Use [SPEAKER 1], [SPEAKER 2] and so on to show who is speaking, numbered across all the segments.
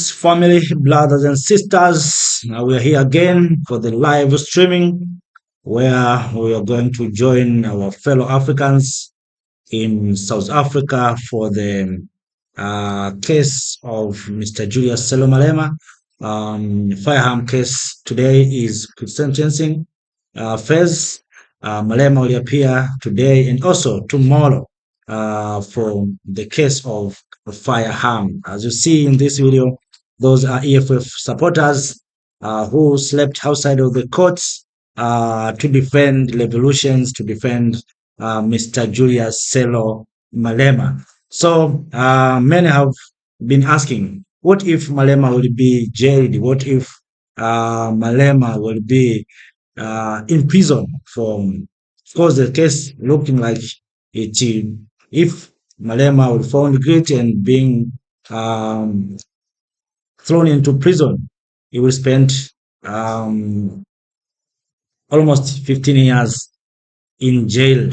[SPEAKER 1] Greetings, family, brothers and sisters. We are here again for the live streaming where we are going to join our fellow Africans in South Africa for the case of Mr. Julius Selo Malema. Firearm case today is sentencing phase. Malema will appear today and also tomorrow for the case of firearm. As you see in this video, those are EFF supporters who slept outside of the courts to defend revolutions, to defend Mr. Julius Selo Malema. So many have been asking, what if Malema will be jailed? What if Malema will be in prison for, of course, the case looking like it, if Malema will found guilty and being thrown into prison, he will spend almost 15 years in jail.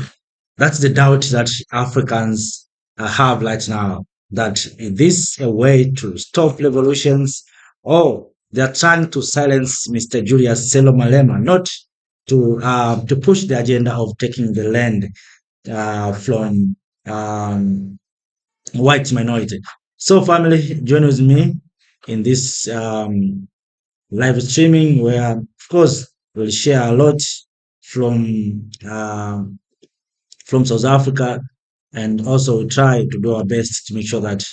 [SPEAKER 1] That's the doubt that Africans have right now, that is this a way to stop revolutions, or they're trying to silence Mr. Julius Selo Malema, not to push the agenda of taking the land from white minority. So family, join with me in this live streaming where, of course, we'll share a lot from South Africa, and also we try to do our best to make sure that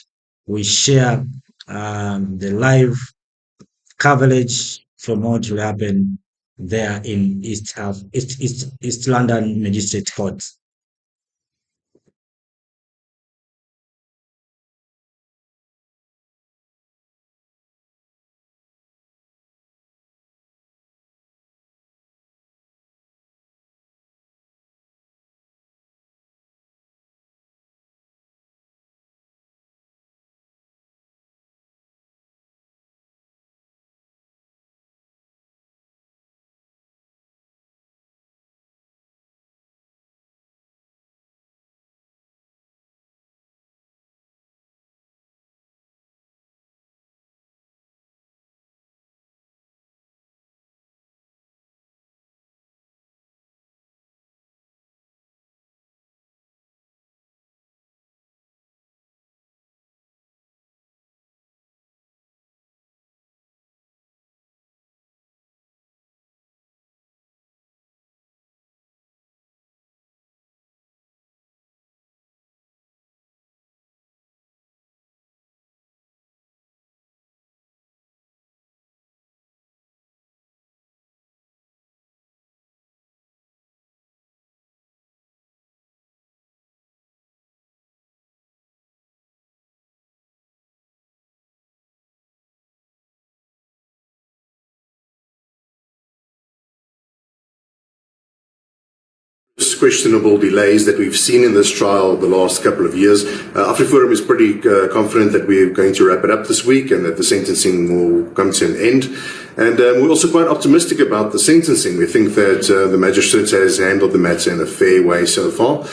[SPEAKER 1] we share the live coverage from what will happen there in East London Magistrate Court.
[SPEAKER 2] Questionable delays that we've seen in this trial the last couple of years. AfriForum is pretty confident that we're going to wrap it up this week and that the sentencing will come to an end. And we're also quite optimistic about the sentencing. We think that the magistrate has handled the matter in a fair way so far.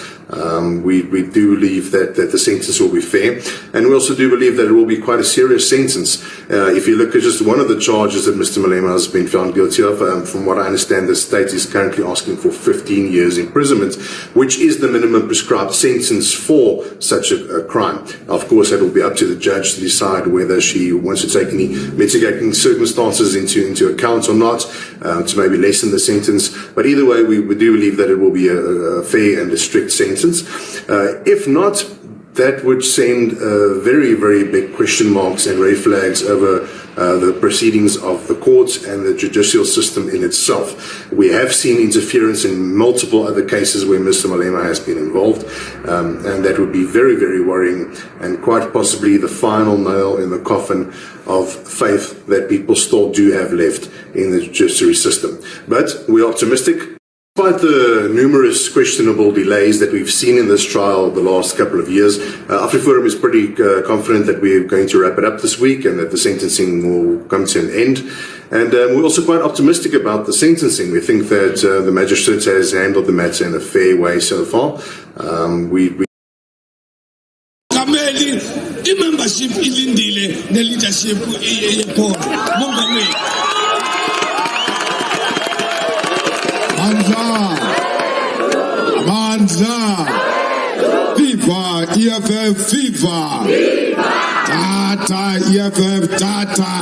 [SPEAKER 2] We do believe that the sentence will be fair, and we also do believe that it will be quite a serious sentence. If you look at just one of the charges that Mr. Malema has been found guilty of, from what I understand, the state is currently asking for 15 years imprisonment, which is the minimum prescribed sentence for such a crime. Of course, it will be up to the judge to decide whether she wants to take any mitigating circumstances into account or not, to maybe lessen the sentence. But either way, we do believe that it will be a fair and a strict sentence. If not, that would send very, very big question marks and red flags over the proceedings of the courts and the judicial system in itself. We have seen interference in multiple other cases where Mr. Malema has been involved, and that would be very, very worrying, and quite possibly the final nail in the coffin of faith that people still do have left in the judiciary system. But we're optimistic. Despite the numerous questionable delays that we've seen in this trial the last couple of years, AfriForum is pretty confident that we're going to wrap it up this week and that the sentencing will come to an end. And we're also quite optimistic about the sentencing. We think that the magistrate has handled the matter in a fair way so far.
[SPEAKER 3] leadership ilindile ne-leadership yekhona. Mongameli.
[SPEAKER 4] Mandla. Viva EFF, viva. Tata EFF, tata.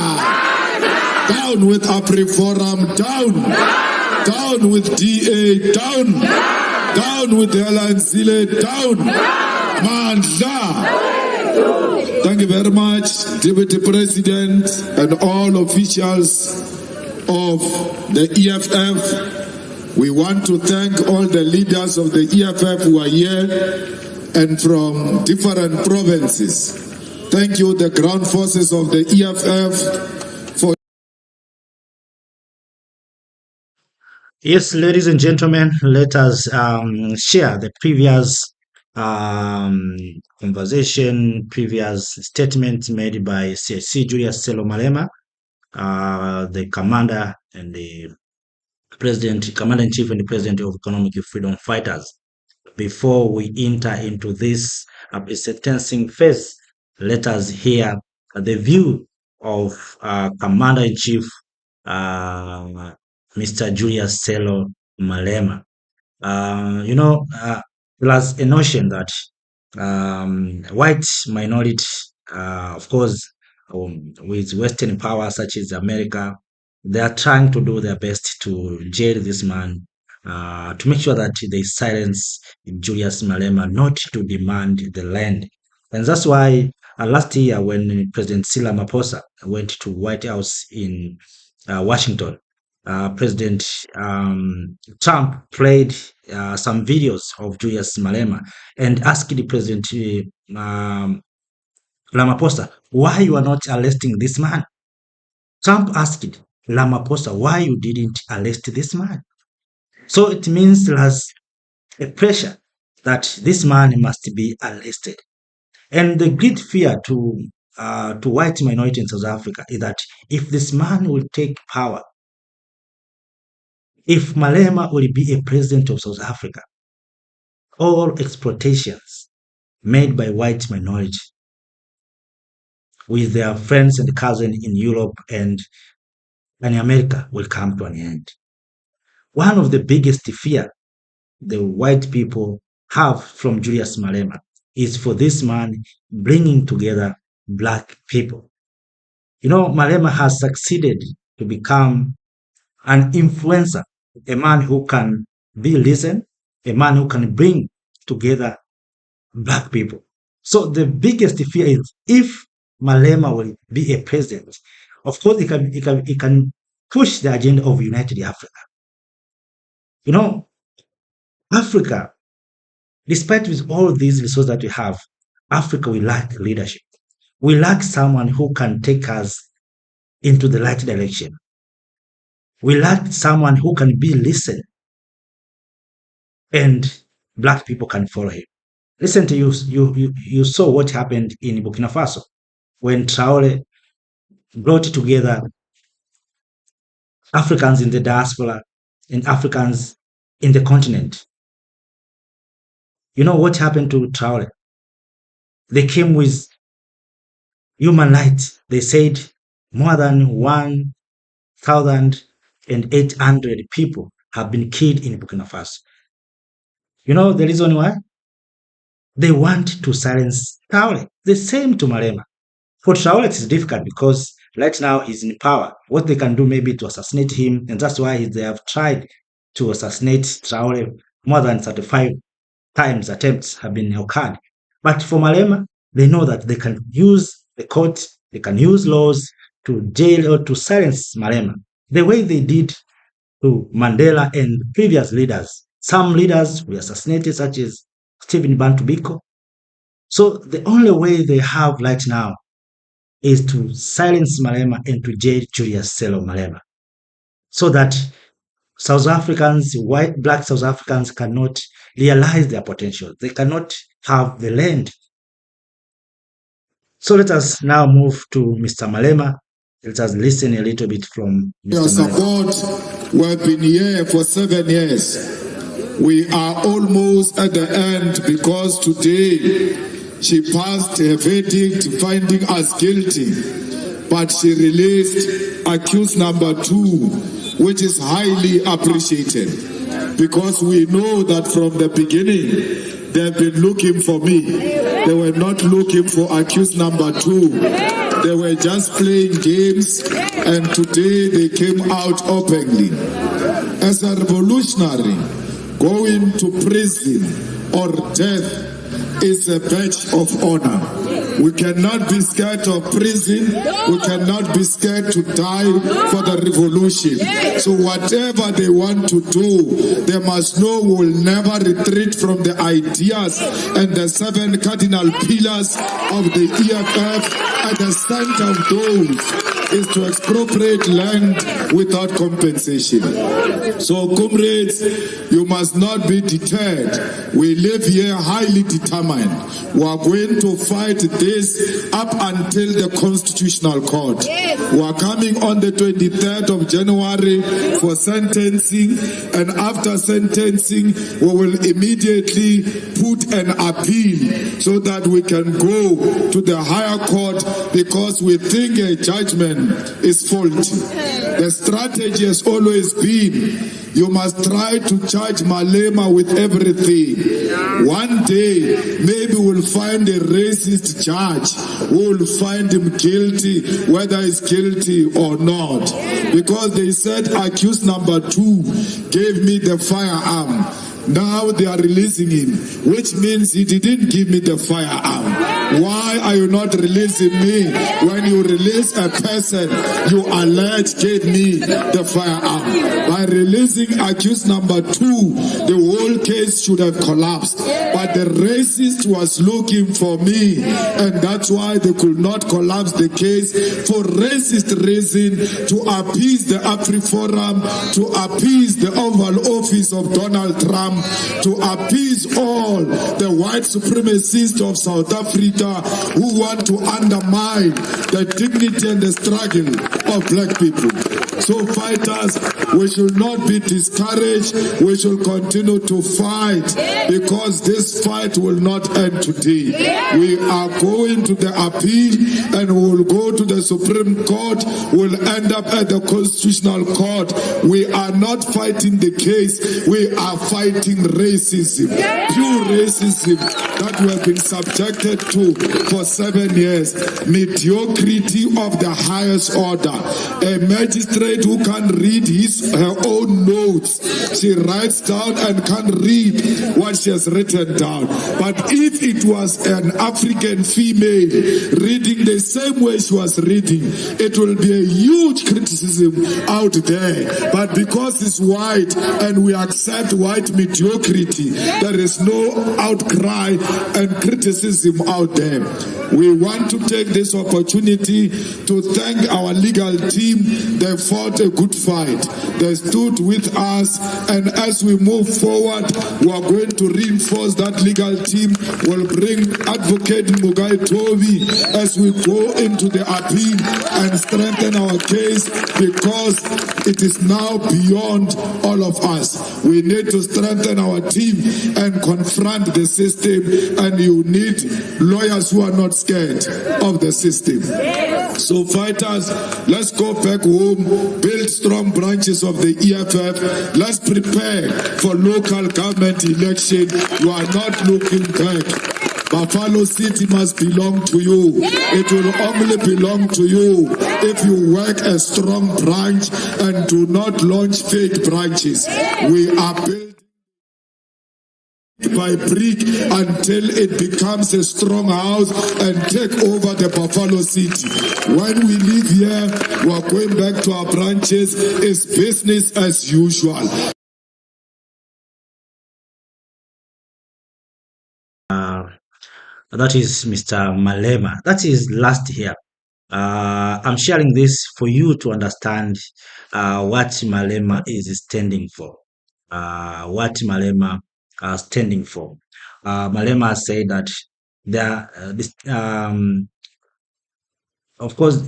[SPEAKER 4] Down with AfriForum, down. Down with DA, down. Down with Helen Zille, down. Mandla. Thank you very much, Deputy President and all officials of the EFF. We want to thank all the leaders of the EFF who are here and from different provinces. Thank you, the ground forces of the EFF, for...
[SPEAKER 1] Yes, ladies and gentlemen, let us share the previous conversation, previous statements made by CIC Julius Selo Malema, the commander and the president, commander-in-chief and the president of Economic Freedom Fighters. Before we enter into this sentencing phase, let us hear the view of commander-in-chief Mr. Julius Selo Malema. There's a notion that white minority, of course, with Western power such as America, they are trying to do their best to jail this man, to make sure that they silence Julius Malema, not to demand the land. And that's why last year when President Cyril Ramaphosa went to White House in Washington, President Trump played some videos of Julius Malema and asked the President Ramaphosa, why you are not arresting this man? Trump asked Ramaphosa, why you didn't arrest this man? So it means there's a pressure that this man must be arrested. And the great fear to white minority in South Africa is that if this man will take power, if Malema will be a president of South Africa, all exploitations made by white minority with their friends and cousins in Europe and in America will come to an end. One of the biggest fear the white people have from Julius Malema is for this man bringing together black people. Malema has succeeded to become an influencer, a man who can be listened, a man who can bring together black people. So the biggest fear is if Malema will be a president, of course he can push the agenda of United Africa. Africa, despite with all these resources that we have, Africa will lack leadership. We lack someone who can take us into the right direction. We lack someone who can be listened and black people can follow him. Listen to you saw what happened in Burkina Faso when Traore brought together Africans in the diaspora and Africans in the continent. You know what happened to Traore? They came with human rights. They said more than 1,800 people have been killed in Burkina Faso. You know the reason why? They want to silence Traore. The same to Malema. For Traore, it is difficult because right now he's in power. What they can do maybe to assassinate him, and that's why they have tried to assassinate Traore more than 35 times. Attempts have been occurred. But for Malema, they know that they can use the court, they can use laws to jail or to silence Malema. The way they did to Mandela and previous leaders. Some leaders were assassinated, such as Stephen Bantu Biko. So the only way they have right now is to silence Malema and to jail Julius Selo Malema, so that South Africans, white, black South Africans cannot realize their potential. They cannot have the land. So let us now move to Mr. Malema. Let us listen a little bit from Mr.
[SPEAKER 4] Your support, we've been here for 7 years. We are almost at the end because today She passed her verdict finding us guilty, but she released accused number 2, which is highly appreciated, because we know that from the beginning they've been looking for me. They were not looking for accused number 2. They were just playing games, and today they came out openly. As a revolutionary, going to prison or death is a badge of honor. We cannot be scared of prison. We cannot be scared to die for the revolution. So whatever they want to do, they must know we will never retreat from the ideas and the 7 cardinal pillars of the EFF. At the center of those is to expropriate land without compensation. So comrades, you must not be deterred. We live here highly determined. We are going to fight this up until the Constitutional Court. We are coming on the 23rd of January for sentencing, and after sentencing we will immediately put an appeal so that we can go to the higher court, because we think a judgment is faulty. The strategy has always been, you must try to charge Malema with everything. One day, maybe we'll find a racist judge who will find him guilty, whether he's guilty or not. Because they said accused number 2 gave me the firearm. Now they are releasing him, which means he didn't give me the firearm. Why are you not releasing me when you release a person you allege gave me the firearm? By releasing accused number 2, the whole case should have collapsed. But the racist was looking for me, and that's why they could not collapse the case for racist reason, to appease the AfriForum, to appease the Oval Office of Donald Trump, to appease all the white supremacists of South Africa who want to undermine the dignity and the struggle of black people. So fighters, we should not be discouraged. We should continue to fight, because this fight will not end today. We are going to the appeal, and we will go to the Supreme Court. We'll end up at the Constitutional Court. We are not fighting the case. We are fighting racism, pure racism that we have been subjected to for 7 years. Mediocrity of the highest order. A magistrate who can read her own notes. She writes down and can read what she has written down. But if it was an African female reading the same way she was reading, it will be a huge criticism out there. But because it's white and we accept white mediocrity, there is no outcry and criticism out there. We want to take this opportunity to thank our legal team. They fought a good fight. They stood with us, and as we move forward, we are going to reinforce that legal team. We'll bring Advocate Mugai Toby as we go into the appeal and strengthen our case, because it is now beyond all of us. We need to strengthen our team and confront the system, and you need lawyers who are not scared of the system. So fighters, let's go back home, build strong branches of the EFF. Let's prepare for local government election. You are not looking back. Buffalo City must belong to you. It will only belong to you if you work a strong branch and do not launch fake branches. We are building by brick until it becomes a strong house and take over the Buffalo City. When we leave here, we are going back to our branches. It's business as usual.
[SPEAKER 1] That is Mr. Malema. That is last year. I'm sharing this for you to understand what Malema is standing for. What Malema are standing for. Malema said that of course,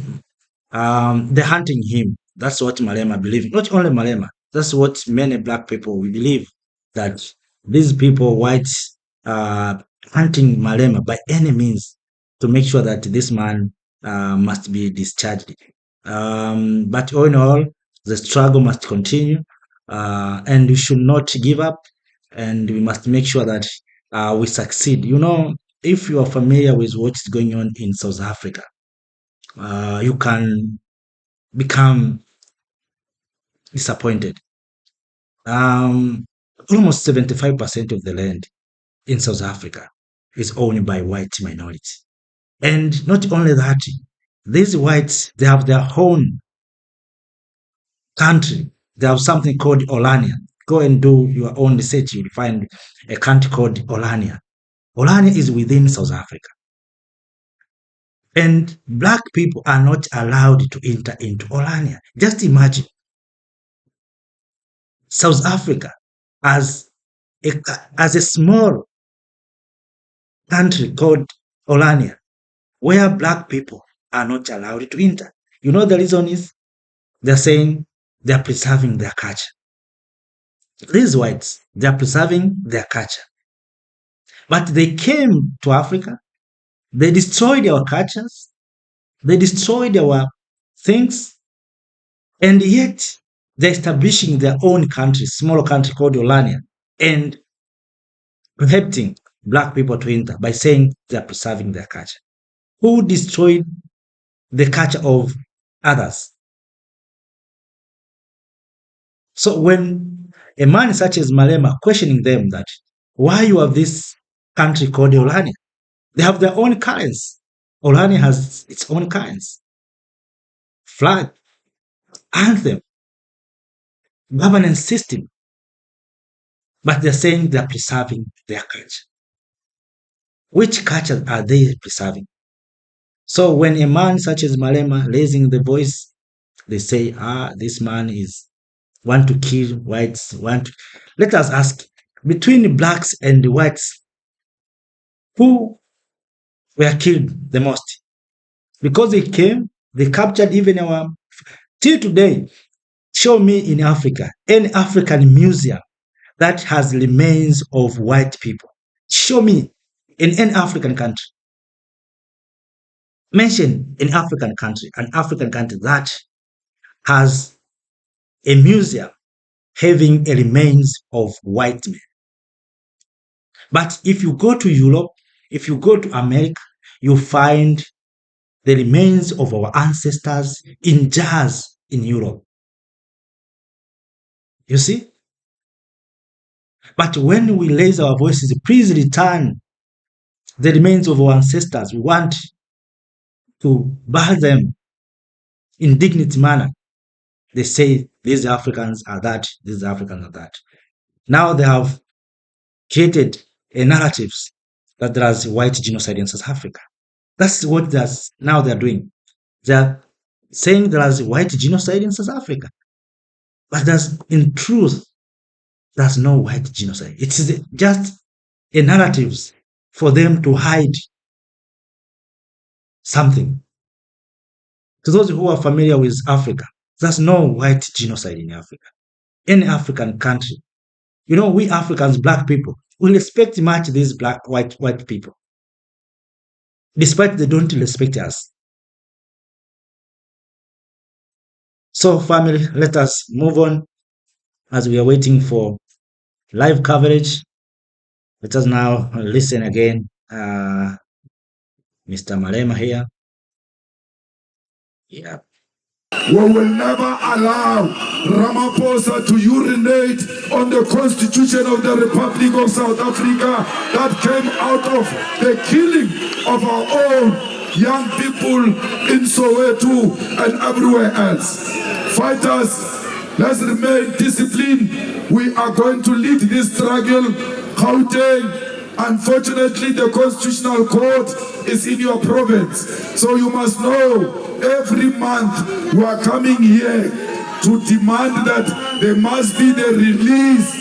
[SPEAKER 1] they're hunting him. That's what Malema believes. Not only Malema. That's what many black people believe, that these people, white hunting Malema by any means to make sure that this man must be discharged. But all in all, the struggle must continue, and we should not give up, and we must make sure that we succeed. You know, if you are familiar with what is going on in South Africa, you can become disappointed. Almost 75% of the land in South Africa is owned by white minority. And not only that, these whites, they have their own country. They have something called Olania. Go and do your own research, you'll find a country called Olania. Olania is within South Africa. And black people are not allowed to enter into Olania. Just imagine South Africa as a small country called Olania, where black people are not allowed to enter. You know the reason is they're saying they're preserving their culture. These whites, they're preserving their culture. But they came to Africa, they destroyed our cultures, they destroyed our things, and yet they're establishing their own country, small country called Olania, and prohibiting black people to enter by saying they're preserving their culture. Who destroyed the culture of others? So when a man such as Malema questioning them that why you have this country called Olania, they have their own currency. Olania has its own currency, flag, anthem, governance system, but they're saying they're preserving their culture. Which culture are they preserving? So when a man such as Malema raising the voice, they say, this man is want to kill whites, let us ask, between blacks and whites, who were killed the most? Because they came, they captured even our, till today, show me in Africa, any African museum that has remains of white people. Show me in any African country. Mention an African country that has a museum having a remains of white men. But if you go to Europe, if you go to America, you find the remains of our ancestors in jars in Europe. You see? But when we raise our voices, please return the remains of our ancestors. We want to bury them in dignity manner. They say these Africans are that, these Africans are that. Now they have created a narrative that there is white genocide in South Africa. That's what now they're doing. They're saying there is white genocide in South Africa. But in truth, there's no white genocide. It is just a narrative for them to hide something. To those who are familiar with Africa, there's no white genocide in Africa. Any African country. You know, we Africans, black people, we respect much these white people, despite they don't respect us. So, family, let us move on as we are waiting for live coverage. Let us now listen again. Mr. Malema here. Yeah.
[SPEAKER 4] We will never allow Ramaphosa to urinate on the Constitution of the Republic of South Africa that came out of the killing of our own young people in Soweto and everywhere else. Fighters, let's remain disciplined. We are going to lead this struggle. Gauteng, unfortunately, the Constitutional Court is in your province. So you must know, every month we are coming here to demand that there must be the release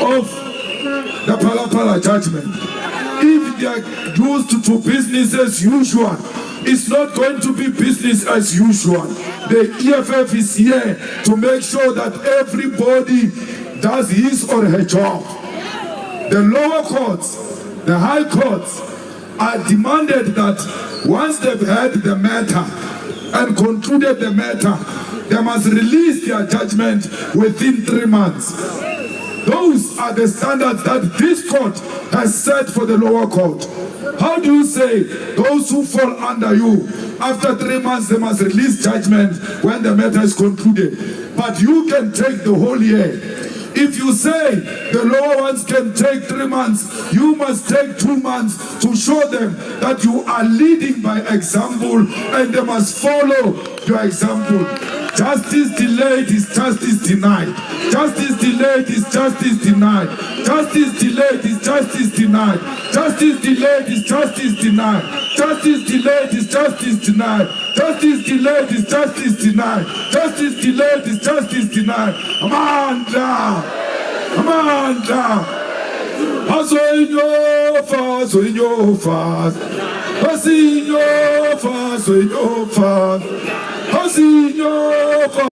[SPEAKER 4] of the Palapala judgment. If they are used to do business as usual, it's not going to be business as usual. The EFF is here to make sure that everybody does his or her job. The lower courts the high courts are demanded that once they've heard the matter and concluded the matter, they must release their judgment within 3 months. Those are the standards that this court has set for the lower court. How do you say those who fall under you, after 3 months they must release judgment when the matter is concluded, but you can take the whole year? If you say the lower ones can take 3 months, you must take 2 months to show them that you are leading by example and they must follow your example. Justice delayed is justice denied. Justice delayed is justice denied. Justice delayed is justice denied. Justice delayed is justice denied. Justice delayed is justice denied. Justice delayed is justice denied. Justice delayed is justice denied. Amanda! Amanda! So in your fast, so in your fast. In your fast, so in your fast. In your fast.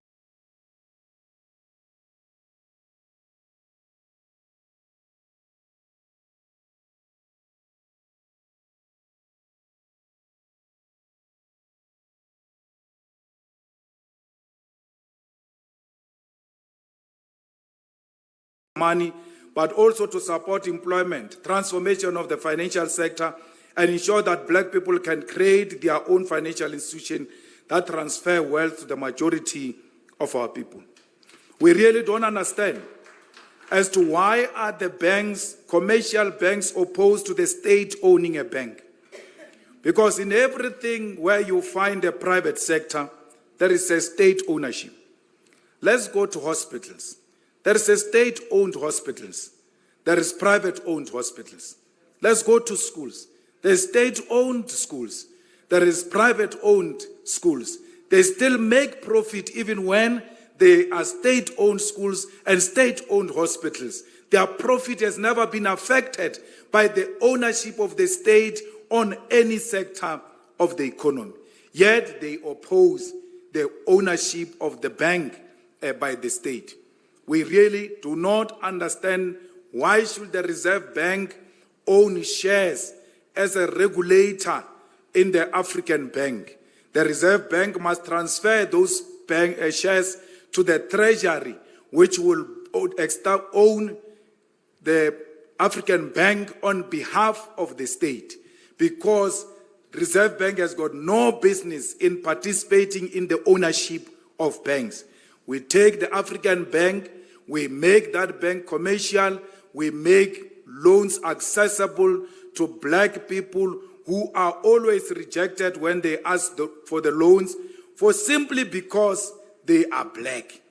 [SPEAKER 5] Money, but also to support employment, transformation of the financial sector, and ensure that black people can create their own financial institution that transfer wealth to the majority of our people. We really don't understand as to why are the banks, commercial banks, opposed to the state owning a bank. Because in everything where you find a private sector, there is a state ownership. Let's go to hospitals. There is a state-owned hospitals. There is private-owned hospitals. Let's go to schools. There is state-owned schools. There is private-owned schools. They still make profit even when they are state-owned schools and state-owned hospitals. Their profit has never been affected by the ownership of the state on any sector of the economy. Yet they oppose the ownership of the bank by the state. We really do not understand why should the Reserve Bank own shares as a regulator in the African bank. The Reserve Bank must transfer those bank shares to the Treasury, which will own the African bank on behalf of the state, because Reserve Bank has got no business in participating in the ownership of banks. We take the African bank, we make that bank commercial, we make loans accessible to black people who are always rejected when they ask for the loans, simply because they are black.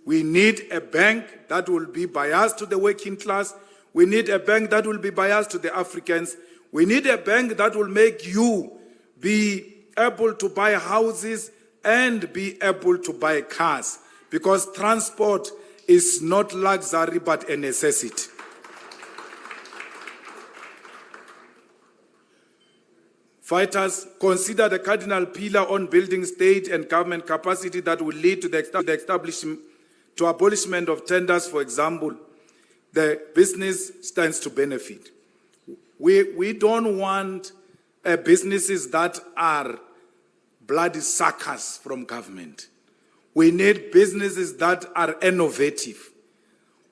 [SPEAKER 5] We need a bank that will be biased to the working class. We need a bank that will be biased to the Africans. We need a bank that will make you be able to buy houses and be able to buy cars, because transport is not luxury but a necessity. Fighters consider the cardinal pillar on building state and government capacity that will lead to the abolishment of tenders, for example. The business stands to benefit. We don't want businesses that are bloody suckers from government. We need businesses that are innovative.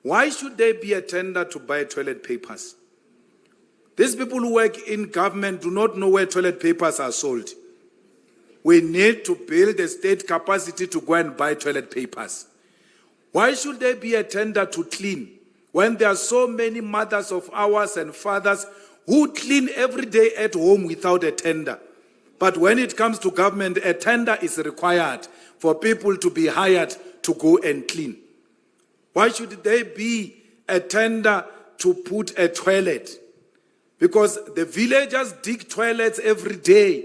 [SPEAKER 5] Why should there be a tender to buy toilet papers? These people who work in government do not know where toilet papers are sold. We need to build a state capacity to go and buy toilet papers. Why should there be a tender to clean when there are so many mothers of ours and fathers who clean every day at home without a tender? But when it comes to government, a tender is required for people to be hired to go and clean. Why should there be a tender to put a toilet? Because the villagers dig toilets every day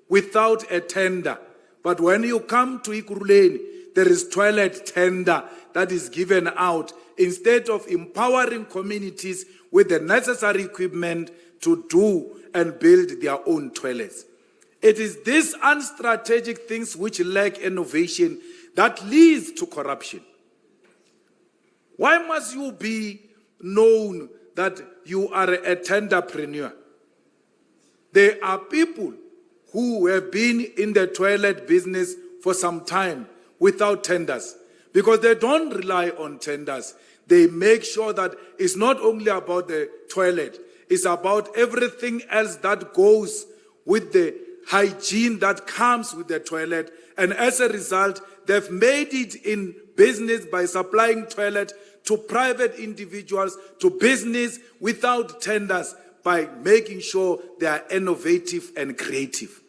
[SPEAKER 5] without a tender. But when you come to Ikuruleni, there is toilet tender that is given out instead of empowering communities with the necessary equipment to do and build their own toilets. It is these unstrategic things which lack innovation that leads to corruption. Why must you be known that you are a tenderpreneur. There are people who have been in the toilet business for some time without tenders, because they don't rely on tenders. They make sure that it's not only about the toilet, it's about everything else that goes with the hygiene that comes with the toilet. And as a result, they've made it in business by supplying toilet to private individuals, to business without tenders, by making sure they are innovative and creative.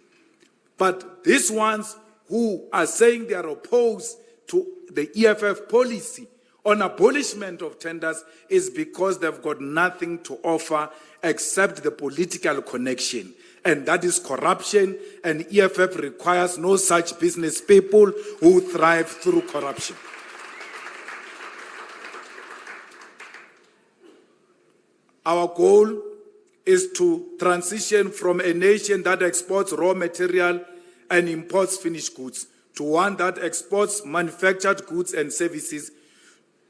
[SPEAKER 5] But these ones who are saying they are opposed to the EFF policy on abolishment of tenders is because they've got nothing to offer except the political connection. And that is corruption, and EFF requires no such business people who thrive through corruption. Our goal is to transition from a nation that exports raw material and imports finished goods to one that exports manufactured goods and services.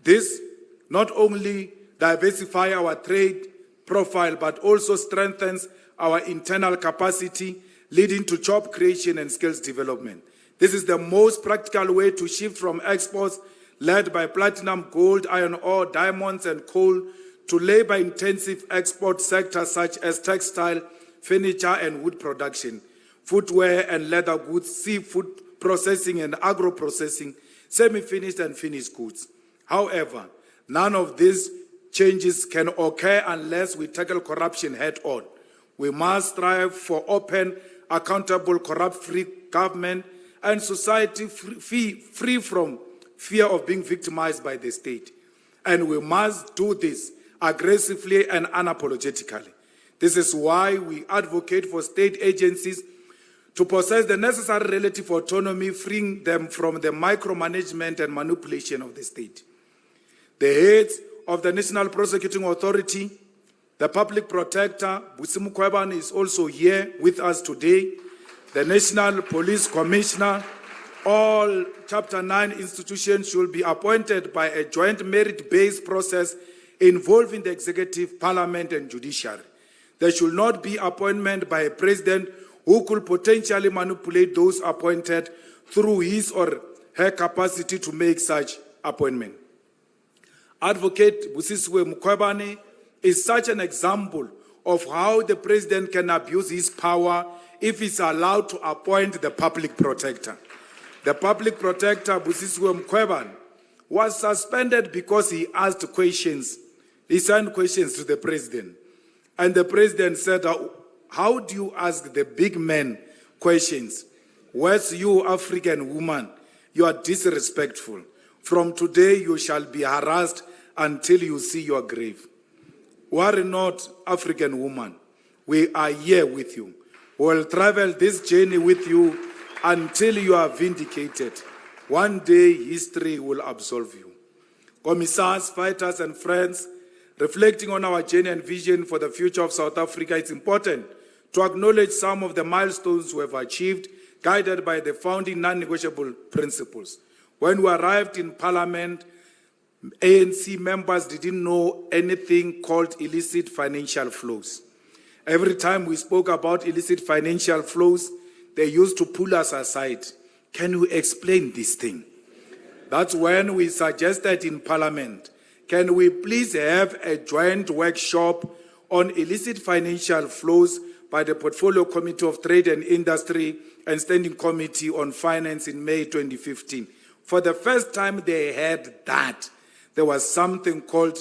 [SPEAKER 5] This not only diversifies our trade profile, but also strengthens our internal capacity, leading to job creation and skills development. This is the most practical way to shift from exports led by platinum, gold, iron ore, diamonds, and coal to labor-intensive export sectors such as textile, furniture and wood production, footwear and leather goods, seafood processing and agro-processing, semi-finished and finished goods. However, none of these changes can occur unless we tackle corruption head-on. We must strive for open, accountable, corrupt-free government and society free from fear of being victimized by the state. And we must do this aggressively and unapologetically. This is why we advocate for state agencies to possess the necessary relative autonomy, freeing them from the micromanagement and manipulation of the state. The heads of the National Prosecuting Authority, the Public Protector, Busi Mukwebane, is also here with us today, the National Police Commissioner. All Chapter 9 institutions should be appointed by a joint merit-based process involving the executive, parliament, and judiciary. There should not be appointment by a president who could potentially manipulate those appointed through his or her capacity to make such appointment. Advocate Busisiwe Mukwebane is such an example of how the president can abuse his power if he's allowed to appoint the public protector. The public protector, Busisiwe Mukwebane, was suspended because he asked questions. He sent questions to the president. And the president said, how do you ask the big men questions? Where's you, African woman? You are disrespectful. From today, you shall be harassed until you see your grave. Worry not, African woman. We are here with you. We'll travel this journey with you until you are vindicated. One day, history will absolve you. Commissars, fighters, and friends, reflecting on our journey and vision for the future of South Africa, it's important to acknowledge some of the milestones we have achieved, guided by the founding non-negotiable principles. When we arrived in Parliament, ANC members didn't know anything called illicit financial flows. Every time we spoke about illicit financial flows, they used to pull us aside. Can you explain this thing? That's when we suggested in Parliament, can we please have a joint workshop on illicit financial flows by the Portfolio Committee of Trade and Industry and Standing Committee on Finance in May 2015. For the first time they had that, there was something called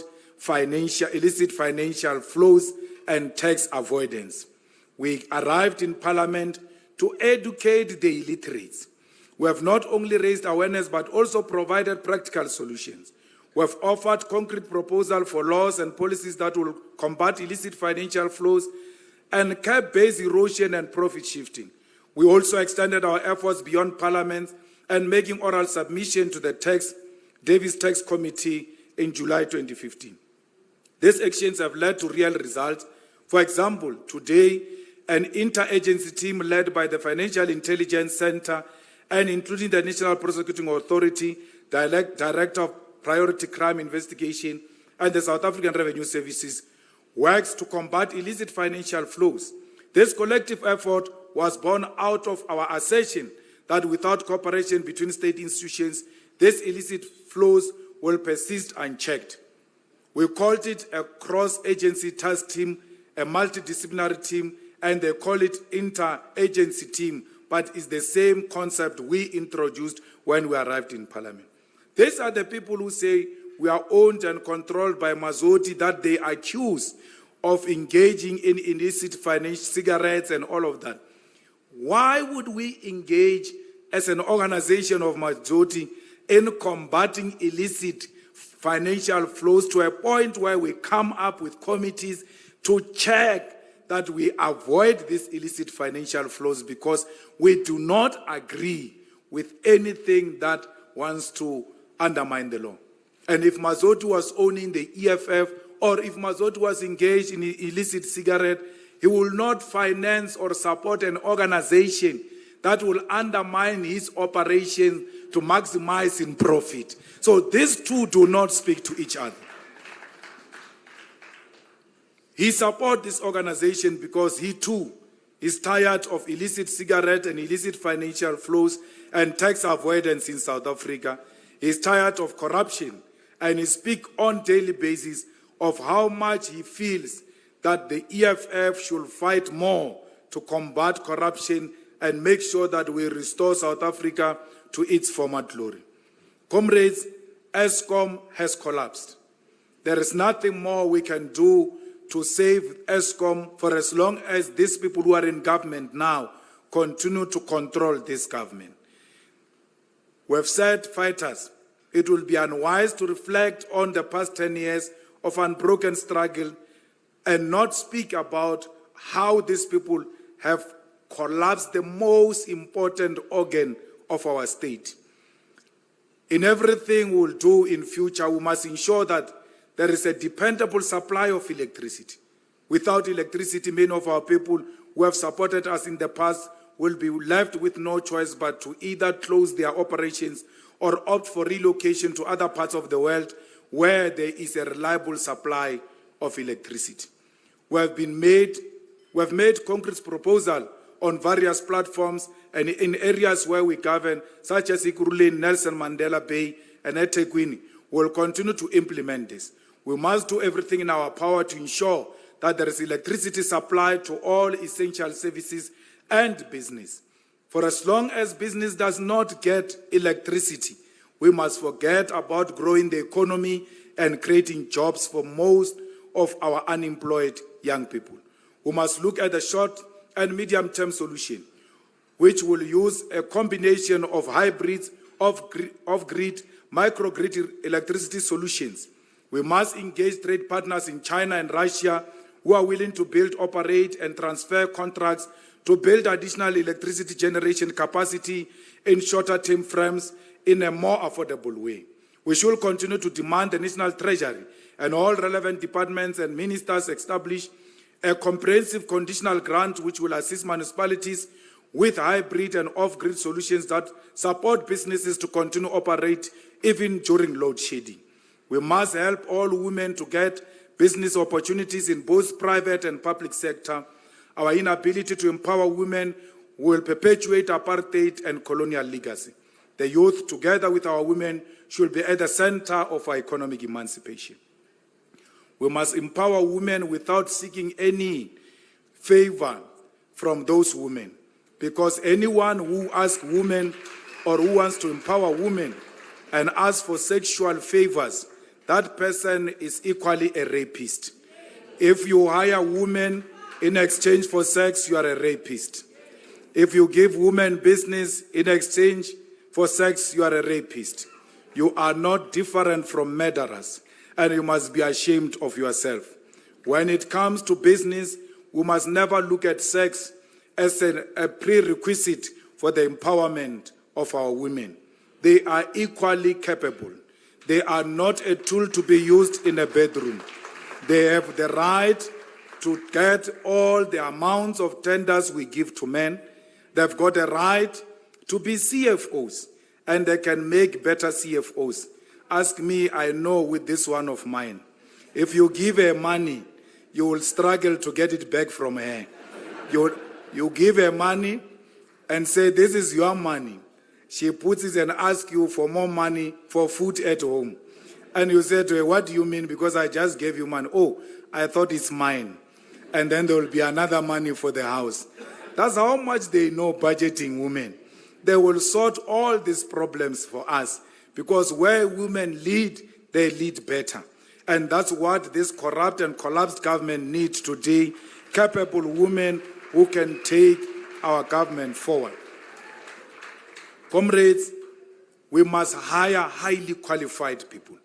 [SPEAKER 5] illicit financial flows and tax avoidance. We arrived in Parliament to educate the illiterates. We have not only raised awareness, but also provided practical solutions. We have offered concrete proposals for laws and policies that will combat illicit financial flows and curb base erosion and profit shifting. We also extended our efforts beyond Parliament and making oral submission to the Davis Tax Committee in July 2015. These actions have led to real results. For example, today, an interagency team led by the Financial Intelligence Center and including the National Prosecuting Authority, Director of Priority Crime Investigation, and the South African Revenue Services works to combat illicit financial flows. This collective effort was born out of our assertion that without cooperation between state institutions, these illicit flows will persist unchecked. We called it a cross-agency task team, a multidisciplinary team, and they call it inter-agency team, but it's the same concept we introduced when we arrived in Parliament. These are the people who say we are owned and controlled by Mazoti that they accuse of engaging in illicit financial cigarettes and all of that. Why would we engage as an organization of Mazoti in combating illicit financial flows to a point where we come up with committees to check that we avoid these illicit financial flows, because we do not agree with anything that wants to undermine the law. And if Mazoti was owning the EFF, or if Mazoti was engaged in illicit cigarette, he will not finance or support an organization that will undermine his operation to maximize in profit. So these two do not speak to each other. He supports this organization because he too is tired of illicit cigarette and illicit financial flows and tax avoidance in South Africa. He is tired of corruption, and he speaks on a daily basis of how much he feels that the EFF should fight more to combat corruption and make sure that we restore South Africa to its former glory. Comrades, Eskom has collapsed. There is nothing more we can do to save Eskom for as long as these people who are in government now continue to control this government. We have said, fighters, it will be unwise to reflect on the past 10 years of unbroken struggle and not speak about how these people have collapsed the most important organ of our state. In everything we'll do in future, we must ensure that there is a dependable supply of electricity. Without electricity, many of our people who have supported us in the past will be left with no choice but to either close their operations or opt for relocation to other parts of the world where there is a reliable supply of electricity. We have made concrete proposals on various platforms and in areas where we govern, such as Ikuruleni, Nelson Mandela Bay, and eThekwini. We will continue to implement this. We must do everything in our power to ensure that there is electricity supplied to all essential services and business. For as long as business does not get electricity, we must forget about growing the economy and creating jobs for most of our unemployed young people. We must look at the short and medium-term solution, which will use a combination of hybrids, off-grid, microgrid electricity solutions. We must engage trade partners in China and Russia who are willing to build, operate, and transfer contracts to build additional electricity generation capacity in shorter time frames in a more affordable way. We should continue to demand the National Treasury and all relevant departments and ministers establish a comprehensive conditional grant which will assist municipalities with hybrid and off-grid solutions that support businesses to continue operate even during load shedding. We must help all women to get business opportunities in both private and public sector. Our inability to empower women will perpetuate apartheid and colonial legacy. The youth, together with our women, should be at the center of our economic emancipation. We must empower women without seeking any favor from those women, because anyone who asks women or who wants to empower women and asks for sexual favors, that person is equally a rapist. If you hire women in exchange for sex, you are a rapist. If you give women business in exchange for sex, you are a rapist. You are not different from murderers, and you must be ashamed of yourself. When it comes to business, we must never look at sex as a prerequisite for the empowerment of our women. They are equally capable. They are not a tool to be used in a bedroom. They have the right to get all the amounts of tenders we give to men. They've got a right to be CFOs, and they can make better CFOs. Ask me, I know with this one of mine. If you give her money, you will struggle to get it back from her. You give her money and say, this is your money. She puts it and asks you for more money for food at home. And you say to her, what do you mean? Because I just gave you money. Oh, I thought it's mine. And then there will be another money for the house. That's how much they know budgeting women. They will sort all these problems for us. Because where women lead, they lead better. And that's what this corrupt and collapsed government needs today. Capable women who can take our government forward. Comrades, we must hire highly qualified people.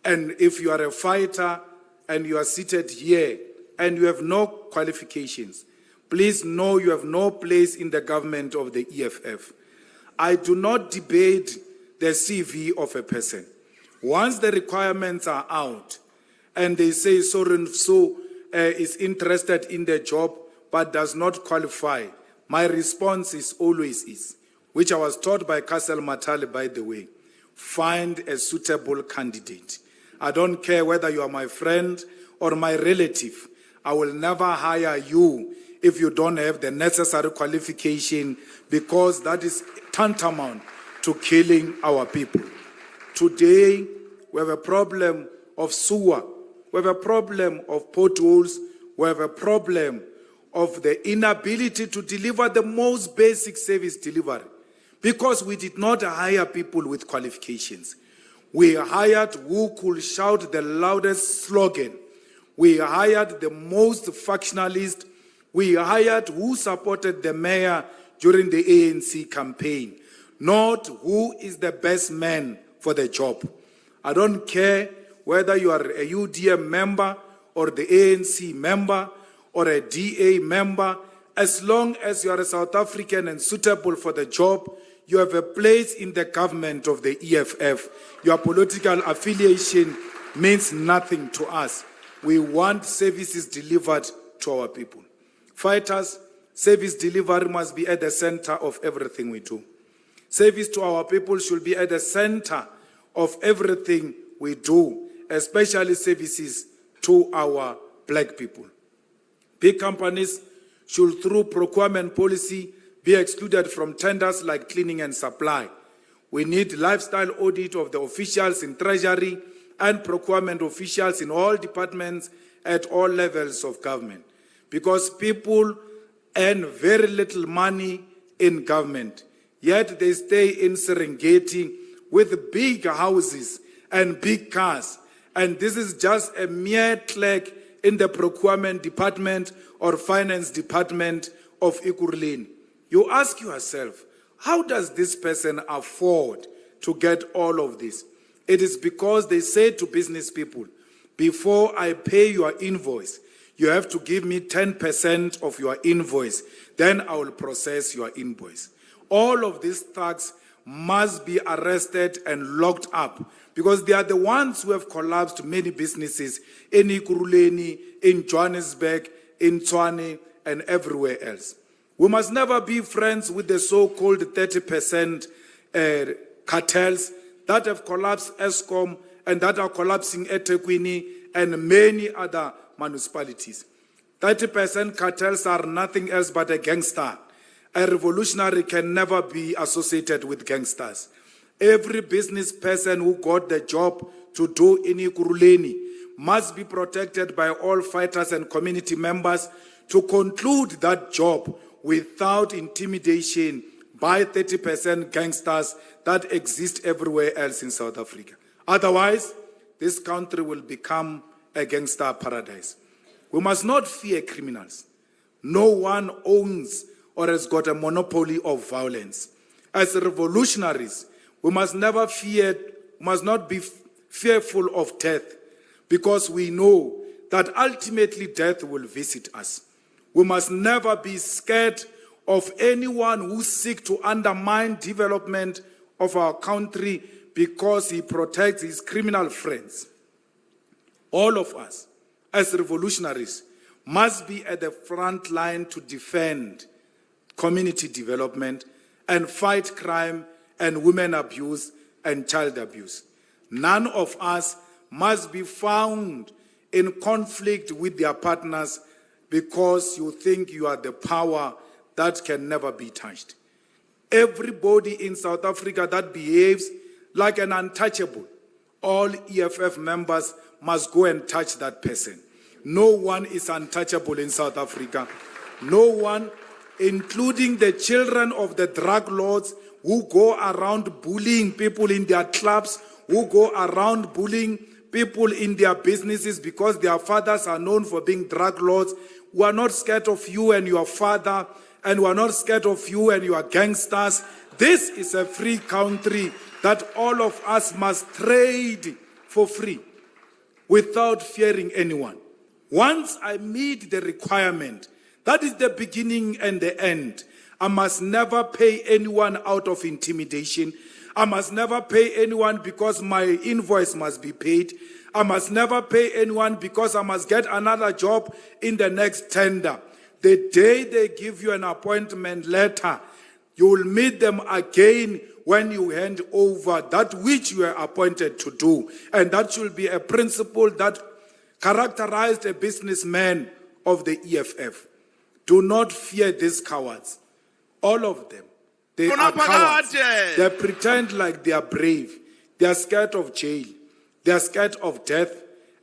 [SPEAKER 5] And if you are a fighter and you are seated here and you have no qualifications, please know you have no place in the government of the EFF. I do not debate the CV of a person. Once the requirements are out and they say so is interested in the job but does not qualify, my response is always which I was taught by Castle Matali, by the way, find a suitable candidate. I don't care whether you are my friend or my relative. I will never hire you if you don't have the necessary qualification, because that is tantamount to killing our people. Today, we have a problem of sewer. We have a problem of potholes. We have a problem of the inability to deliver the most basic service delivery, because we did not hire people with qualifications. We hired who could shout the loudest slogan. We hired the most factionalist. We hired who supported the mayor during the ANC campaign, not who is the best man for the job. I don't care whether you are a UDM member or the ANC member or a DA member. As long as you are a South African and suitable for the job, you have a place in the government of the EFF. Your political affiliation means nothing to us. We want services delivered to our people. Fighters, service delivery must be at the center of everything we do. Service to our people should be at the center of everything we do, especially services to our black people. Big companies should, through procurement policy, be excluded from tenders like cleaning and supply. We need lifestyle audit of the officials in Treasury and procurement officials in all departments at all levels of government. Because people earn very little money in government, yet they stay in Serengeti with big houses and big cars. And this is just a mere clerk in the procurement department or finance department of Ekurhuleni. You ask yourself, how does this person afford to get all of this? It is because they say to business people, before I pay your invoice, you have to give me 10% of your invoice. Then I will process your invoice. All of these thugs must be arrested and locked up, because they are the ones who have collapsed many businesses in Ekurhuleni, in Johannesburg, in Tshwane, and everywhere else. We must never be friends with the so-called 30% cartels that have collapsed Eskom and that are collapsing eThekwini and many other municipalities. 30% cartels are nothing else but a gangster. A revolutionary can never be associated with gangsters. Every business person who got the job to do in Ekurhuleni must be protected by all fighters and community members to conclude that job without intimidation by 30% gangsters that exist everywhere else in South Africa. Otherwise, this country will become a gangster paradise. We must not fear criminals. No one owns or has got a monopoly of violence. As revolutionaries, we must not be fearful of death, because we know that ultimately death will visit us. We must never be scared of anyone who seeks to undermine development of our country because he protects his criminal friends. All of us, as revolutionaries, must be at the front line to defend community development and fight crime and women abuse and child abuse. None of us must be found in conflict with their partners because you think you are the power that can never be touched. Everybody in South Africa that behaves like an untouchable, all EFF members must go and touch that person. No one is untouchable in South Africa. No one, including the children of the drug lords who go around bullying people in their clubs, who go around bullying people in their businesses because their fathers are known for being drug lords. We are not scared of you and your father, and we are not scared of you and your gangsters. This is a free country that all of us must trade for free without fearing anyone. Once I meet the requirement, that is the beginning and the end. I must never pay anyone out of intimidation. I must never pay anyone because my invoice must be paid. I must never pay anyone because I must get another job in the next tender. The day they give you an appointment letter, you will meet them again when you hand over that which you are appointed to do. And that should be a principle that characterized a businessman of the EFF. Do not fear these cowards. All of them. They are cowards. They pretend like they are brave. They are scared of jail. They are scared of death.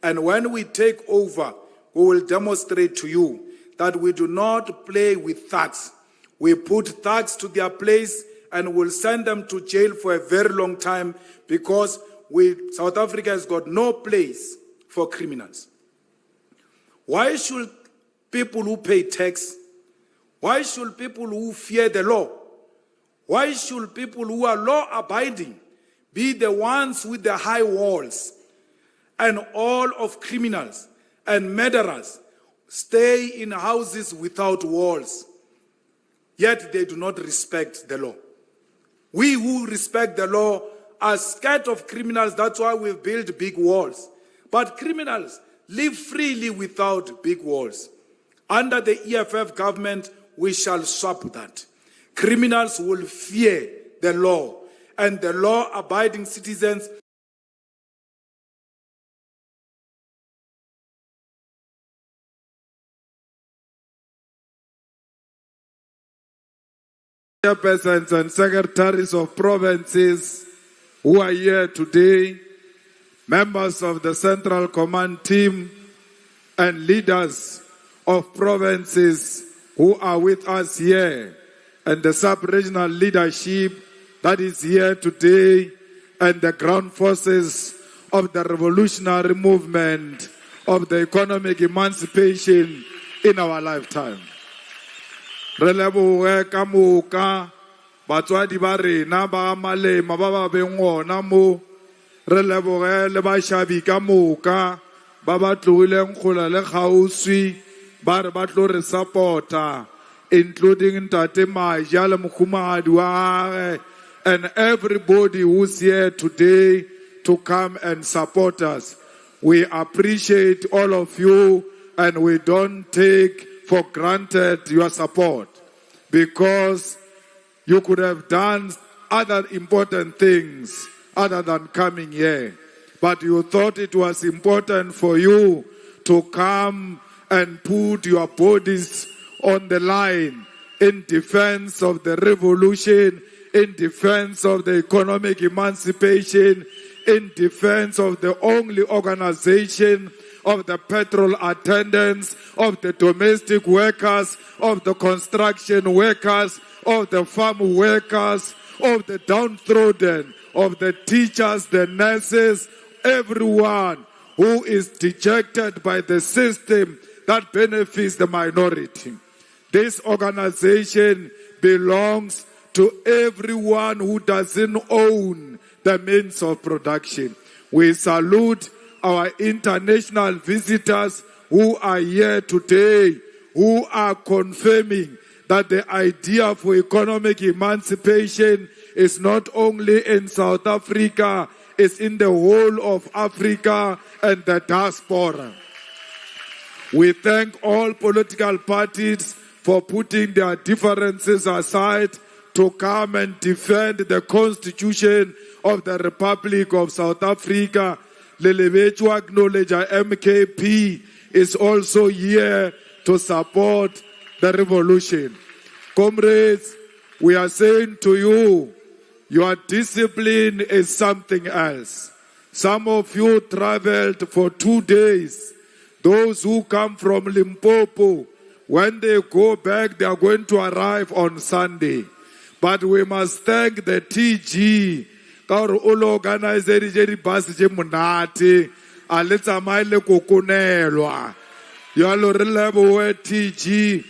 [SPEAKER 5] And when we take over, we will demonstrate to you that we do not play with thugs. We put thugs to their place and will send them to jail for a very long time because South Africa has got no place for criminals. Why should people who pay tax, why should people who fear the law, why should people who are law-abiding be the ones with the high walls, and all of criminals and murderers stay in houses without walls, yet they do not respect the law? We who respect the law are scared of criminals. That's why we've built big walls. But criminals live freely without big walls. Under the EFF government, we shall swap that. Criminals will fear the law, and the law-abiding citizens
[SPEAKER 6] chairpersons and secretaries of provinces who are here today, members of the Central Command team, and leaders of provinces who are with us here, and the sub-regional leadership that is here today, and the ground forces of the revolutionary movement of the economic emancipation in our lifetime. Re leboge ka moka batswadi ba rena ba Malema ba ba beng gona mo. Re leboge le bashabi ka moka ba ba tlogileng kgola le kgauswi ba re ba tlo re supporta, including Ntate Maja le mokhumagadi wa gagwe, and everybody who's here today to come and support us. We appreciate all of you, and we don't take for granted your support, because you could have done other important things other than coming here. But you thought it was important for you to come and put your bodies on the line in defense of the revolution, in defense of the economic emancipation, in defense of the only organization of the petrol attendants, of the domestic workers, of the construction workers, of the farm workers, of the downtrodden, of the teachers, the nurses, everyone who is dejected by the system that benefits the minority. This organization belongs to everyone who doesn't own the means of production. We salute our international visitors who are here today, who are confirming that the idea for economic emancipation is not only in South Africa, it's in the whole of Africa and the diaspora. We thank all political parties for putting their differences aside to come and defend the Constitution of the Republic of South Africa. Lelebetu acknowledge MKP is also here to support the revolution. Comrades, we are saying to you, your discipline is something else. Some of you traveled for 2 days. Those who come from Limpopo, when they go back, they are going to arrive on Sunday. But we must thank the TG. TG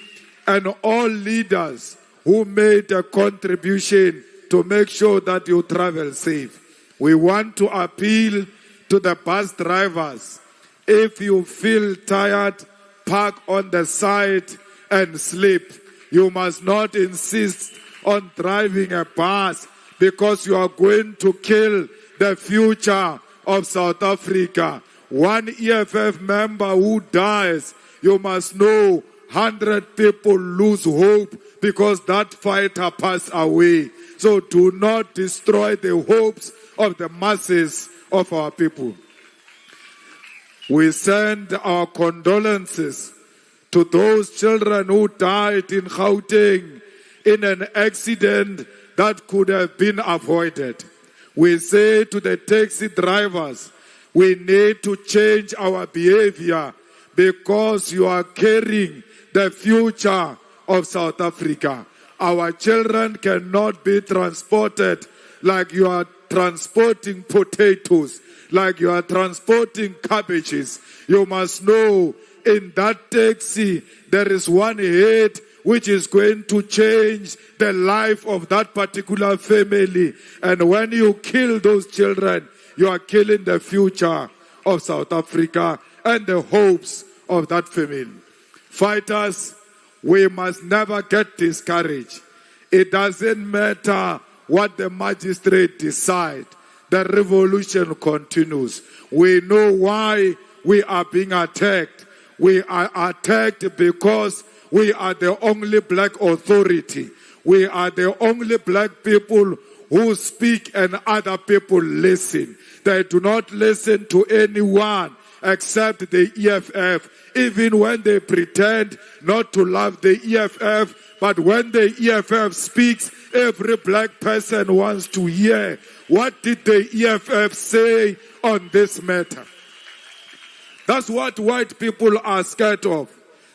[SPEAKER 6] and all leaders who made a contribution to make sure that you travel safe. We want to appeal to the bus drivers. If you feel tired, park on the side and sleep. You must not insist on driving a bus because you are going to kill the future of South Africa. One EFF member who dies, you must know 100 people lose hope because that fighter passed away. So do not destroy the hopes of the masses of our people. We send our condolences to those children who died in Gauteng in an accident that could have been avoided. We say to the taxi drivers, we need to change our behavior because you are carrying the future of South Africa. Our children cannot be transported like you are transporting potatoes, like you are transporting cabbages. You must know in that taxi there is one head which is going to change the life of that particular family. And when you kill those children, you are killing the future of South Africa and the hopes of that family. Fighters, we must never get discouraged. It doesn't matter what the magistrate decide. The revolution continues. We know why we are being attacked. We are attacked because we are the only black authority. We are the only black people who speak and other people listen. They do not listen to anyone except the EFF, even when they pretend not to love the EFF. But when the EFF speaks, every black person wants to hear. What did the EFF say on this matter? That's what white people are scared of.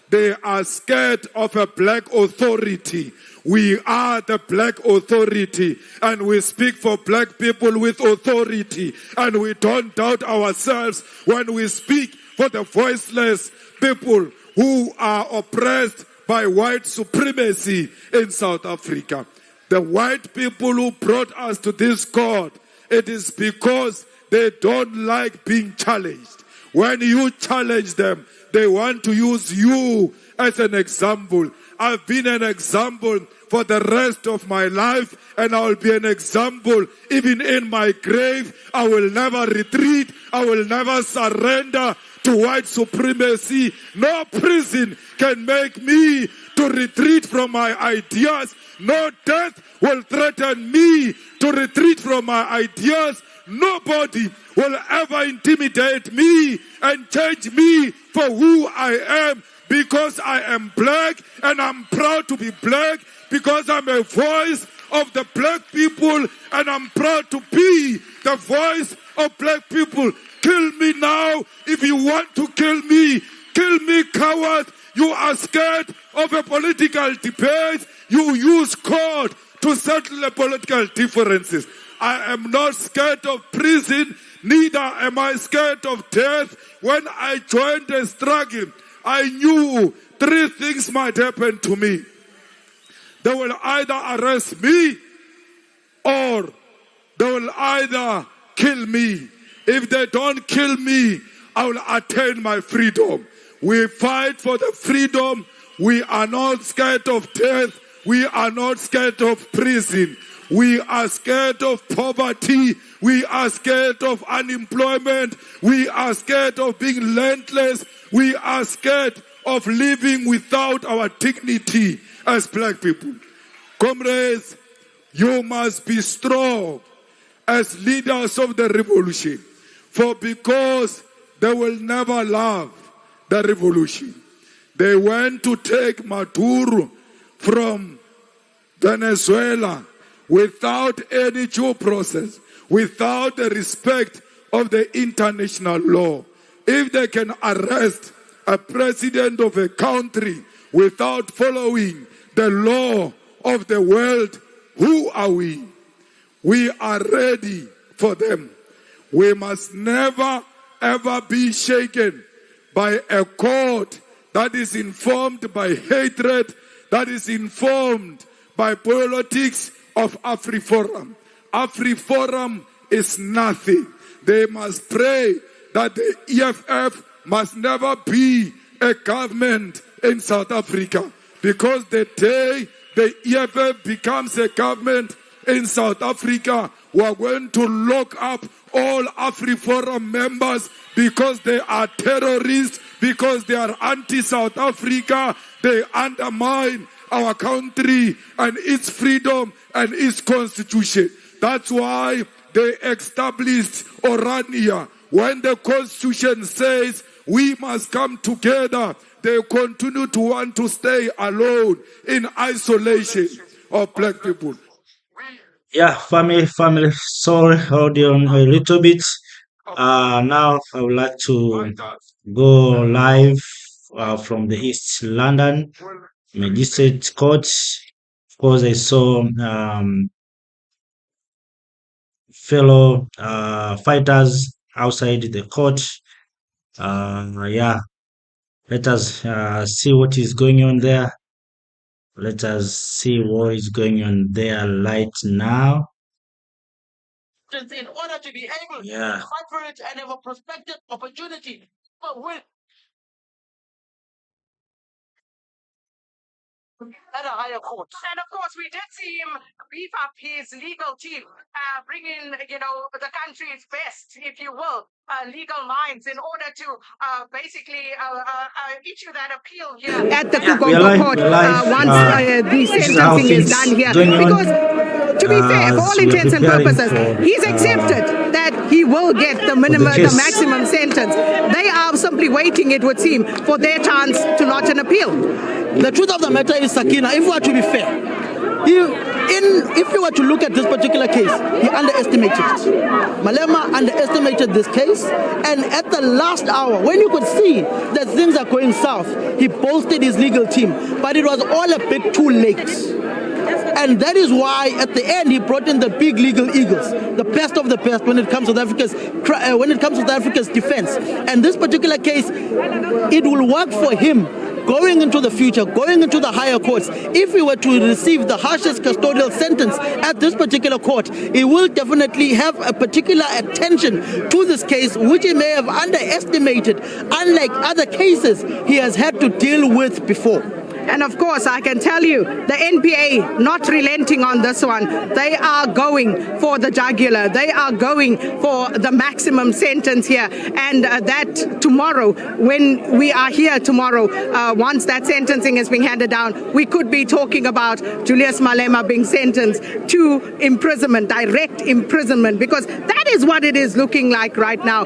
[SPEAKER 6] They are scared of a black authority. We are the black authority, and we speak for black people with authority, and we don't doubt ourselves when we speak for the voiceless people who are oppressed by white supremacy in South Africa. The white people who brought us to this court, it is because they don't like being challenged. When you challenge them, they want to use you as an example. I've been an example for the rest of my life, and I will be an example even in my grave. I will never retreat. I will never surrender to white supremacy. No prison can make me to retreat from my ideas. No death will threaten me to retreat from my ideas. Nobody will ever intimidate me and change me for who I am, because I am black, and I'm proud to be black, because I'm a voice of the black people, and I'm proud to be the voice of black people. Kill me now if you want to kill me. Kill me, coward. You are scared of a political debate. You use court to settle the political differences. I am not scared of prison, neither am I scared of death. When I joined the struggle, I knew 3 things might happen to me. They will either arrest me or they will either kill me. If they don't kill me, I will attain my freedom. We fight for the freedom. We are not scared of death. We are not scared of prison. We are scared of poverty. We are scared of unemployment. We are scared of being landless. We are scared of living without our dignity as black people. Comrades, you must be strong as leaders of the revolution. For because they will never love the revolution. They went to take Maduro from Venezuela without any due process, without the respect of the international law. If they can arrest a president of a country without following the law of the world, who are we? We are ready for them. We must never ever be shaken by a court that is informed by hatred, that is informed by politics of AfriForum. AfriForum is nothing. They must pray that the EFF must never be a government in South Africa, because the day the EFF becomes a government in South Africa, we are going to lock up all AfriForum members because they are terrorists, because they are anti-South Africa. They undermine our country and its freedom and its constitution. That's why they established Orania. When the constitution says we must come together, they continue to want to stay alone in isolation of black people.
[SPEAKER 1] Yeah, family, sorry, hold on a little bit. Now I would like to go live from the East London Magistrate Court. Of course, I saw fellow fighters outside the court. Yeah, let us see what is going on there. Let us see what is going on there right now.
[SPEAKER 7] In order to be able to coverage and have a prospective opportunity with at a higher court. And of course, we did see him beef up his legal team, bring in, the country's best, if you will, legal minds in order to basically issue that appeal here at the
[SPEAKER 1] Kugongo Court
[SPEAKER 7] once the sentencing is done here. Because, to be fair, for all intents and purposes, he's accepted that he will get the maximum sentence. They are simply waiting, it would seem, for their chance to lodge an appeal.
[SPEAKER 8] The truth of the matter is, Sakina, if we are to be fair, if you were to look at this particular case, he underestimated it. Malema underestimated this case, and at the last hour, when you could see that things are going south, he bolstered his legal team, but it was all a bit too late. And that is why, at the end, he brought in the big legal eagles, the best of the best when it comes to South Africa's defense. And this particular case, it will work for him going into the future, going into the higher courts. If he were to receive the harshest custodial sentence at this particular court, he will definitely have a particular attention to this case, which he may have underestimated, unlike other cases he has had to deal with before.
[SPEAKER 7] And of course, I can tell you, the NPA not relenting on this one. They are going for the jugular. They are going for the maximum sentence here. And that tomorrow, when we are here tomorrow, once that sentencing is being handed down, we could be talking about Julius Malema being sentenced to imprisonment, direct imprisonment, because that is what it is looking like right now.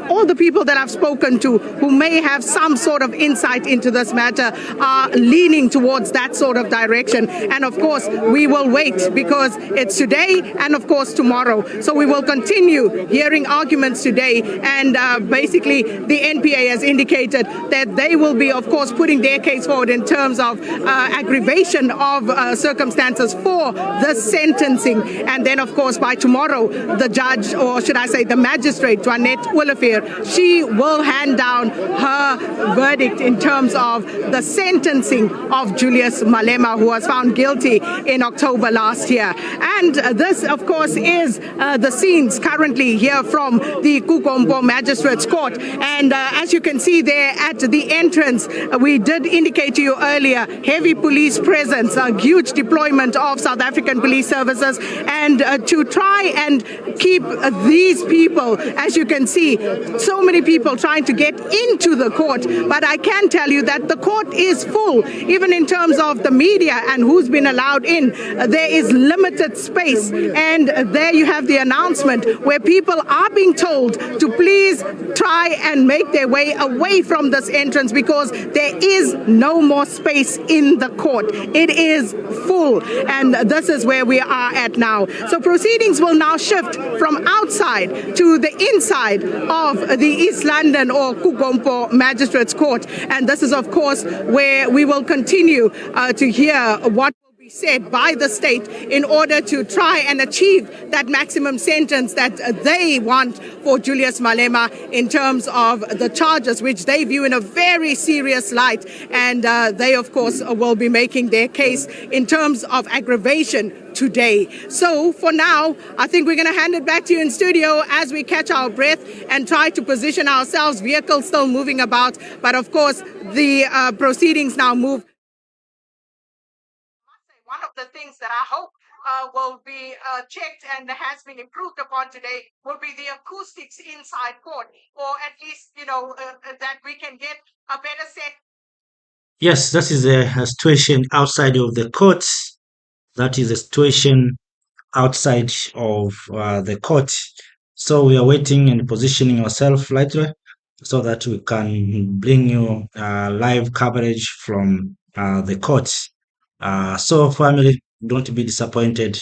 [SPEAKER 7] All the people that I've spoken to who may have some sort of insight into this matter are leaning towards that sort of direction. And of course, we will wait because it's today and of course tomorrow. So we will continue hearing arguments today. And basically, the NPA has indicated that they will be, of course, putting their case forward in terms of aggravation of circumstances for the sentencing. And then, of course, by tomorrow, the judge, or should I say the magistrate, Juanette Willefeer, she will hand down her verdict in terms of the sentencing of Julius Malema, who was found guilty in October last year. And this, of course, is the scenes currently here from the Kugongo Magistrates Court. And as you can see there at the entrance, we did indicate to you earlier, heavy police presence, a huge deployment of South African police services, and to try and keep these people, as you can see, so many people trying to get into the court, but I can tell you that the court is full, even in terms of the media and who's been allowed in. There is limited space, and there you have the announcement where people are being told to please try and make their way away from this entrance because there is no more space in the court. It is full, and this is where we are at now. So proceedings will now shift from outside to the inside of the East London or Kugompo Magistrates Court, and this is of course where we will continue to hear what said by the state in order to try and achieve that maximum sentence that they want for Julius Malema in terms of the charges, which they view in a very serious light. And they, of course, will be making their case in terms of aggravation today. So for now, I think we're going to hand it back to you in studio as we catch our breath and try to position ourselves, vehicles still moving about. But of course, the proceedings now move. One of the things that I hope will be checked and has been improved upon today will be the acoustics inside court, or at least, that we can get a better set.
[SPEAKER 1] Yes, that is a situation outside of the courts. That is a situation outside of the court. So we are waiting and positioning ourselves lightly so that we can bring you live coverage from the court. So family, don't be disappointed.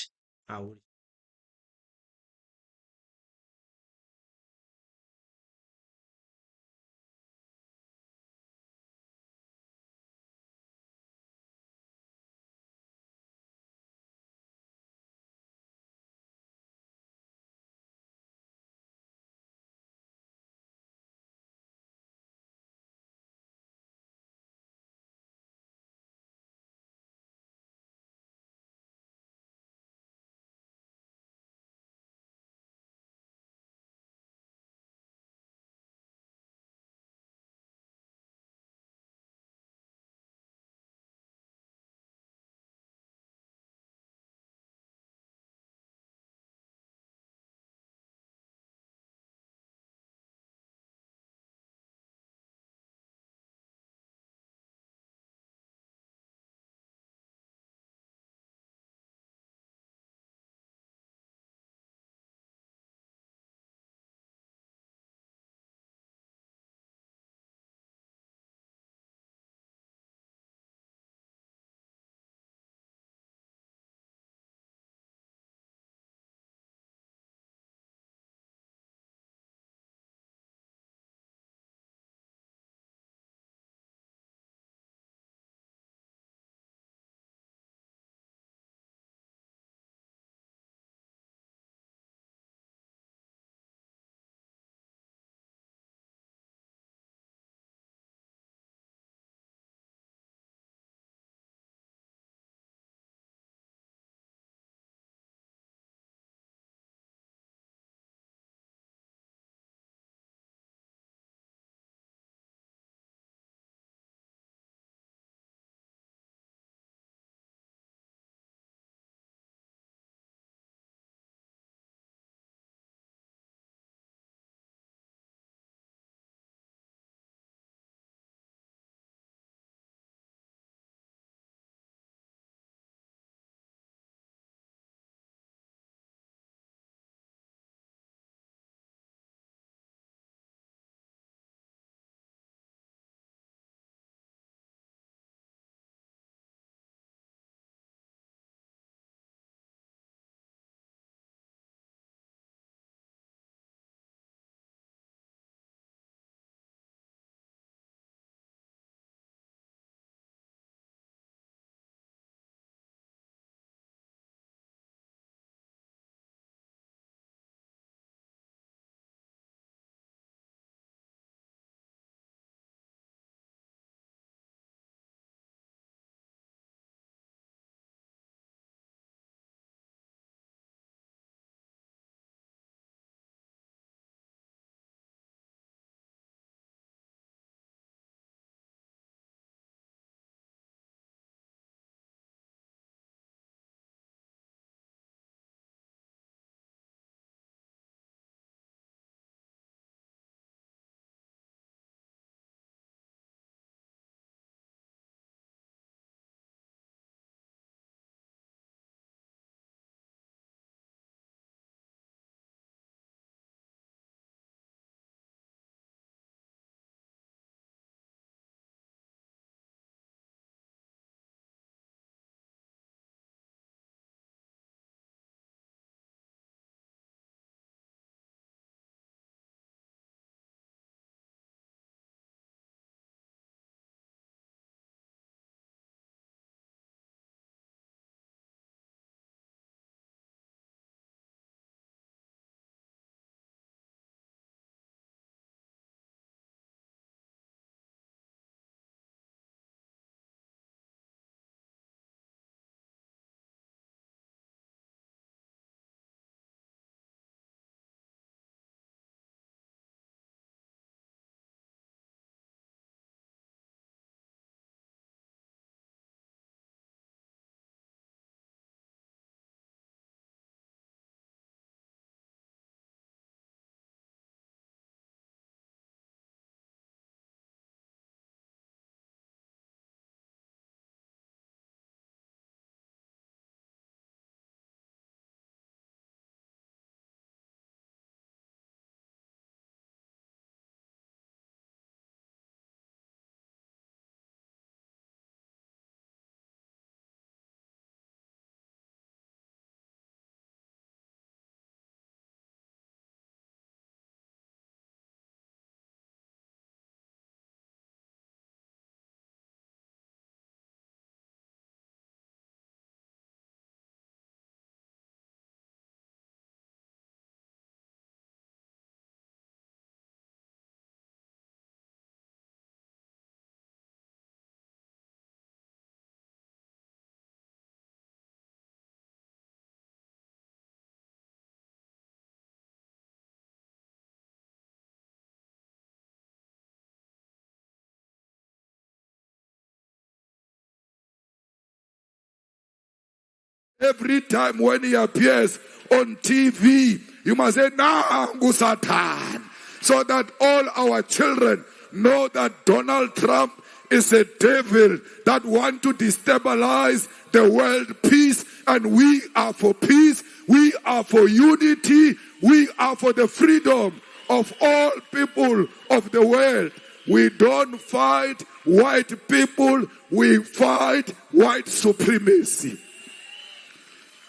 [SPEAKER 6] Every time when he appears on TV, you must say, Nangu Satan, so that all our children know that Donald Trump is a devil that wants to destabilize the world peace, and we are for peace, we are for unity, we are for the freedom of all people of the world. We don't fight white people, we fight white supremacy.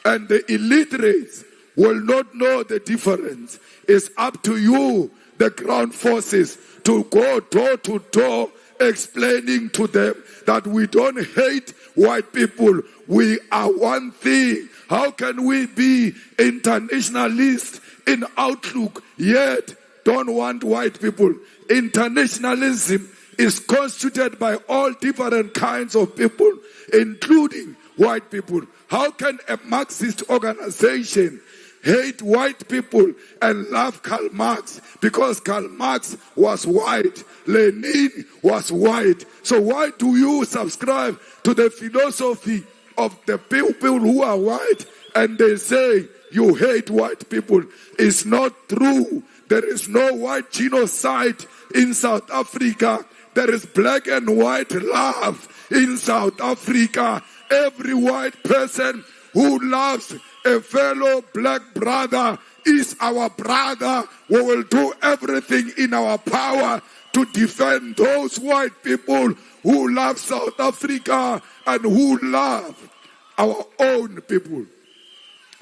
[SPEAKER 6] And the illiterates will not know the difference. It's up to you, the ground forces, to go door to door explaining to them that we don't hate white people. We are one thing. How can we be internationalists in outlook yet don't want white people? Internationalism is constituted by all different kinds of people, including white people. How can a Marxist organization hate white people and love Karl Marx? Because Karl Marx was white, Lenin was white. So why do you subscribe to the philosophy of the people who are white and they say you hate white people? It's not true. There is no white genocide in South Africa. There is black and white love in South Africa. Every white person who loves a fellow black brother is our brother. We will do everything in our power to defend those white people who love South Africa and who love our own people.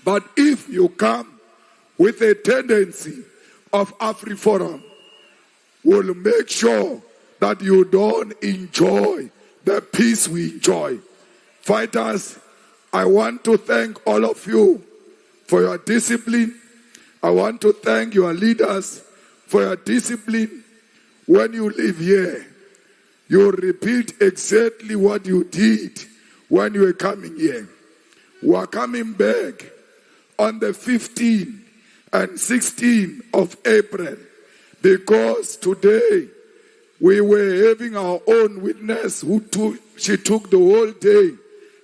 [SPEAKER 6] But if you come with a tendency of AfriForum, we'll make sure that you don't enjoy the peace we enjoy. Fighters, I want to thank all of you for your discipline. I want to thank your leaders for your discipline. When you live here, you repeat exactly what you did when you were coming here. We are coming back on the 15th and 16th of April because today we were having our own witness she took the whole day.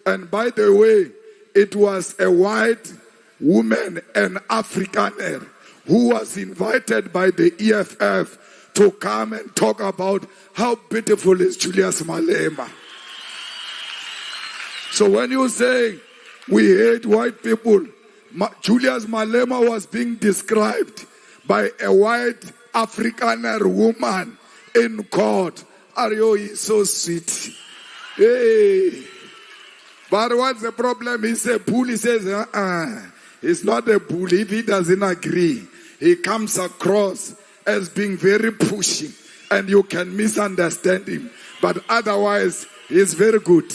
[SPEAKER 6] And by the way, it was a white woman, an Afrikaner, who was invited by the EFF to come and talk about how beautiful is Julius Malema. So when you say we hate white people, Julius Malema was being described by a white Afrikaner woman in court. Ario is so sweet. Hey. But what's the problem? He's a bull. He says, He's not a bull. If he doesn't agree, he comes across as being very pushy. And you can misunderstand him. But otherwise, he's very good.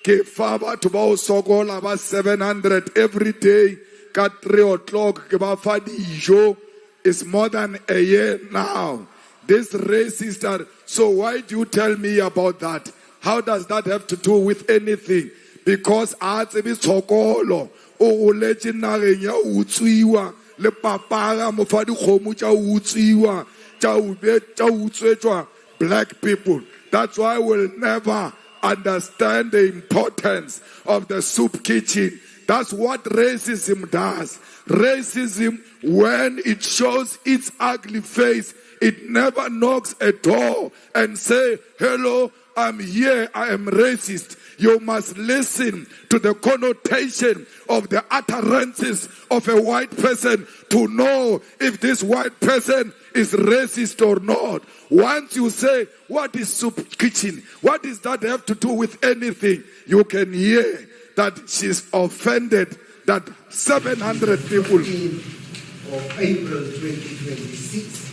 [SPEAKER 6] Ke fa batho ba o sokola ba 700 every day ka 3 o'clock ke ba fa dijo. It's more than a year now. This racist are, so why do you tell me about that? How does that have to do with anything? Because a tsebe tshokolo o letse nageng ya utswiwa le papara mo fa dikgomo tsa utswiwa tsa utswetswa black people. That's why we'll never understand the importance of the soup kitchen. That's what racism does. Racism, when it shows its ugly face, it never knocks a door and say, hello, I'm here, I am racist. You must listen to the connotation of the utterances of a white person to know if this white person is racist or not. Once you say, what is soup kitchen? What does that have to do with anything? You can hear that she's offended that 700 people.
[SPEAKER 9] Of April 2026,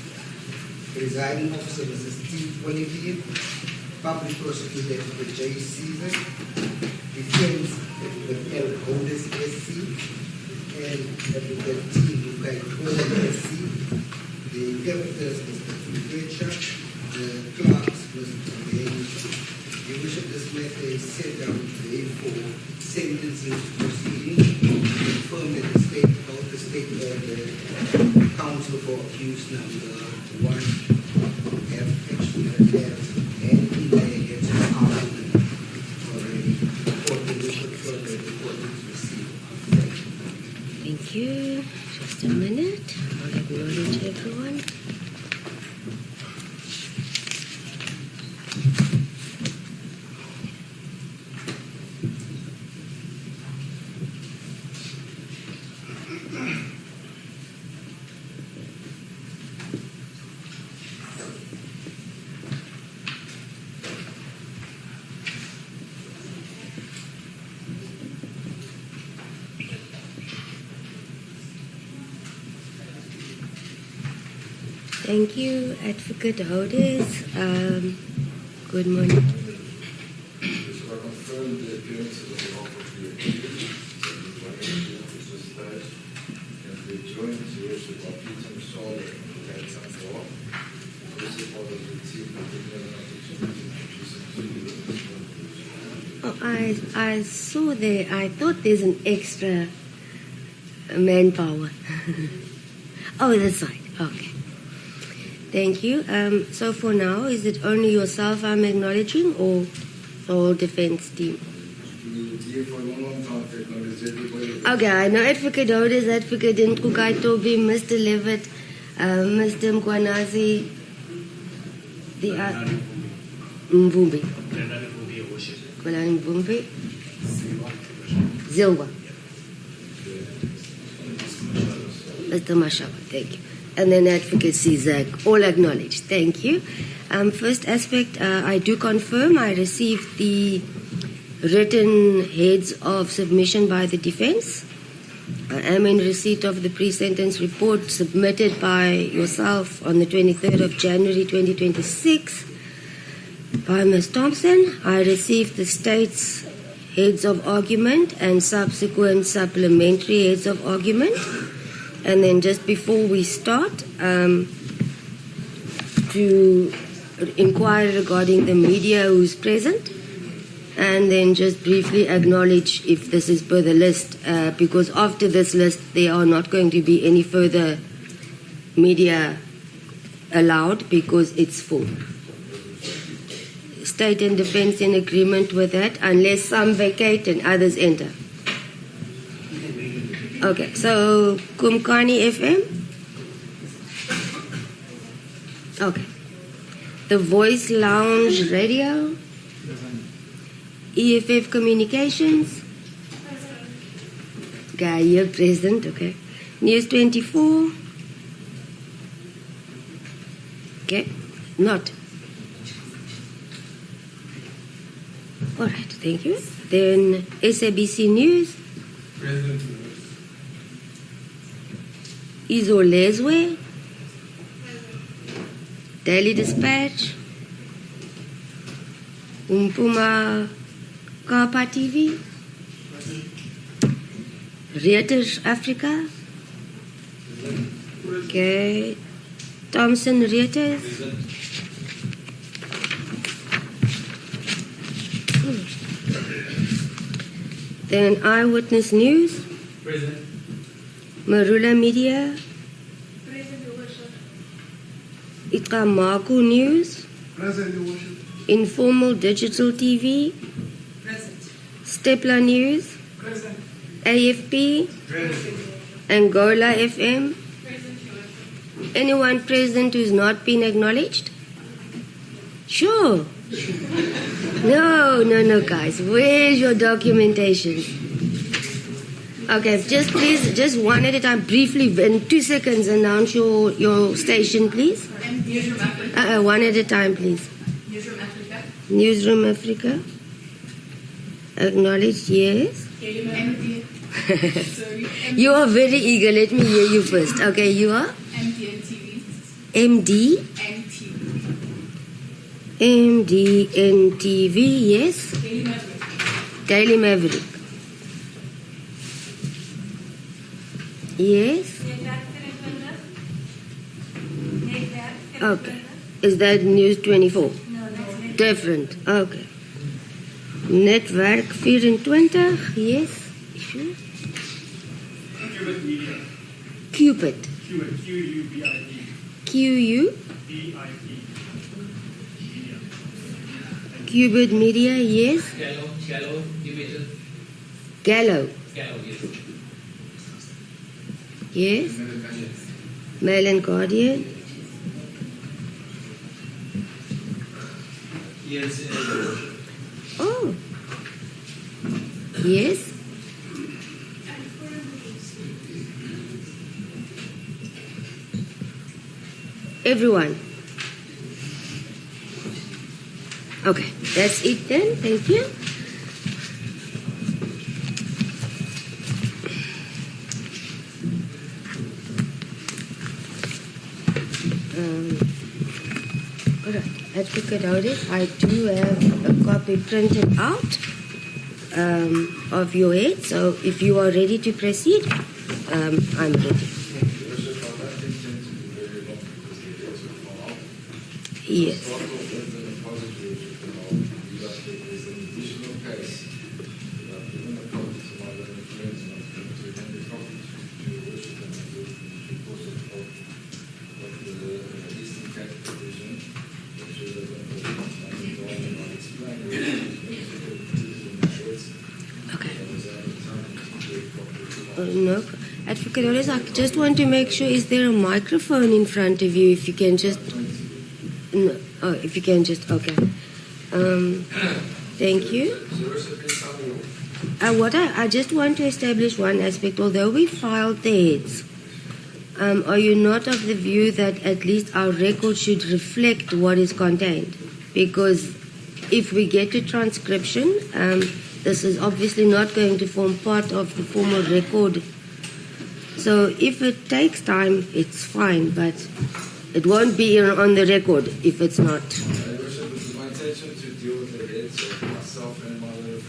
[SPEAKER 9] presiding officer Mrs. Steve Olivier, public prosecutor for the J. Caesar, defense the L. Holders SC, and the team who got SC, the characters Mr. Fulgecha, the clerks Mr. Hayes. The wish of this matter is set down today for sentencing proceedings, confirm that the counsel for accused number 1 have actually had and in there against
[SPEAKER 10] Thank you. Just a minute. I'll acknowledge everyone. Thank you, Advocate Holders. Good morning. Oh, I saw there, I thought there's an extra manpower. Oh, that's right. Okay. Thank you. So for now, is it only yourself I'm acknowledging or the whole defense team? Okay, I know Advocate Holders, Advocate Nkukai Tobi, Mr. Levitt, Mr. Mkwanazi, the Mvumbi. Kolani Mvumbi. Zilwa. Mr. Mashaba, thank you. And then Advocate Cizak, all acknowledged. Thank you. First aspect, I do confirm I received the written heads of submission by the defense. I am in receipt of the pre-sentence report submitted by yourself on the 23rd of January 2026 by Ms. Thompson. I received the state's heads of argument and subsequent supplementary heads of argument. And then just before we start, to inquire regarding the media who's present, and then just briefly acknowledge if this is per the list, because after this list, there are not going to be any further media allowed because it's full. State and defense in agreement with that, unless some vacate and others enter. Okay, so Kumkani FM. Okay. The Voice Lounge Radio. EFF Communications. Okay, you're present, okay. News 24. Okay, not. All right, thank you. Then SABC News.
[SPEAKER 3] President.
[SPEAKER 10] Izolezwe, Daily Dispatch, Umpuma Kapa TV, Reuters Africa, okay, Thomson Reuters, then Eyewitness News,
[SPEAKER 3] President.
[SPEAKER 10] Marula Media, Ikamaku News, Informal Digital TV, Stepla News, AFP, Angola FM. Anyone present who's not been acknowledged? Sure. No, guys. Where's your documentation? Okay, just please, just one at a time, briefly, in 2 seconds, announce your station, please.
[SPEAKER 11] Newsroom Africa.
[SPEAKER 10] One at a time, please.
[SPEAKER 11] Newsroom Africa.
[SPEAKER 10] Newsroom Africa. Acknowledged, yes.
[SPEAKER 11] MD. Sorry.
[SPEAKER 10] You are very eager. Let me hear you first. Okay, you are?
[SPEAKER 11] MDN TV.
[SPEAKER 10] MDN TV, yes.
[SPEAKER 11] Daily Maverick.
[SPEAKER 10] Daily Maverick. Yes. Okay. Is that News 24?
[SPEAKER 11] No, that's
[SPEAKER 10] different. Okay. Netwerk 24, yes. Sure.
[SPEAKER 3] Cubit Media.
[SPEAKER 10] Cupid.
[SPEAKER 3] Q-U-B-I-D.
[SPEAKER 10] Q-U-B-I-D.
[SPEAKER 3] Media.
[SPEAKER 10] Cubit Media, yes.
[SPEAKER 3] Gallo, Digital.
[SPEAKER 10] Gallo.
[SPEAKER 3] Gallo, yes.
[SPEAKER 10] Yes. Mail and Guardian.
[SPEAKER 3] Yes.
[SPEAKER 10] Oh. Yes. Everyone. Okay, that's it then. Thank you. All right, Advocate Otis, I do have a copy printed out of your head, so if you are ready to proceed, I'm ready. Yes. No, Advocate Otis, I just want to make sure, is there a microphone in front of you? If you can just, no, oh, if you can just, okay. Thank you. I just want to establish one aspect. Although we filed the heads, are you not of the view that at least our record should reflect what is contained? Because if we get to transcription, this is obviously not going to form part of the formal record. So if it takes time, it's fine, but it won't be on the record if it's not.
[SPEAKER 6] My intention to deal with the heads of myself and my lawyer. It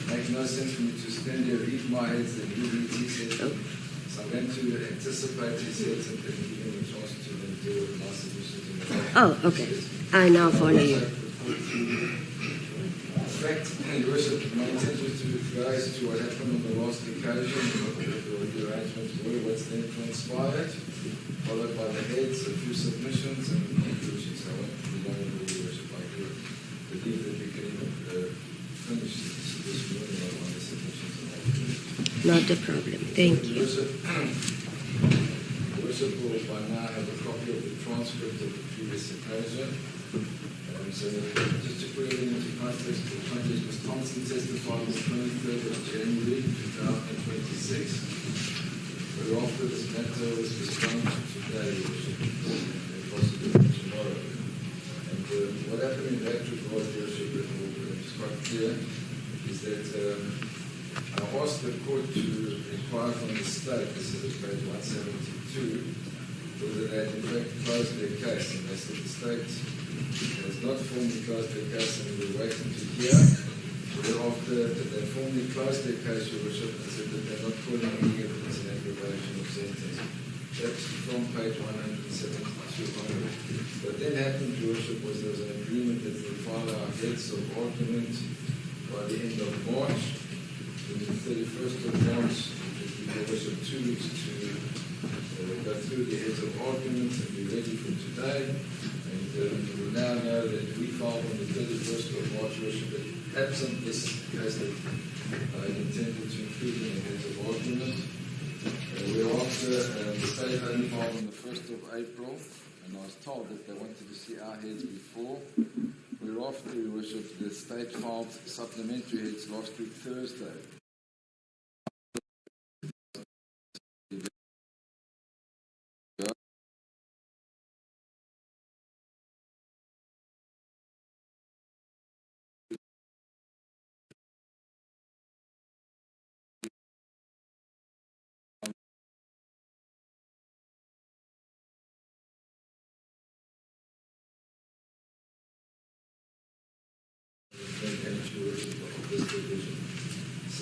[SPEAKER 6] makes no sense for me to stand there, read my heads, and he reads his heads. So I'm going to anticipate his heads and then give him a chance to then deal with my submissions.
[SPEAKER 10] Oh, okay. I now follow you.
[SPEAKER 6] In fact, Your Worship, my intention is to go as to what happened on the last occasion, what the arrangements were, what's then transpired, followed by the heads, a few submissions, and conclusions. I won't be long with Your Worship. I do believe that we can even finish this morning on the submissions.
[SPEAKER 10] Not a problem. Thank you.
[SPEAKER 6] Your Worship will by now have a copy of the transcript of the previous occasion. So just to put everything into context, Ms. Thompson testified on the 23rd of January 2026. But after this matter was postponed to today, and possibly tomorrow. And what happened in that regard, Your Worship, is quite clear, is that I asked the court to inquire from the state, this is page 172, whether they had in fact closed their case, and they said the state has not formally closed their case, and we're waiting to hear. Thereafter, they formally closed their case, Your Worship, and said that they're not calling any evidence in aggravation of sentence. That's from page 172. What then happened, Your Worship, was there was an agreement that we file our heads of argument by the end of March. On the 31st of March, it will give Your Worship 2 weeks to go through the heads of argument and be ready for today. We now know that we filed on the 31st of March, Worship, that absent this case that I intended to include in the heads of argument. Thereafter, the state only filed on the 1st of April, and I was told that they wanted to see our heads before. Thereafter, Your Worship, the state filed supplementary heads last week, Thursday.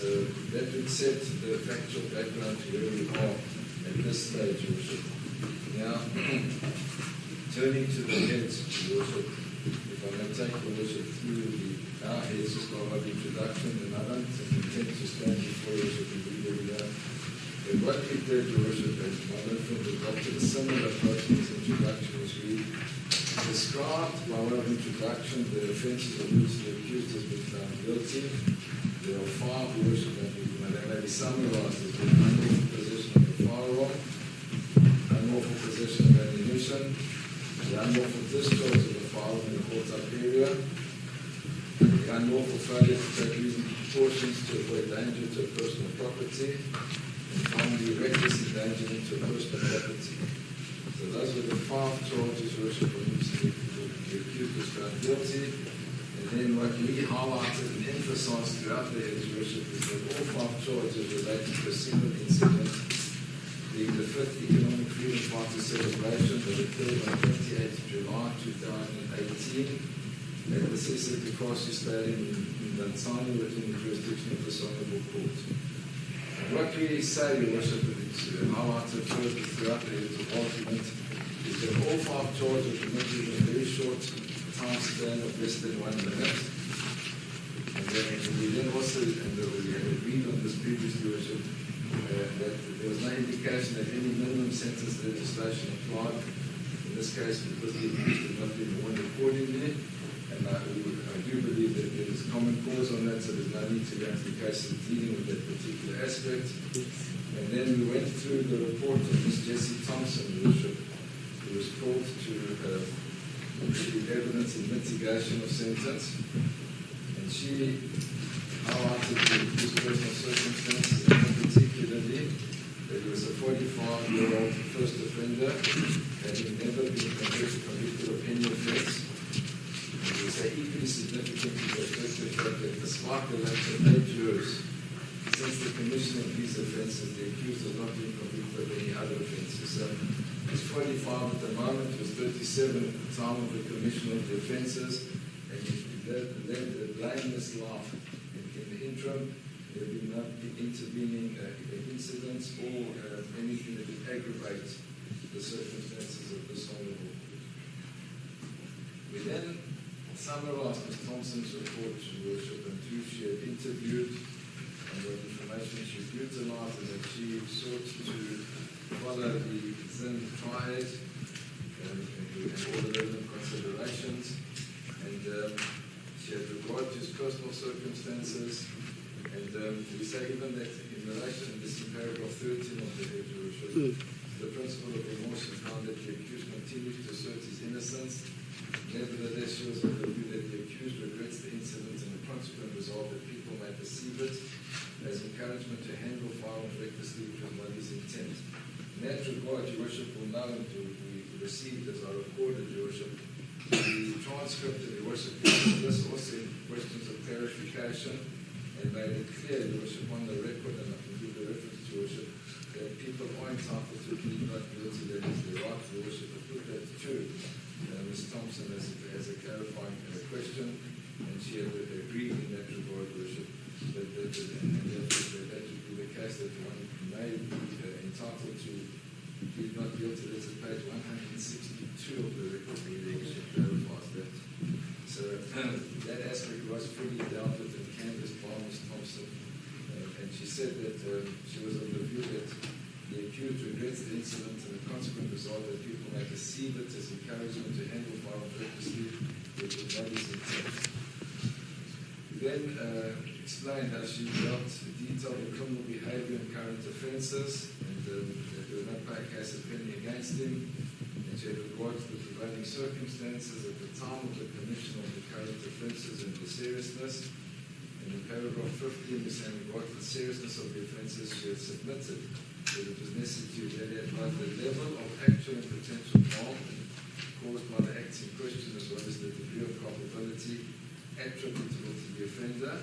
[SPEAKER 6] So that would set the factual background to where we are at this stage, Your Worship. Now, turning to the heads, Your Worship, if I may take Your Worship through our heads just by way of introduction, and I don't intend to stand before Your Worship and read every day. But what we did, Your Worship, as my friend adopted a similar approach in his introduction, was we described by way of introduction the offences of which the accused has been found guilty.
[SPEAKER 12] There are 5 worship that may be summarized as being unlawful possession of a firearm, unlawful possession of ammunition, the unlawful discharge of a firearm in a caught-up area, the unlawful failure to take reasonable precautions to avoid danger to a personal property, and finally reckless endangerment to a personal property. So those were the 5 charges, Worship, on which the accused was found guilty. And then what we highlighted and emphasized throughout the His Worship is that all 5 charges relate to a single incident, being the 5th Economic Freedom Party celebration that occurred on 28th July 2018 at the Sisiti Kasi Stadium in Tanzania within the jurisdiction of this Honourable Court. And what we say, Your Worship, and it's highlighted further throughout the argument, is that all 5 charges were committed in a very short time span of less than 1 minute. And then we then also, and we had agreed on this previous, Your Worship, that there was no indication that any minimum sentence legislation applied in this case because the accused had not been warned accordingly. And I do believe that there is common cause on that, so there's no need to go into the case of dealing with that particular aspect. And then we went through the report of Ms. Jessie Thompson, Worship, who was called to contribute evidence in mitigation of sentence. And she highlighted his personal circumstances, and particularly that he was a 45-year-old first offender, having never been convicted of any offence. And we say equally significant is the fact that despite the lapse of 8 years since the commission of these offences, the accused has not been convicted of any other offences. So he's 45 at the moment, was 37 at the time of the commission of the offences, and he led a blameless life. In the interim, there have been no intervening incidents or anything that would aggravate the circumstances of this honourable. We then summarised Ms. Thompson's report, Your Worship, and who she had interviewed and what information she utilised, and that she sought to follow the Zim triad and all the relevant considerations. And she had regard to his personal circumstances. And we say even that in relation to this in paragraph 13 of the Your Worship, the principle of remorse is found that the accused continues to assert his innocence. Nevertheless, she was of the view that the accused regrets the incident and the consequent result that people may perceive it as encouragement to handle firearms recklessly, which was not his intent. In that regard, Your Worship will know, and we received as I recorded, Your Worship, the transcript of Your Worship, this also in questions of clarification, and made it clear, Your Worship, on the record, and I can give the reference to Your Worship, that people are entitled to plead not guilty, that is their right, Your Worship, to put that to Ms. Thompson as a clarifying question, and she had agreed in that regard, Your Worship, that that would be the case that one may be entitled to plead not guilty. That's at page 162 of the record, where the Worship clarifies that. So that aspect was fully dealt with and canvassed by Ms. Thompson, and she said that she was of the view that the accused regrets the incident and the consequent result that people may perceive it as encouragement to handle firearms recklessly, which was not his intent. We then explained how she dealt detailed the criminal behaviour and current offences, and that there was no case of pending against him, and she had regard to the prevailing circumstances at the time of the commission of the current offences and the seriousness. And in paragraph 15, we say in regard to the seriousness of the offences, she had submitted that it was necessary to evaluate both the level of actual and potential harm caused by the acts in question, as well as the degree of culpability attributable to the offender.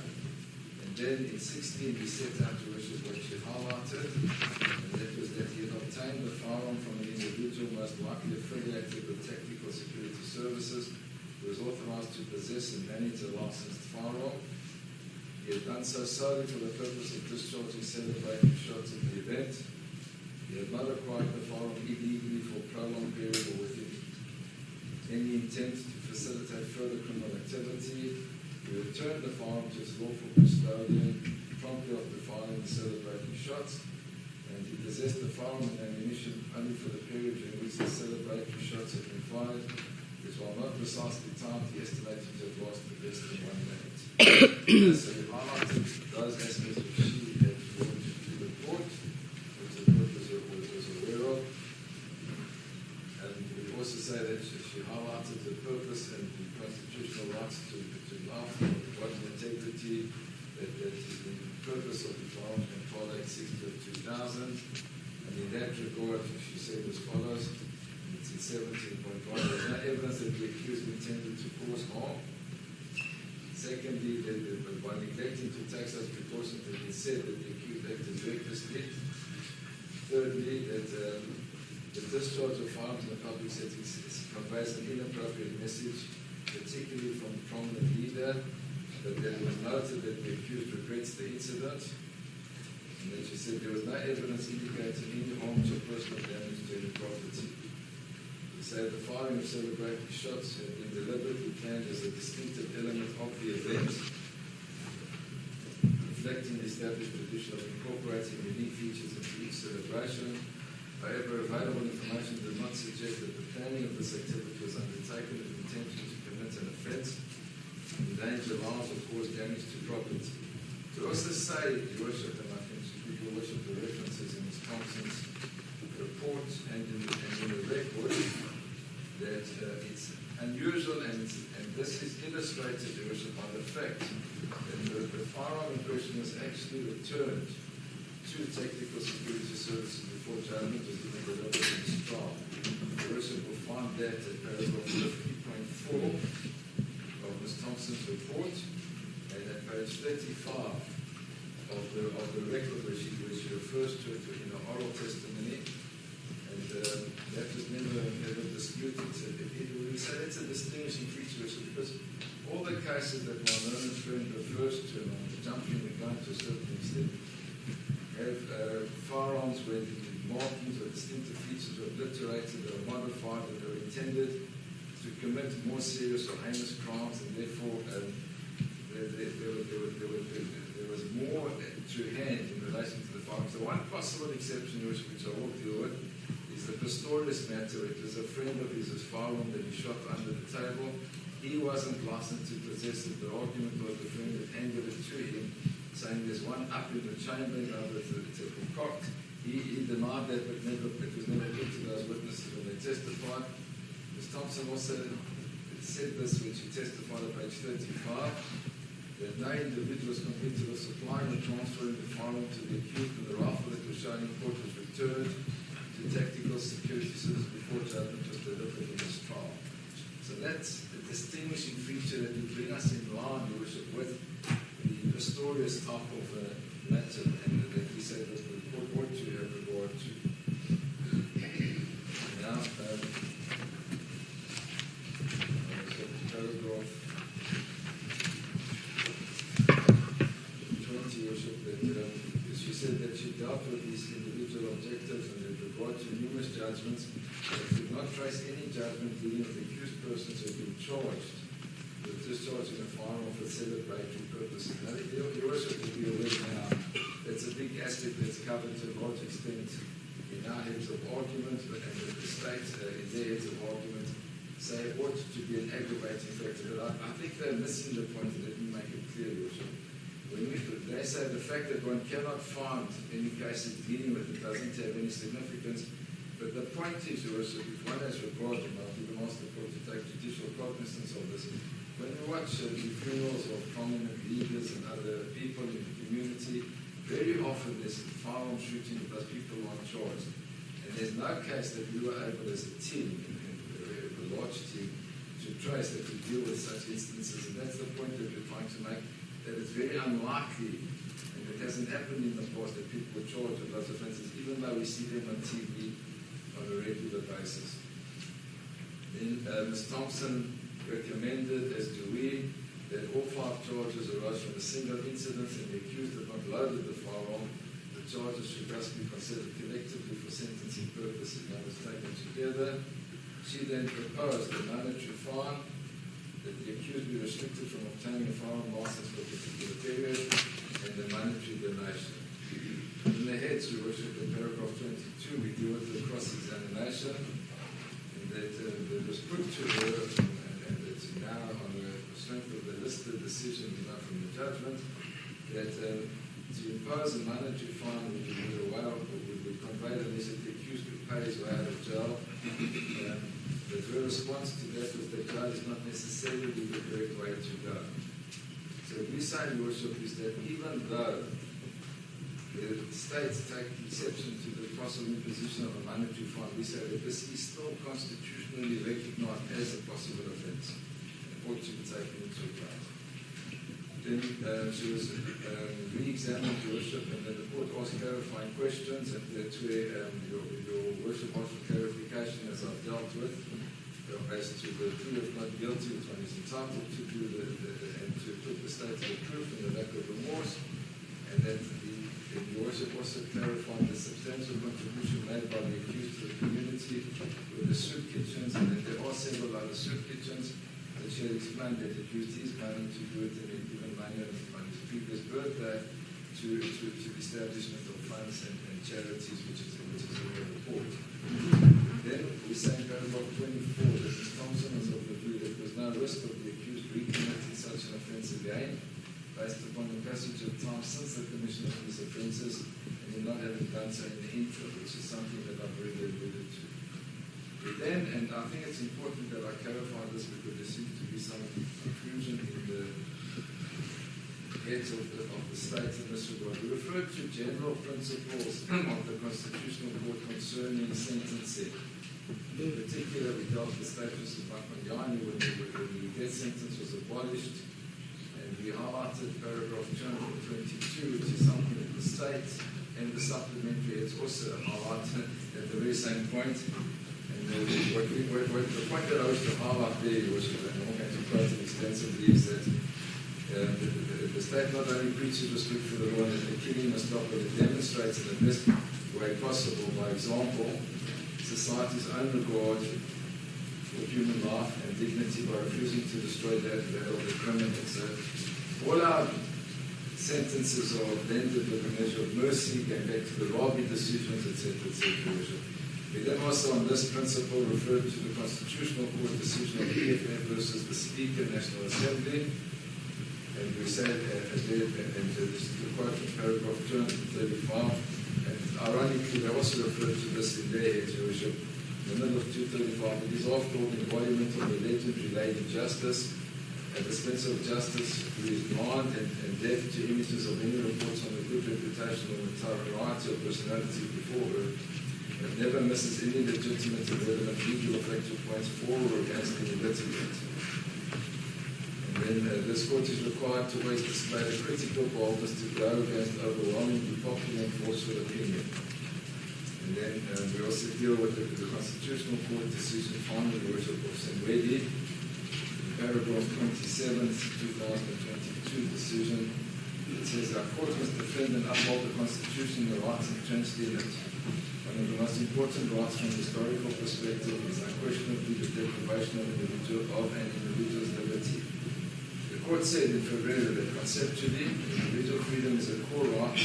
[SPEAKER 12] And then in 16, we set out to Worship what she highlighted, and that was that he had obtained the firearm from an individual most likely affiliated with tactical security services, who was authorised to possess and manage a licensed firearm. He had done so solely for the purpose of discharging celebrating shots at the event. He had not acquired the firearm illegally for a prolonged period or with any intent to facilitate further criminal activity. He returned the firearm to its lawful custodian promptly after firing the celebrating shots, and he possessed the firearm and ammunition only for the period during which the celebrating shots had been fired, which while not precisely timed, he estimated to have lasted less than 1 minute. So he highlighted those aspects which she had brought to the court, which the court was aware of. And we also say that she highlighted the purpose and the constitutional rights to life, body integrity, that is the purpose of the Firearms Control Act 60 of 2000. And in that regard, she said as follows, it's in 17.1, there's no evidence that the accused intended to cause harm. Secondly, by neglecting to take such precautions, it is said that the accused acted recklessly. Thirdly, that the discharge of firearms in a public setting conveys an inappropriate message, particularly from a prominent leader, that it was noted that the accused regrets the incident, and that she said there was no evidence indicating any harm or personal damage to any property. She said the firing of celebratory shots had been deliberately planned as a distinctive element of the event, reflecting the established tradition of incorporating unique features into each celebration. However, available information did not suggest that the planning of this activity was undertaken with the intention to commit an offence, endanger lives, or cause damage to property. To also say, Your Worship, and I think Your Worship, the references in Ms. Thompson's report and in the record, that it's unusual, and this is illustrated, Your Worship, by the fact that the firearm in question was actually returned to technical security services before judgment was given delivered in this trial. Your Worship will find that at paragraph 50.4 of Ms. Thompson's report, and at page 35 of the record where she refers to it in her oral testimony, and that was never disputed. We say that's a distinguishing feature, because all the cases that my learned friend refers to, and I'm jumping the gun to a certain extent, have firearms where the markings or distinctive features were obliterated or modified, and they were intended to commit more serious or heinous crimes, and therefore there was more to hand in relation to the firearms. The one possible exception which I will deal with is the Pistorius matter. It was a friend of his firearm that he shot under the table. He wasn't licensed to possess it. The argument was the friend had handed it to him, saying there's one up in the chamber, it's a concoct. He denied that, but it was never put to those witnesses when they testified. Ms. Thompson also said this when she testified at page 35, that no individual was convicted of supplying or transferring the firearm to the accused, and the rifle that was shown in court was returned to tactical security services before judgment was delivered in this trial. So that's the distinguishing feature that will bring us in line, Your Worship, with the Pistorius type of matter, and that we say that the court ought to have regard to. Now, paragraph 20, Your Worship, that she said that she dealt with these individual objectives and with regard to numerous judgments, that could not trace any judgment dealing with accused persons who have been charged with discharging a firearm for celebratory purposes. Now, Your Worship will be aware now that's a big aspect that's covered to a large extent in our heads of argument, and the state in their heads of argument say it ought to be an aggravating factor. But I think they're missing the point, and let me make it clear, Your Worship. They say the fact that one cannot find any cases dealing with it doesn't have any significance. But the point is, Your Worship, if one has regard, and I've even asked the court to take judicial cognizance of this, when you watch the funerals of prominent leaders and other people in the community, very often there's firearm shooting because people aren't charged. And there's no case that we were able as a team, a large team, to trace that we deal with such instances. And that's the point that we're trying to make, that it's very unlikely, and it hasn't happened in the past, that people were charged with those offences, even though we see them on TV on a regular basis. Then Ms. Thompson recommended, as do we, that all 5 charges arose from a single incident, and the accused had not loaded the firearm. The charges should thus be considered collectively for sentencing purposes. Now, was taken together. She then proposed a monetary fine, that the accused be restricted from obtaining a firearm license for a particular period, and a monetary donation. In the heads, Your Worship, in paragraph 22, we deal with the cross-examination. In that was put to her, and it's now on the strength of the listed decisions from the judgment, that to impose a monetary fine would convey the message the accused who pays way out of jail. But her response to that was that jail is not necessarily the correct way to go. So we say, Your Worship, is that even though the states take exception to the possible imposition of a monetary fine, we say that this is still constitutionally recognized as a possible offence and ought to be taken into account. Then she was re-examined, Your Worship, and then the court asked clarifying questions, and that's where Your Worship asked for clarification, as I've dealt with, as to the plea of not guilty, which one is entitled to do, and to put the state to the proof in the lack of remorse, and that Your Worship also clarified the substantial contribution made by the accused to the community with the soup kitchens, and that there are several other soup kitchens. That she had explained that the accused is planning to do it, and had given money on his previous birthday to the establishment of funds and charities, which is in the report. Then we say in paragraph 24 that Ms. Thompson was of the view that there was no risk of the accused recommitting such an offence again, based upon the passage of time since the commission of these offences, and in not having done so in the interim, which is something that I've already alluded to. But then, and I think it's important that I clarify this because there seems to be some confusion in the heads of the state in this regard. We refer to general principles of the Constitutional Court concerning sentencing. In particular, we dealt with statements of Makmanyani when the death sentence was abolished, and we highlighted paragraph 222, which is something that the state and the supplementary heads also highlighted at the very same point. And the point that I wish to highlight there, which I'm not going to quote it extensively, is that the state not only preaches respect for the law and the killing must stop, but it demonstrates in the best way possible, by example, society's own regard for human life and dignity by refusing to destroy that of the criminal. So all our sentences are blended with a measure of mercy, going back to the Rabi decisions, etc., etc. We then also on this principle refer to the Constitutional Court decision of the EFF versus the Speaker, National Assembly. And we say, and this is the quote from paragraph 235, and ironically they also refer to this in their heads, Your Worship, in the middle of 235. It is after all the embodiment of the legendary Lady Justice, and dispenser of justice who is blind and deaf to images of any reports on the good reputation or the variety of personalities before her, and never misses any legitimate and relevant legal or factual points for or against any litigant. And then this court is required to always display a critical boldness to go against overwhelmingly popular and forceful opinion. And then we also deal with the Constitutional Court decision, finally, Your Worship, of Senwedi, paragraph 27, 2022 decision. It says, our court must defend and uphold the Constitution and the rights of transgenders. One of the most important rights from a historical perspective is unquestionably the deprivation of an individual's liberty. The court said in February that conceptually, individual freedom is a core right,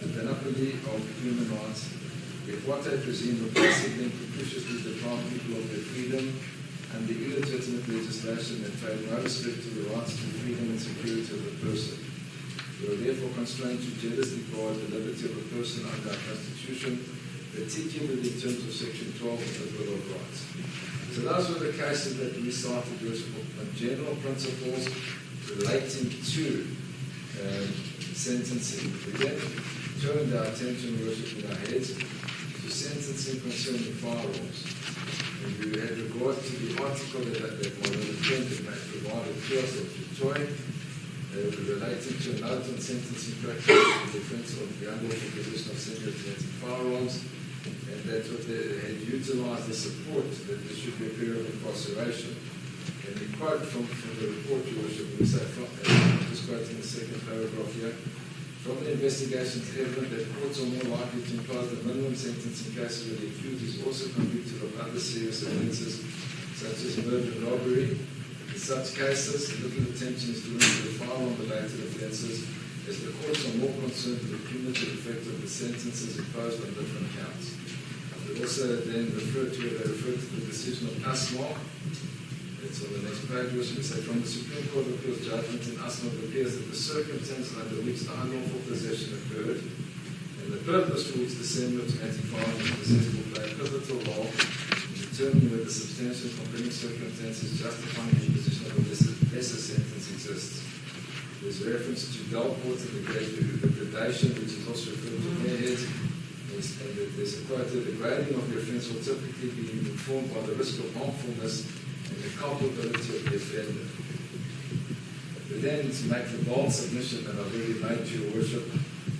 [SPEAKER 12] the panoply of human rights. Yet what they presume replacing them capriciously deprive people of their freedom and the illegitimate legislation that paid no respect to the rights to freedom and security of the person. We are therefore constrained to jealously guard the liberty of a person under our Constitution, particularly in terms of Section 12 of the Bill of Rights. So those were the cases that we cited, on general principles relating to sentencing. We then turned our attention, Worship, in our heads to sentencing concerning firearms. And we had regard to the article that Malema Firearm provided to us of Joy, relating to a note on sentencing practice in defense of the unlawful possession of semi-automatic firearms, and that what they had utilized the support that there should be a period of incarceration. And we quote from the report, Your Worship, we say, just quoting the second paragraph here, from the investigation it's evident that courts are more likely to impose the minimum sentence in cases where the accused is also convicted of other serious offences, such as murder and robbery. In such cases, little attention is given to the firearm-related offences, as the courts are more concerned with the cumulative effect of the sentences imposed on different counts. We also then refer to the decision of ASMA. It's on the next page. We also say from the Supreme Court of Appeals judgment in ASMA, it appears that the circumstances under which the unlawful possession occurred and the purpose for which the semi-automatic firearm was possessed will play a pivotal role in determining whether substantial compelling circumstances justifying the imposition of a lesser sentence exists. There's reference to Gulty and the gradation, which is also referred to Mayorhead. And there's a quote that the grading of the offence will typically be informed by the risk of harmfulness and the culpability of the offender. We then make the bold submission that I've already made to your worship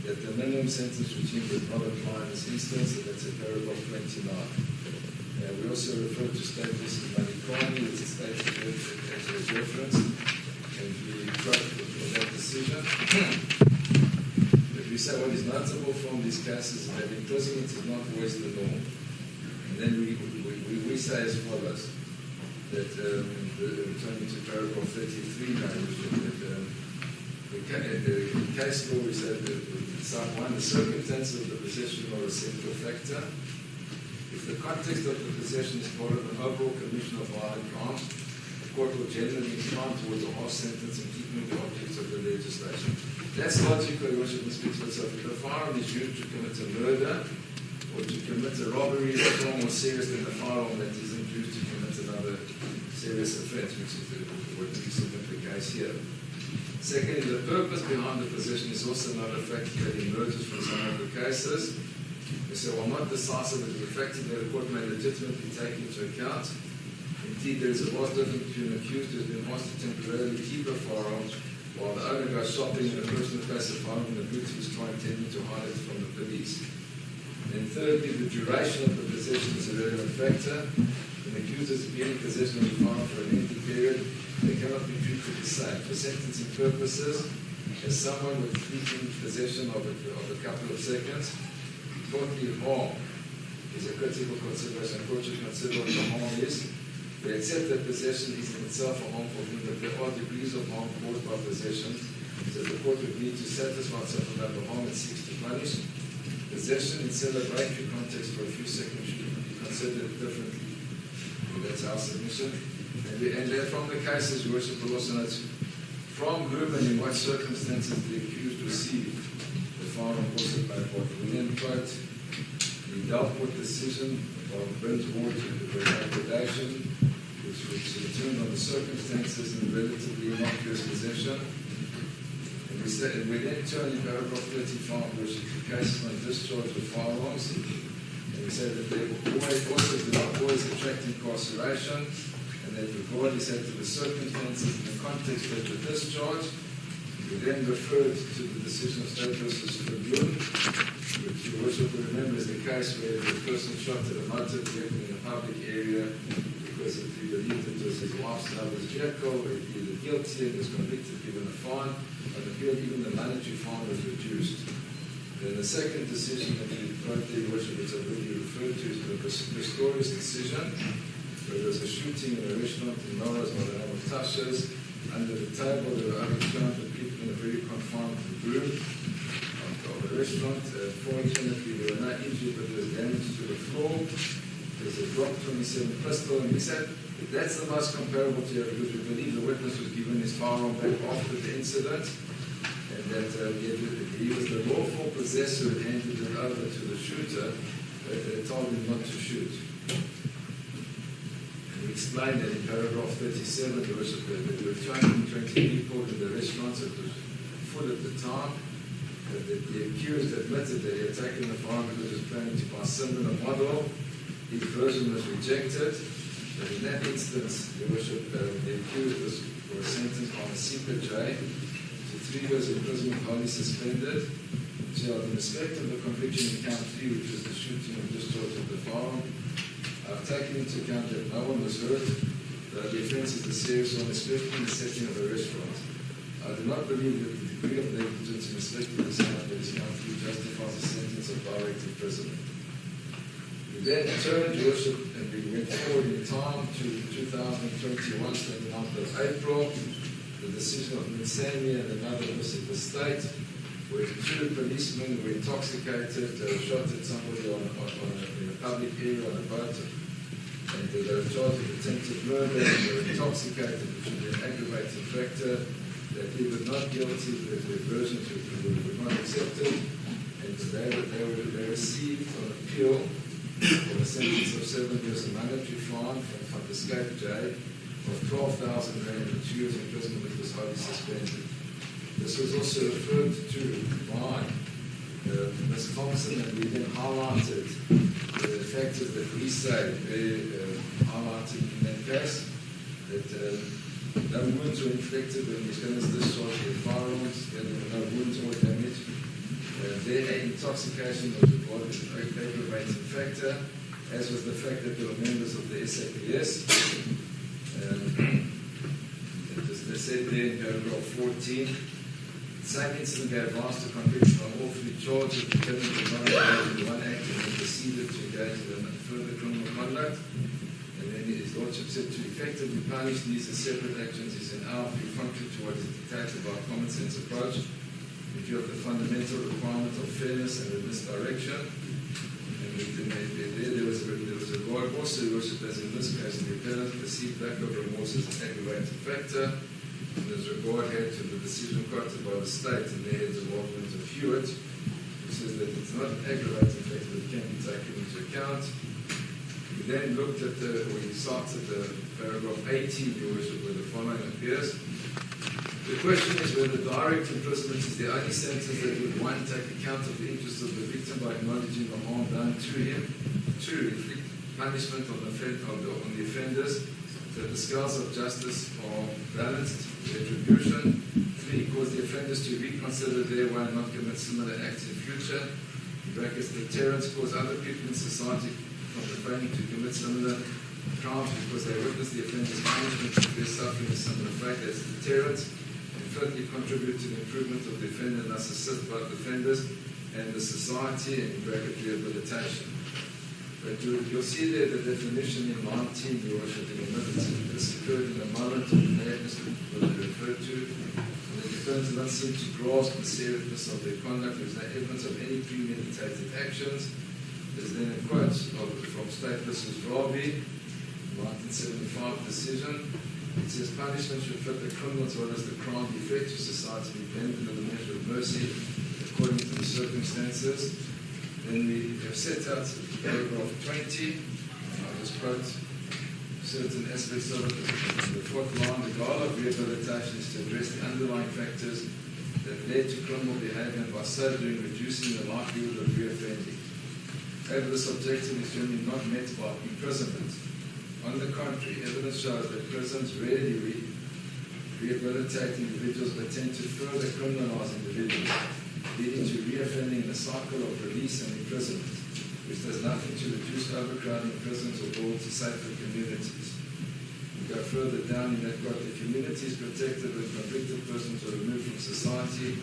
[SPEAKER 12] that the minimum sentence regime does not apply in this instance, and that's in paragraph 29. We also refer to State v. Malikani, which is stated as a reference, and we quote from that decision. We say what is notable from these cases is that imprisonment is not always the norm. And then we say as follows, that returning to paragraph 33 now, in case law we said that sub 1, the circumstances of the possession are a central factor. If the context of the possession is part of an overall commission of violent crime, the court will generally incline towards a harsh sentence in keeping with the objects of the legislation. That's logical, Your Worship, and speaks for itself. If the firearm is used to commit a murder or to commit a robbery that's far more serious than the firearm that isn't used to commit another serious offence, which is what we submit the case here. Secondly, the purpose behind the possession is also another factor that emerges from some of the cases. We say, while not decisive, it is a factor that the court may legitimately take into account. Indeed, there is a vast difference between an accused who has been asked to temporarily keep a firearm while the owner goes shopping and the person who places a firearm in the boot is trying to hide it from the police. And thirdly, the duration of the possession is a relevant factor. An accused has been in possession of a firearm for an lengthy period, they cannot be treated the same. For sentencing purposes, as someone with fleeting possession of a couple of seconds, fourthly, harm is a critical consideration. Court should consider what the harm is. They accept that possession is in itself a harmful thing, but there are degrees of harm caused by possession, so the court would need to satisfy itself about the harm it seeks to punish. Possession in celebratory context for a few seconds should be considered differently. And that's our submission. And then from the cases, Your Worship will also note from whom and in what circumstances the accused received the firearm also by court. We then quote the Delport decision of Brindswater to the gradation, which turned on the circumstances in relatively innocuous possession. And we then turn in paragraph 35, which is the cases on discharge of firearms. And we say that they also do not always attract incarceration, and that regardless as to the circumstances and the context of the discharge. We then referred to the decision of State v. Tribune, which you also remember is the case where the person shot at a motor vehicle in a public area because he believed it was his wife's lover's vehicle, he pleaded guilty and was convicted, given a fine. On appeal, even the monetary fine was reduced. Then the second decision that we quote there, which I've already referred to, is the Pistorius decision, where there was a shooting in a restaurant in Melrose by the name of Tasha's. Under the table, there were over 200 people in a very confined room of the restaurant. Fortunately, there were no injuries, but there was damage to the floor. There's a Glock 27 pistol, and we said that that's the most comparable to it because we believe the witness was given his firearm back after the incident, and that he was the lawful possessor who handed it over to the shooter, but they told him not to shoot. We explained that in paragraph 37, there were 220 people in the restaurant, so it was full at the time. That the accused admitted that he had taken the firearm because he was planning to buy a similar model. His version was rejected. And in that instance, the accused was sentenced on a secret J to 3 years imprisonment, wholly suspended. So, in respect of the conviction in count 3, which was the shooting and discharge of the firearm, I've taken into account that no one was hurt, that the offence is a serious one, especially in the setting of a restaurant. I do not believe that the degree of negligence in respect to this count that is count 3 justifies a sentence of direct imprisonment. We then turned, Your Worship, and we went forward in time to 2021, 29th of April, the decision of Minsami and another Mississippi State, where two policemen were intoxicated, shot at somebody in a public area on a boat, and they were charged with attempted murder, they were intoxicated, which would be an aggravating factor. They pleaded not guilty, the versions were not accepted, and they received on appeal for a sentence of 7 years a mandatory fine from the Scape J of 12,000 rand and 2 years imprisonment, which was highly suspended. This was also referred to by Ms. Thompson, and we then highlighted the factors that we say highlighted in that case, that no wounds were inflicted when the defendants discharged their firearms, and there were no wounds or damage. Their intoxication was regarded as an aggravating factor, as was the fact that they were members of the SAPS. They said there in paragraph 14, the same incident gave rise to conviction on all three charges. The defendant was not engaged in one act and then proceeded to engage in further criminal conduct. And then his lordship said to effectively punish these as separate actions is in our view contrary to what is dictated by a common sense approach, in view of the fundamental requirement of fairness and in this direction. And there was a regard also, worship, as in this case, the appellant perceived lack of remorse as an aggravating factor. And as regard had to the decision quoted by the state in the heads of argument of Hewitt, who says that it's not an aggravating factor that can be taken into account. We then looked at we cited the paragraph 18, Your Worship, where the following appears. The question is whether direct imprisonment is the only sentence that would, one, take account of the interests of the victim by acknowledging the harm done to him, two, inflict punishment on the offenders, so that the scales of justice are balanced, retribution, three, cause the offenders to reconsider their way and not commit similar acts in future, in brackets, deterrence, cause other people in society from refraining to commit similar crimes because they witness the offender's punishment if they're suffering a similar fate, that's deterrence. Thirdly, contribute to the improvement of the offender and thus assist both offenders and the society, and in bracket rehabilitation. But you'll see there the definition in 19, Your Worship, in the minutes. This occurred in a moment of madness that they referred to. And the defendants don't seem to grasp the seriousness of their conduct. There's no evidence of any premeditated actions. There's then a quote from State vs. Ravi, 1975 decision. It says punishment should fit the criminal as well as the crime defect to society be blended in the measure of mercy according to the circumstances. Then we have set out paragraph 20. I'll just quote certain aspects of it. The fourth line, the goal of rehabilitation is to address the underlying factors that led to criminal behavior and by so doing reducing the likelihood of reoffending. However, this objective is generally not met by imprisonment. On the contrary, evidence shows that prisons rarely rehabilitate individuals but tend to further criminalize individuals, leading to reoffending in a cycle of release and imprisonment, which does nothing to reduce overcrowding prisons or build safer communities. We go further down in that quote, the community is protected when convicted persons are removed from society.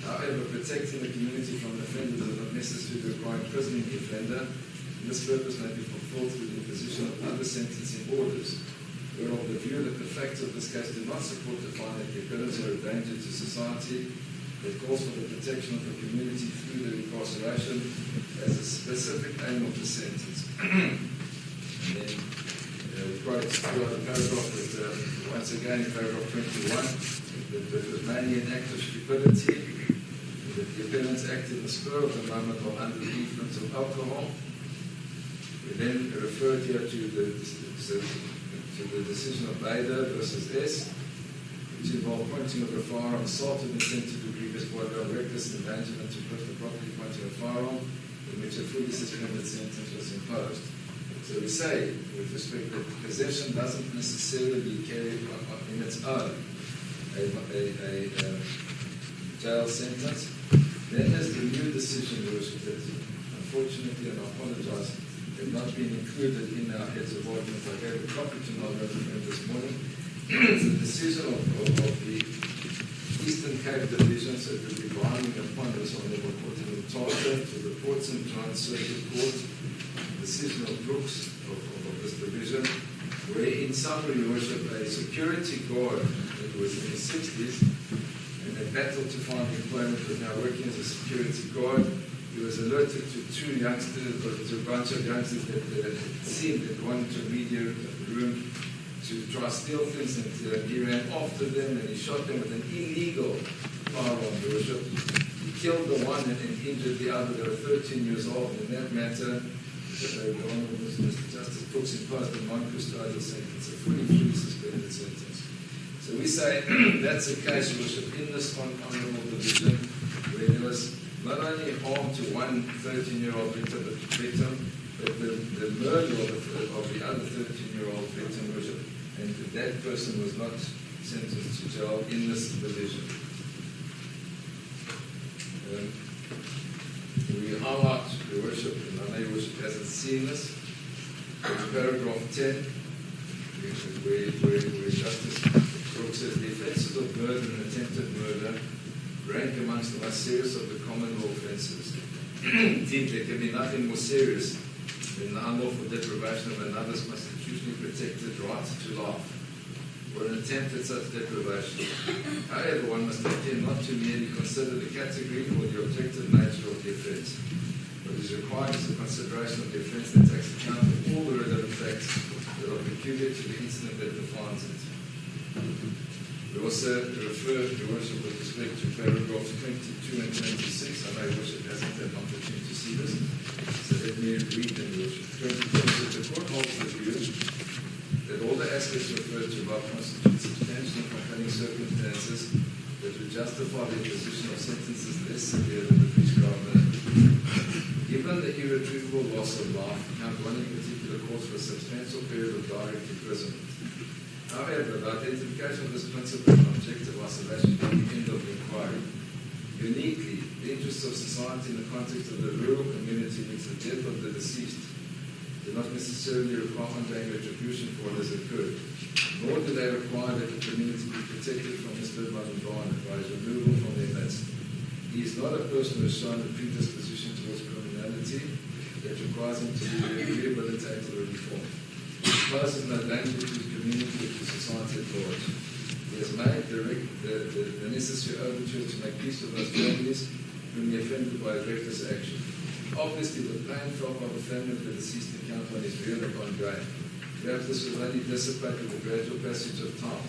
[SPEAKER 12] However, protecting the community from offenders does not necessarily require imprisoning the offender. This purpose may be fulfilled through the imposition of other sentencing orders. We are of the view that the facts of this case do not support the finding that the offenders are a danger to society, that calls for the protection of the community through their incarceration as a specific aim of the sentence. And then we quote throughout the paragraph that, once again, in paragraph 21, that it was mainly an act of stupidity, that the offenders acted in the spur of the moment while under the influence of alcohol. We then referred here to the decision of Bader versus S, which involved pointing of a firearm, assault with intent to do grievous bodily reckless endangerment to personal property, pointing a firearm, in which a fully suspended sentence was imposed. So we say, with respect, that possession doesn't necessarily carry in its own a jail sentence. Then there's the new decision, Your Worship, that unfortunately, and I apologize, have not been included in our heads of argument. I gave a copy to my friend this morning. It's a decision of the Eastern Cape Division, so it will be binding upon this Honourable Court in Target to the Ports and Trans Circuit Court, decision of Brooks of this division, where in summary, Your Worship, a security guard that was in his 60s and they battled to find employment, was now working as a security guard. He was alerted to two youngsters, or to a bunch of youngsters that it seemed had gone into a media room to try to steal things, and he ran after them and he shot them with an illegal firearm, Your Worship. He killed the one and injured the other. They were 13 years old. In that matter, the Honourable Mr. Justice Brooks imposed a non-custodial sentence, a fully suspended sentence. So we say that's a case, Your Worship, in this honourable division where there was not only harm to one 13-year-old victim, but the murder of the other 13-year-old victim, Your Worship, and that person was not sentenced to jail in this division. We highlight, Your Worship, and I know Your Worship hasn't seen this, but paragraph 10, where Justice Brooks says the offences of murder and attempted murder rank amongst the most serious of the common law offences. Indeed, there can be nothing more serious than the unlawful deprivation of another's constitutionally protected right to life, or an attempt at such deprivation. However, one must take care not to merely consider the category or the objective nature of the offence. What is required is the consideration of the offence that takes account of all the relevant facts that are peculiar to the incident that defines it. We also refer, Your Worship, with respect to paragraphs 22 and 26. I know Your Worship hasn't had an opportunity to see this, so let me read them, Your Worship. 22, the court holds the view that all the aspects referred to above constitute substantial and compelling circumstances that would justify the imposition of sentences less severe than the prescribed limit. Given the irretrievable loss of life, count one in particular calls for a substantial period of direct imprisonment. However, the identification of this principle and objective isolation is the end of the inquiry. Uniquely, the interests of society in the context of the rural community means the death of the deceased do not necessarily require ongoing retribution for what has occurred, nor do they require that the community be protected from Mr. Malema by his removal from their midst. He is not a person who has shown a predisposition towards criminality that requires him to be rehabilitated or reformed. He poses no danger to his community or to society at large. He has made the necessary overtures to make peace with those families whom he offended by his reckless action. Obviously, the pain felt by the family of the deceased encounter is real and ongoing. Perhaps this will only dissipate with the gradual passage of time.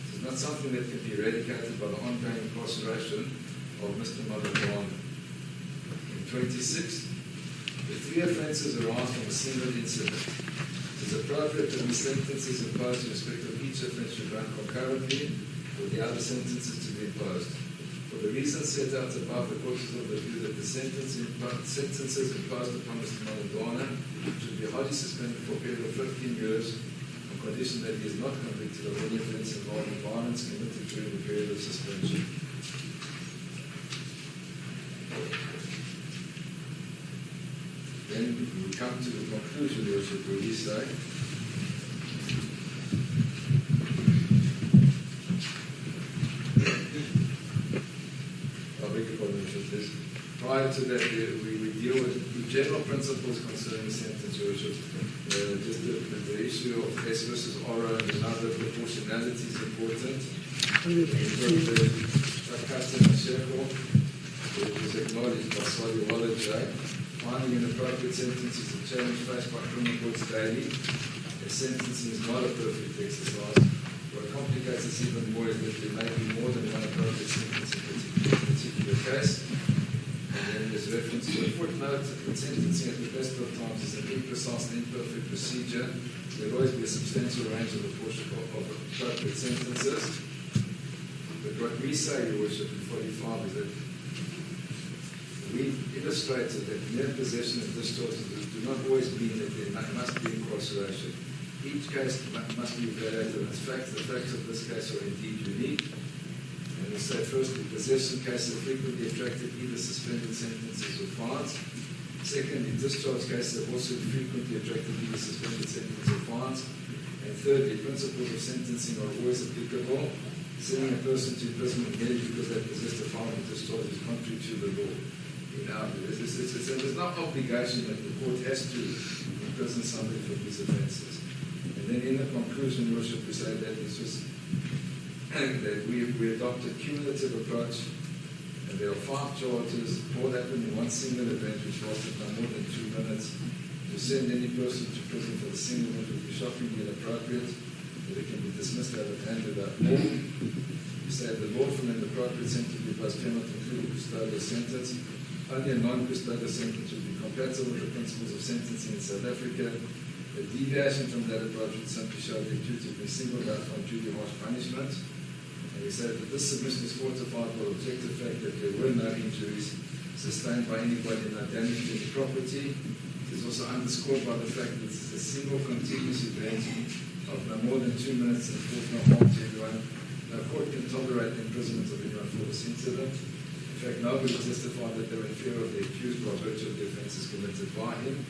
[SPEAKER 12] This is not something that can be eradicated by the ongoing incarceration of Mr. Malema. In 26, the three offences arise from a single incident. It is appropriate that the sentences imposed in respect of each offence should run concurrently with the other sentences to be imposed. For the reasons set out above, the court is of the view that the sentences imposed upon Mr. Malema should be wholly suspended for a period of 15 years on condition that he is not convicted of any offence involving violence committed during the period of suspension. Then we come to the conclusion, Your Worship, where we say, prior to that, we deal with general principles concerning sentence, Your Worship. Just the issue of S versus Ora and another proportionality is important. We've got the custom and shackle, which is acknowledged by Sali Walla J. Finding inappropriate sentences a challenge faced by criminal courts daily. A sentencing is not a perfect exercise. What complicates this even more is that there may be more than one appropriate sentence in a particular case. And then there's reference to a footnote that sentencing at the best of times is an imprecise and imperfect procedure. There will always be a substantial range of appropriate sentences. But what we say, Your Worship, in 45 is that we've illustrated that mere possession of discharges do not always mean that there must be incarceration. Each case must be evaluated on its facts. The facts of this case are indeed unique. And we say first, the possession cases frequently attracted either suspended sentences or fines. Secondly, discharge cases have also frequently attracted either suspended sentences or fines. And thirdly, principles of sentencing are always applicable. Sending a person to imprisonment merely because they possess a firearm discharge is contrary to the law. There's no obligation that the court has to imprison somebody for these offences. And then in the conclusion, Your Worship, we say that it's just that we adopted a cumulative approach, and there are 5 charges, all happened in one single event, which lasted no more than 2 minutes. To send any person to prison for the single event would be shockingly inappropriate, that it can be dismissed out of hand without more. We say the lawful and appropriate sentence will be postponed, including custodial sentence. Only a non-custodial sentence would be compatible with the principles of sentencing in South Africa. A deviation from that approach would simply show the accused to be singled out for unduly harsh punishment. And we say that this submission is fortified by the objective fact that there were no injuries sustained by anybody, no damage to any property. It is also underscored by the fact that this is a single continuous event of no more than 2 minutes and caused no harm to everyone. No court can tolerate the imprisonment of anyone for this incident. In fact, nobody testified that they were in fear of the accused by virtue of the offences committed by him.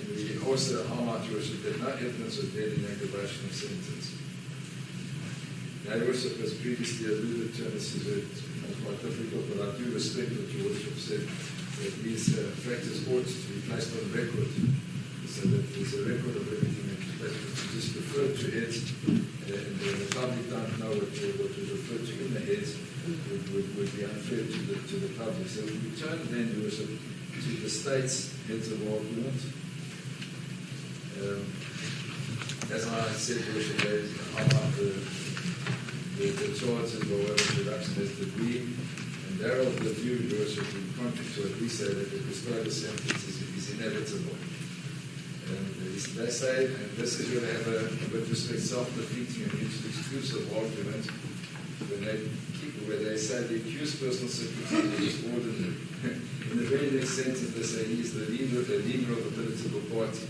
[SPEAKER 12] And we also highlight, Your Worship, that no evidence was there in the aggravation of sentence. Now, Your Worship has previously alluded to, and this is quite difficult, but I do respect what Your Worship said, that these factors ought to be placed on record, so that there's a record of everything that was just referred to it, and the public don't know what was referred to in the heads would be unfair to the public. So we turn then, Your Worship, to the state's heads of argument. As I said, Your Worship, they highlight the charges or whatever introduction as degree, and they're of the view, Your Worship, in contrary to what we say, that the custodial sentence is inevitable. They say, and this is where they have a, with respect, self-defeating and mutually exclusive argument, where they say the accused personal secretary is ordinary. In the very next sentence, they say he is the leader of a political party.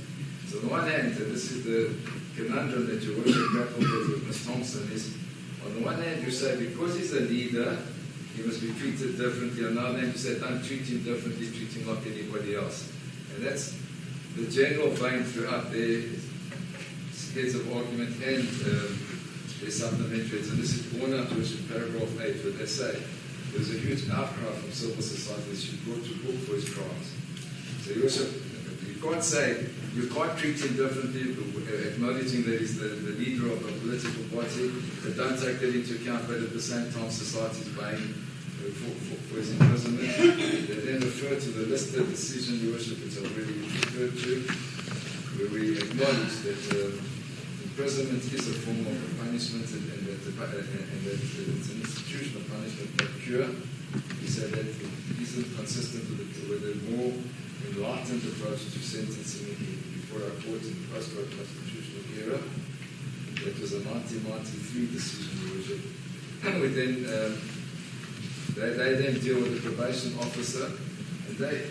[SPEAKER 12] So on the one hand, and this is the conundrum that Your Worship grappled with Ms. Thompson, is on the one hand you say because he's a leader, he must be treated differently. On the other hand you say don't treat him differently, treat him like anybody else. And that's the general vein throughout their heads of argument and their supplementaries. And this is borne out in paragraph 8 where they say there's a huge outcry from civil society that should go to book for his crimes. So you can't say you can't treat him differently, acknowledging that he's the leader of a political party, but don't take that into account, but at the same time society is paying for his imprisonment. They then refer to the listed decision, Your Worship, which I've already referred to, where we acknowledge that imprisonment is a form of punishment and that it's an institution of punishment, not cure. We say that it isn't consistent with a more enlightened approach to sentencing before our court in the post-war constitutional era. That was a 1993 decision, Your Worship. And we then they then deal with the probation officer, and they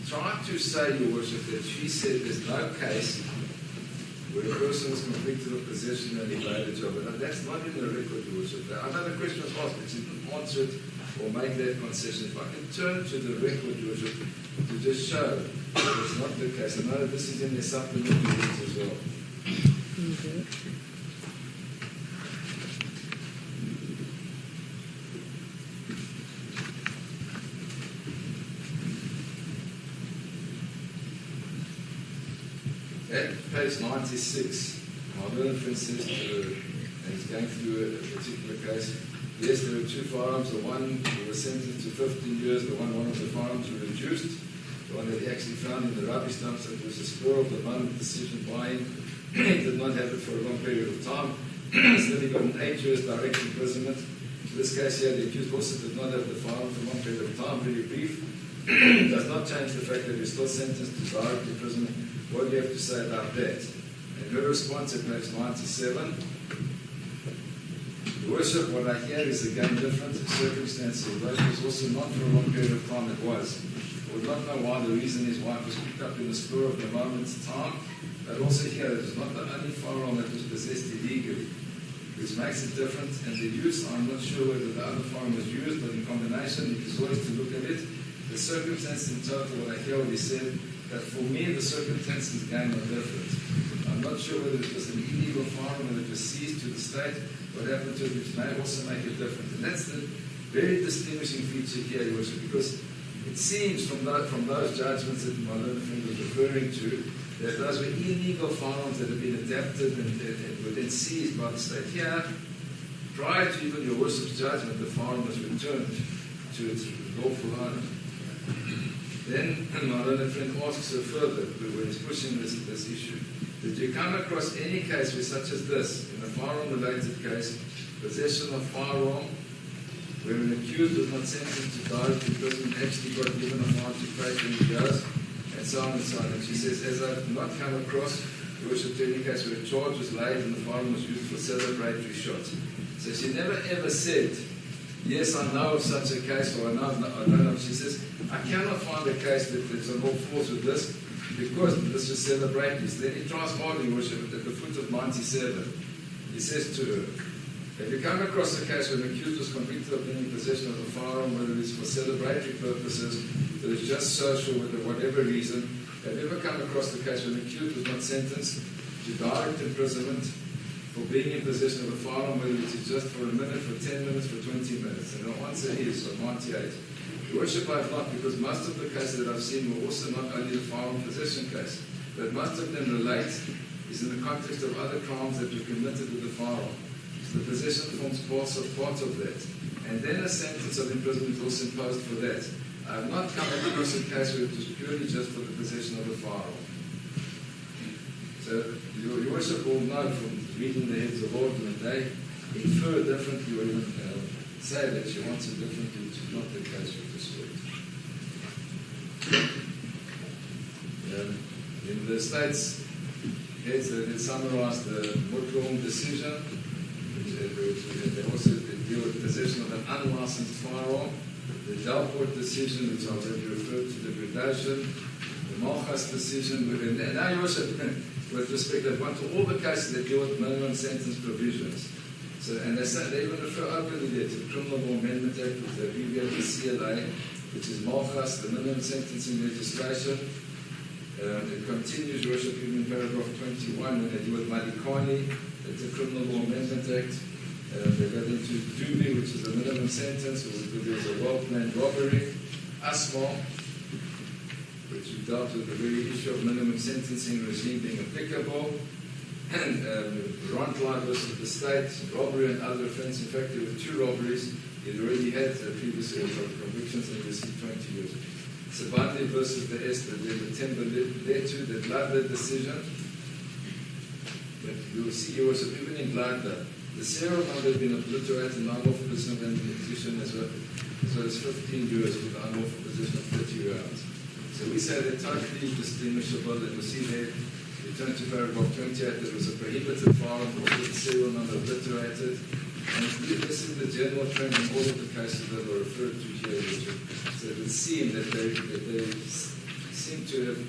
[SPEAKER 12] try to say, Your Worship, that she said there's no case where a person was convicted of possession and evaded job. And that's not in the record, Your Worship. I know the question was asked, but she didn't answer it or make that concession. If I can turn to the record, Your Worship, to just show that it's not the case. I know this is in the supplementary list as well.
[SPEAKER 10] Okay.
[SPEAKER 12] At page 96, my learned friend says and he's going through a particular case. Yes, there were 2 firearms. The one was sentenced to 15 years. The one of the firearms were reduced. The one that he actually found in the rubbish dumps, that was a spur of the moment decision by him. He did not have it for a long period of time. Still, he got an 8 years direct imprisonment. In this case here, the accused also did not have the firearm for a long period of time, very brief. Does not change the fact that he's still sentenced to direct imprisonment. What do you have to say about that? And her response at page 97, Your Worship, what I hear is again different circumstances. But it was also not for a long period of time, it was. I would not know why. The reason is why it was picked up in the spur of the moment's time. But also here, it was not the only firearm that was possessed illegally, which makes it different. And the use, I'm not sure whether the other firearm was used, but in combination, it is always to look at it. The circumstances in total, what I hear what he said, that for me, the circumstances again are different. I'm not sure whether it was an illegal firearm, whether it was seized to the state, what happened to it, which may also make it different. And that's the very distinguishing feature here, Your Worship, because it seems from those judgments that my learned friend was referring to, that those were illegal firearms that had been adapted and were then seized by the state. Here, prior to even your worship's judgment, the firearm was returned to its lawful owner. Then my learned friend asks her further, when he's pushing this issue, did you come across any case where such as this, in a firearm-related case, possession of firearm, where an accused was not sentenced to direct imprisonment, actually got given a fine to pay 20 years, and so on and so on. And she says, as I've not come across, Your Worship, to any case where a charge was laid and the firearm was used for celebratory shots. So she never ever said, yes, I know of such a case, or I don't know. She says, I cannot find a case that there's an all false with this, because this was celebratory. Then he tries hard, Your Worship, at the foot of 97. He says to her, have you come across a case where an accused was convicted of being in possession of a firearm, whether it's for celebratory purposes, whether it's just social, whether whatever reason? Have you ever come across the case where an accused was not sentenced to direct imprisonment for being in possession of a firearm, whether it's just for a minute, for 10 minutes, for 20 minutes? And the answer is, on 98. Your Worship, I have not, because most of the cases that I've seen were also not only the firearm possession case, but most of them relate is in the context of other crimes that were committed with the firearm. So the possession forms part of that. And then a sentence of imprisonment was also imposed for that. I have not come across a case where it was purely just for the possession of a firearm. So Your Worship will know from reading the heads of argument, they infer differently or even say that she wants it differently, which is not the case with this word. In the States, heads they summarized the Muslim decision, they also deal with possession of an unlicensed firearm, the Delport decision, which I've already referred to, degradation, the Malchus decision, and now Your Worship, with respect, they've gone to all the cases that deal with minimum sentence provisions. So, and they say they even refer openly there to the Criminal Law Amendment Act, which they abbreviate the CLA, which is Malchus, the minimum sentencing legislation. It continues, Your Worship, even in paragraph 21, when they deal with Madikani, it's a Criminal Law Amendment Act. They go into Dubi, which is the minimum sentence, or there's a well-planned robbery. ASMA, which we dealt with the very issue of minimum sentencing regime being applicable. And Rantline versus the state, robbery and other offence. In fact, there were 2 robberies. He'd already had previous convictions and he received 20 years. Sabandi versus the Esther, the Timber led to the Gladler decision. But you will see, Your Worship, even in Gladler, the serial number had been obliterated in unlawful possession of ammunition as well as 15 years with unlawful possession of 30 rounds. So we say they're totally distinguishable, and you'll see there, we turn to paragraph 28, there was a prohibited firearm, also the serial number obliterated. And this is the general trend in all of the cases that are referred to here. So it would seem that they seem to have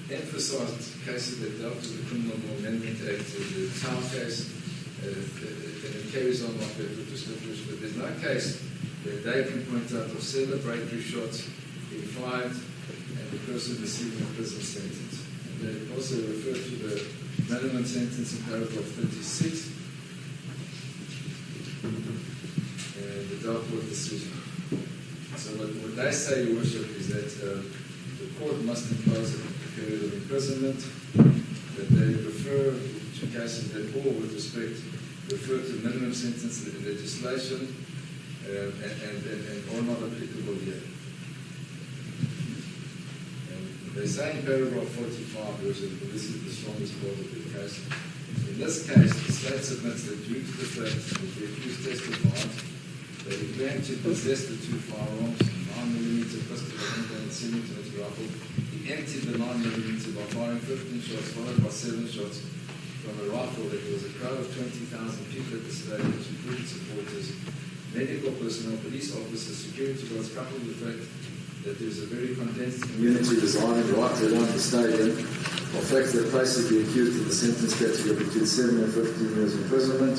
[SPEAKER 12] emphasized cases that dealt with the Criminal Law Amendment Act, the Town case, and it carries on like that with distinguished. But there's no case that they can point out of celebratory shots being fired and the person receiving a prison sentence. And they also refer to the minimum sentence in paragraph 36. And the Delport decision. So what they say, Your Worship, is that the court must impose a period of imprisonment, that they refer to cases that all, with respect, refer to minimum sentence legislation and are not applicable here. And they say in paragraph 45, Your Worship, this is the strongest part of the case. In this case, the state submits that due to the fact that the accused testified that he claimed to possess the 2 firearms, 9mm pistol and 7mm rifle, he emptied the 9mm by firing 15 shots, followed by 7 shots from a rifle. That there was a crowd of 20,000 people at the stadium, including supporters, medical personnel, police officers, security guards, coupled with the fact that there is a very condensed community residing right around the stadium, of facts that places the accused in the sentence category between 7 and 15 years imprisonment.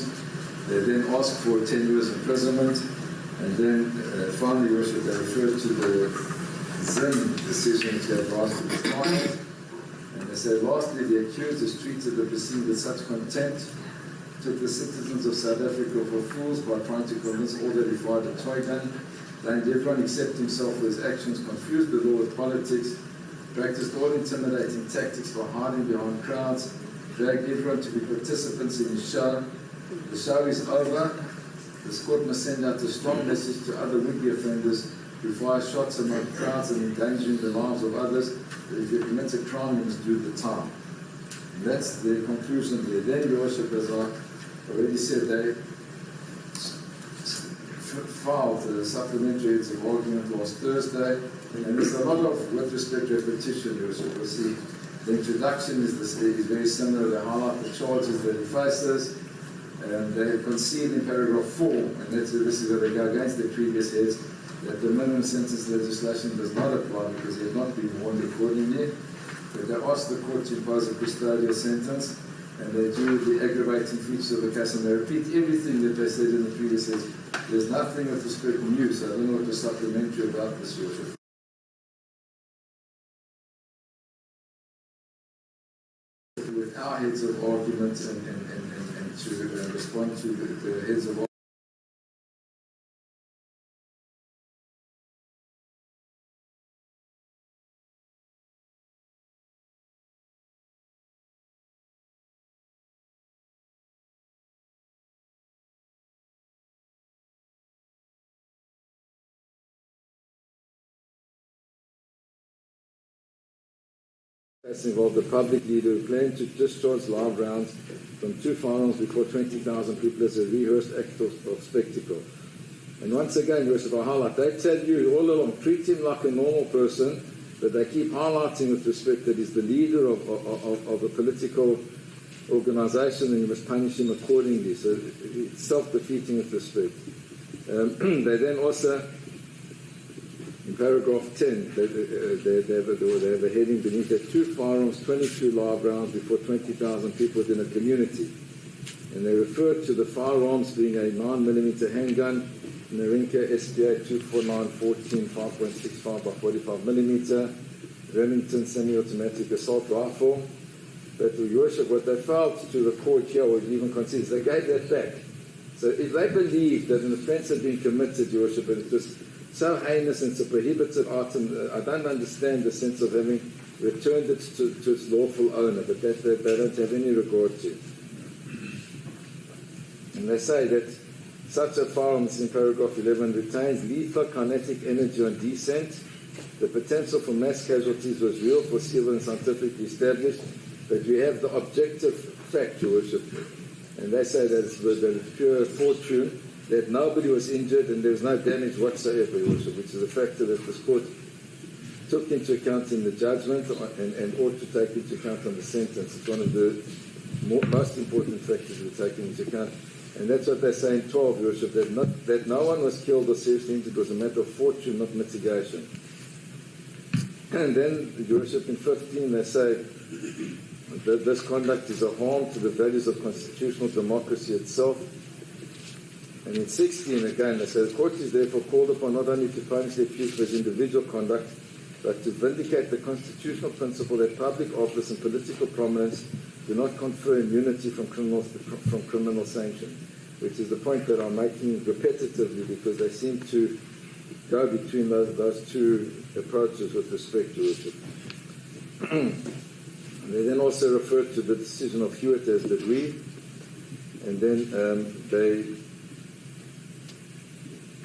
[SPEAKER 12] They then ask for 10 years imprisonment, and then finally, Your Worship, they refer to the Zim decision which they have asked to be tried. And they say, lastly, the accused is treated and perceived with such contempt, took the citizens of South Africa for fools by trying to convince all that he fired a toy gun, blamed everyone except himself for his actions, confused the law with politics, practiced all intimidating tactics by hiding behind crowds, dragged everyone to be participants in his show, The show is over. This court must send out a strong message to other would-be offenders who fire shots among crowds and endangering the lives of others, that if you commit a crime, you must do the time. And that's the conclusion there. Then, Your Worship, as I already said, they filed supplementary heads of argument last Thursday, and there's a lot of, with respect to repetition, Your Worship. You'll see the introduction is very similar. They highlight the charges that he faces, and they concede in paragraph 4, and this is where they go against the previous heads, that the minimum sentence legislation does not apply because they have not been warned accordingly. But they ask the court to impose a custodial sentence, and they do the aggravating features of the case, and they repeat everything that they said in the previous heads. There's nothing with respect to new, so I don't know what was supplementary about this, Your Worship. With our heads of argument and to respond to the heads of argument. Involved the public leader who planned to discharge live rounds from 2 firearms before 20,000 people as a rehearsed act of spectacle. And once again, Your Worship, I highlight, they tell you all along, treat him like a normal person, but they keep highlighting with respect that he's the leader of a political organisation and you must punish him accordingly. So it's self-defeating with respect. They then also, in paragraph 10, they have a heading beneath that 2 firearms, 22 live rounds before 20,000 people within a community. And they refer to the firearms being a 9mm handgun, Narinka SPA 249-14 5.65 by 45mm, Remington semi-automatic assault rifle. But Your Worship, what they failed to record here or even consider, they gave that back. So if they believe that an offence had been committed, Your Worship, and it was so heinous and it's a prohibited item, I don't understand the sense of having returned it to its lawful owner, but that they don't have any regard to. And they say that such a firearm, in paragraph 11, retains lethal kinetic energy on descent. The potential for mass casualties was real, foreseeable and scientifically established, but we have the objective fact, Your Worship. And they say that it's pure fortune, that nobody was injured and there was no damage whatsoever, Your Worship, which is a factor that this court took into account in the judgment and ought to take into account on the sentence. It's one of the most important factors we're taking into account. And that's what they say in 12, Your Worship, that no one was killed or seriously injured. It was a matter of fortune, not mitigation. And then, Your Worship, in 15, they say that this conduct is a harm to the values of constitutional democracy itself. And in 16, again, they say the court is therefore called upon not only to punish the accused for his individual conduct, but to vindicate the constitutional principle that public office and political prominence do not confer immunity from criminal sanction, which is the point that I'm making repetitively because they seem to go between those two approaches with respect to it. They then also refer to the decision of Hewitt as did we, and then they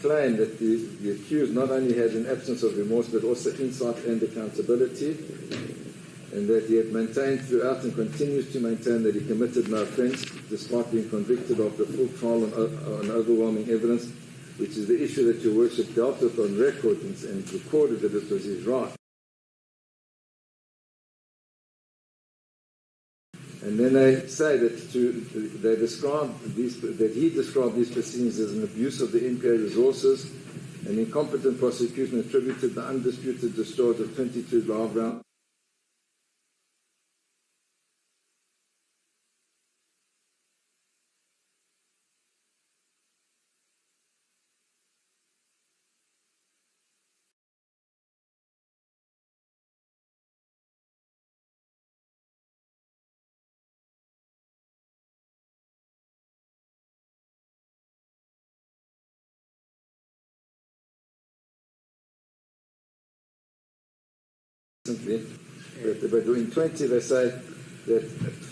[SPEAKER 12] claim that the accused not only had an absence of remorse but also insight and accountability, and that he had maintained throughout and continues to maintain that he committed no offence despite being convicted after full trial on overwhelming evidence, which is the issue that Your Worship dealt with on record and recorded that it was his right. And then they say that he described these proceedings as an abuse of the NPA resources, an incompetent prosecution attributed the undisputed discharge of 22 live rounds. But in 20 they say that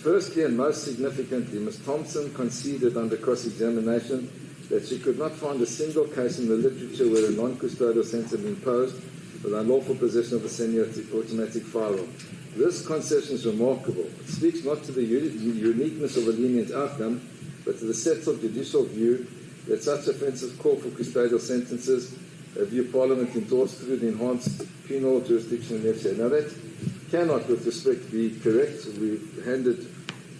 [SPEAKER 12] firstly and most significantly, Ms. Thompson conceded under cross-examination that she could not find a single case in the literature where a non-custodial sentence had been imposed for the unlawful possession of a semi-automatic firearm. This concession is remarkable. It speaks not to the uniqueness of a lenient outcome, but to the settled judicial view that such offences call for custodial sentences, a view Parliament endorsed through the enhanced penal jurisdiction in the FCA. Now that cannot, with respect, be correct. We've handed,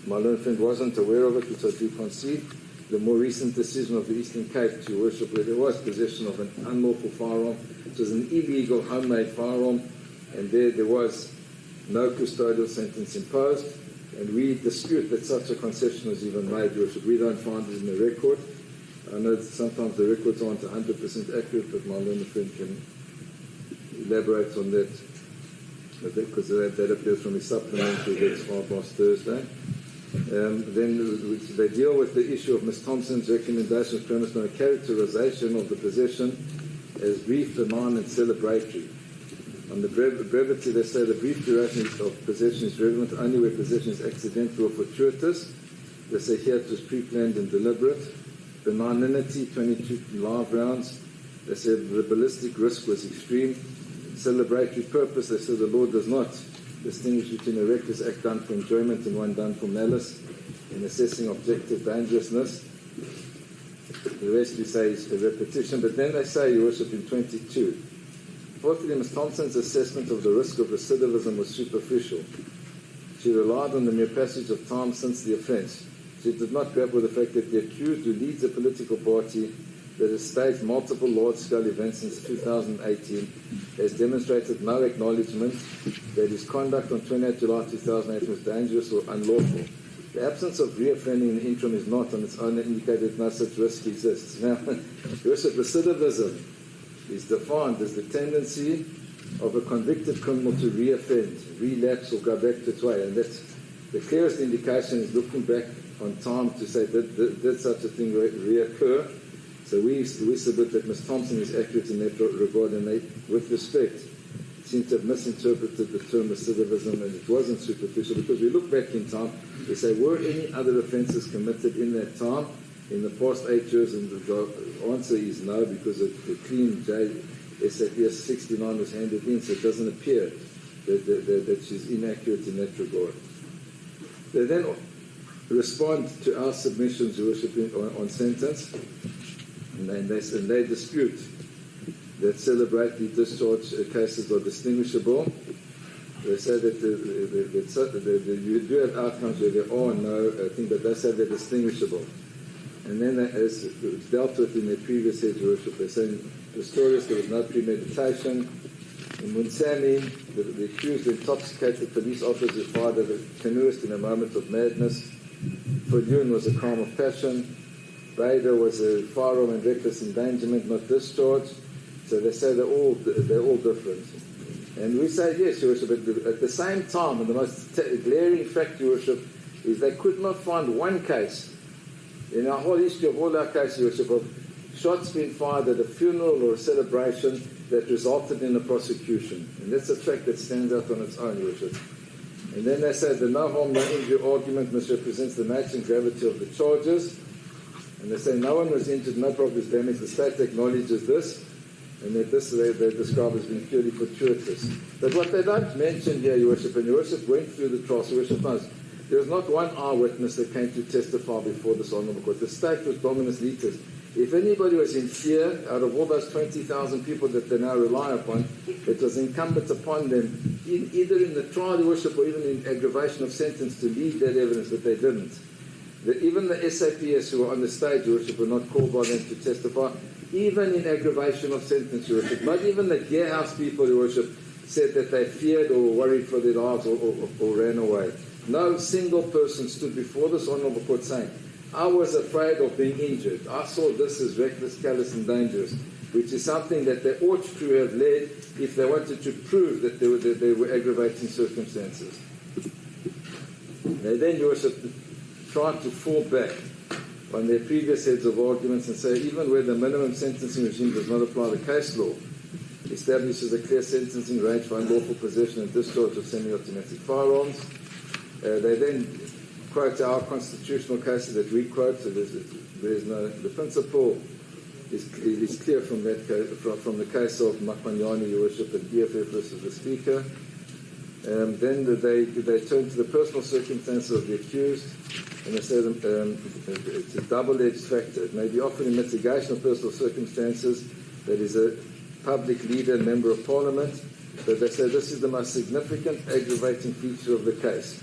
[SPEAKER 12] my learned friend wasn't aware of it, which I do concede, the more recent decision of the Eastern Cape, to worship, where there was possession of an unlawful firearm. It was an illegal homemade firearm, and there was no custodial sentence imposed, and we dispute that such a concession was even made, Your Worship. We don't find it in the record. I know that sometimes the records aren't 100% accurate, but my learned friend can elaborate on that, because that appears from his supplementary that's filed last Thursday. Then they deal with the issue of Ms. Thompson's recommendations premised on a characterization of the possession as brief, benign, and celebratory. On the brevity, they say the brief duration of possession is relevant only where possession is accidental or fortuitous. They say here it was pre-planned and deliberate. Benignity, 22 live rounds. They said the ballistic risk was extreme. Celebratory purpose, they said the law does not distinguish between a reckless act done for enjoyment and one done for malice in assessing objective dangerousness. The rest we say is a repetition, but then they say, Your Worship, in 22. Fourthly, Ms. Thompson's assessment of the risk of recidivism was superficial. She relied on the mere passage of time since the offence. She did not grapple with the fact that the accused, who leads a political party that has staged multiple large-scale events since 2018, has demonstrated no acknowledgement that his conduct on 28 July 2008 was dangerous or unlawful. The absence of reoffending in the interim is not on its own indicated that no such risk exists. Now, recidivism is defined as the tendency of a convicted criminal to reoffend, relapse, or go back to its way. And that's the clearest indication is looking back on time to say, did such a thing reoccur? So we submit that Ms. Thompson is accurate in that regard, and they, with respect, seem to have misinterpreted the term recidivism, and it wasn't superficial, because we look back in time, we say, were any other offences committed in that time, in the past 8 years? And the answer is no, because the clean SAPS 69 was handed in, so it doesn't appear that she's inaccurate in that regard. They then respond to our submissions, Your Worship, on sentence, and they dispute that celebratory discharge cases are distinguishable. They say that you do have outcomes where there are no thing, but they say they're distinguishable. And then, as dealt with in their previous head, Your Worship, they're saying Pistorius, there was no premeditation. In Munsani, the accused intoxicated police officer fired at a canoeist in a moment of madness. Fudun was a crime of passion. Bader was a firearm and reckless endangerment, not discharge. So they say they're all different. And we say, yes, Your Worship, but at the same time, and the most glaring fact, Your Worship, is they could not find one case in our whole history of all our cases, Your Worship, of shots being fired at a funeral or a celebration that resulted in a prosecution. And that's a fact that stands out on its own, Your Worship. And then they say the no harm, no injury argument misrepresents the nature and gravity of the charges. And they say no one was injured, no property was damaged. The state acknowledges this, and that this they describe as being purely fortuitous. But what they don't mention here, Your Worship, and Your Worship went through the trial, so Your Worship knows, there was not one eyewitness that came to testify before this honourable court. The state was dominus litis. If anybody was in fear, out of all those 20,000 people that they now rely upon, it was incumbent upon them, either in the trial, Your Worship, or even in aggravation of sentence, to lead that evidence, but they didn't. Even the SAPS who were on the stage, Your Worship, were not called by them to testify, even in aggravation of sentence, Your Worship. Not even the Gearhouse people, Your Worship, said that they feared or were worried for their lives or ran away. No single person stood before this honourable court saying, I was afraid of being injured. I saw this as reckless, callous, and dangerous, which is something that they ought to have led if they wanted to prove that they were aggravating circumstances. They then, Your Worship, tried to fall back on their previous heads of arguments and say even where the minimum sentencing regime does not apply, the case law establishes a clear sentencing range for unlawful possession and discharge of semi-automatic firearms. They then quote our constitutional cases that we quote. So the principle is clear from that case, from the case of Makmanyani, Your Worship, and EFF versus the Speaker. Then they turn to the personal circumstances of the accused, and they say it's a double-edged factor. It may be often in mitigation of personal circumstances, that is a public leader and member of parliament, but they say this is the most significant aggravating feature of the case.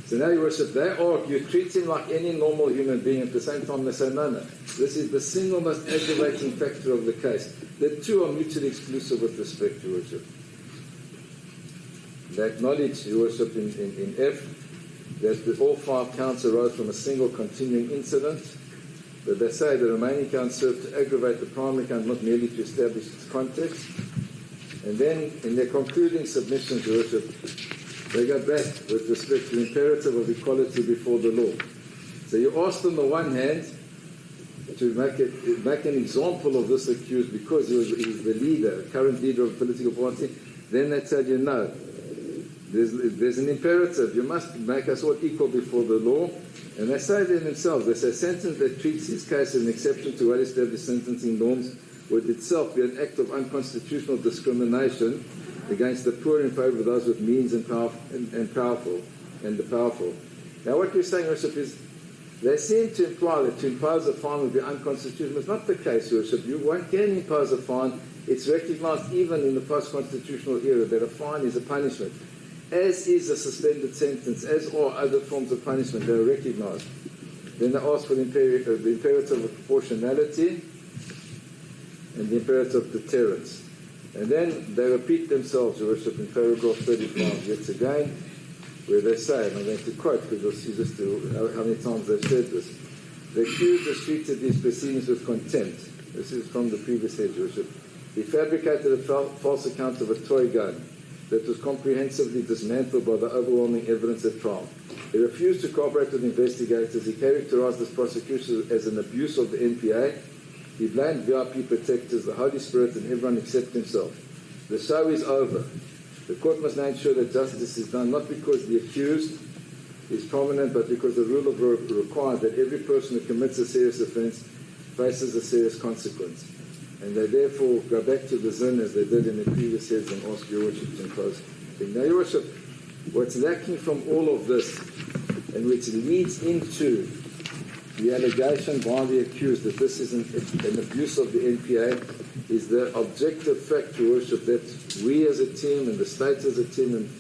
[SPEAKER 12] So now, Your Worship, they argue, treat him like any normal human being. At the same time, they say, no, this is the single most aggravating factor of the case. The two are mutually exclusive with respect, Your Worship. They acknowledge, Your Worship, in F, that all 5 counts arose from a single continuing incident, but they say the remaining counts serve to aggravate the primary count, not merely to establish its context. And then, in their concluding submissions, Your Worship, they go back with respect to the imperative of equality before the law. So you asked on the one hand to make an example of this accused because he was the leader, current leader of a political party. Then they tell you, no, there's an imperative. You must make us all equal before the law. And they say there themselves, they say a sentence that treats his case as an exception to well-established sentencing norms would itself be an act of unconstitutional discrimination against the poor in favour of those with means and the powerful. Now what we're saying, Your Worship, is they seem to imply that to impose a fine would be unconstitutional. It's not the case, Your Worship. You can impose a fine. It's recognised even in the post-constitutional era that a fine is a punishment, as is a suspended sentence, as are other forms of punishment. They are recognised. Then they ask for the imperative of proportionality and the imperative of deterrence. And then they repeat themselves, Your Worship, in paragraph 35 yet again, where they say, and I'm going to quote because you'll see just how many times they've said this, the accused has treated these proceedings with contempt. This is from the previous head, Your Worship. He fabricated a false account of a toy gun that was comprehensively dismantled by the overwhelming evidence at trial. He refused to cooperate with investigators. He characterized this prosecution as an abuse of the NPA. He blamed VIP protectors, the Holy Spirit, and everyone except himself. The show is over. The court must now ensure that justice is done, not because the accused is prominent, but because the rule of law requires that every person who commits a serious offence faces a serious consequence. And they therefore go back to the zin as they did in the previous heads and ask Your Worship to impose things. Now, Your Worship, what's lacking from all of this, and which leads into the allegation by the accused that this is an abuse of the NPA, is the objective fact, Your Worship, that we as a team and the state as a team, and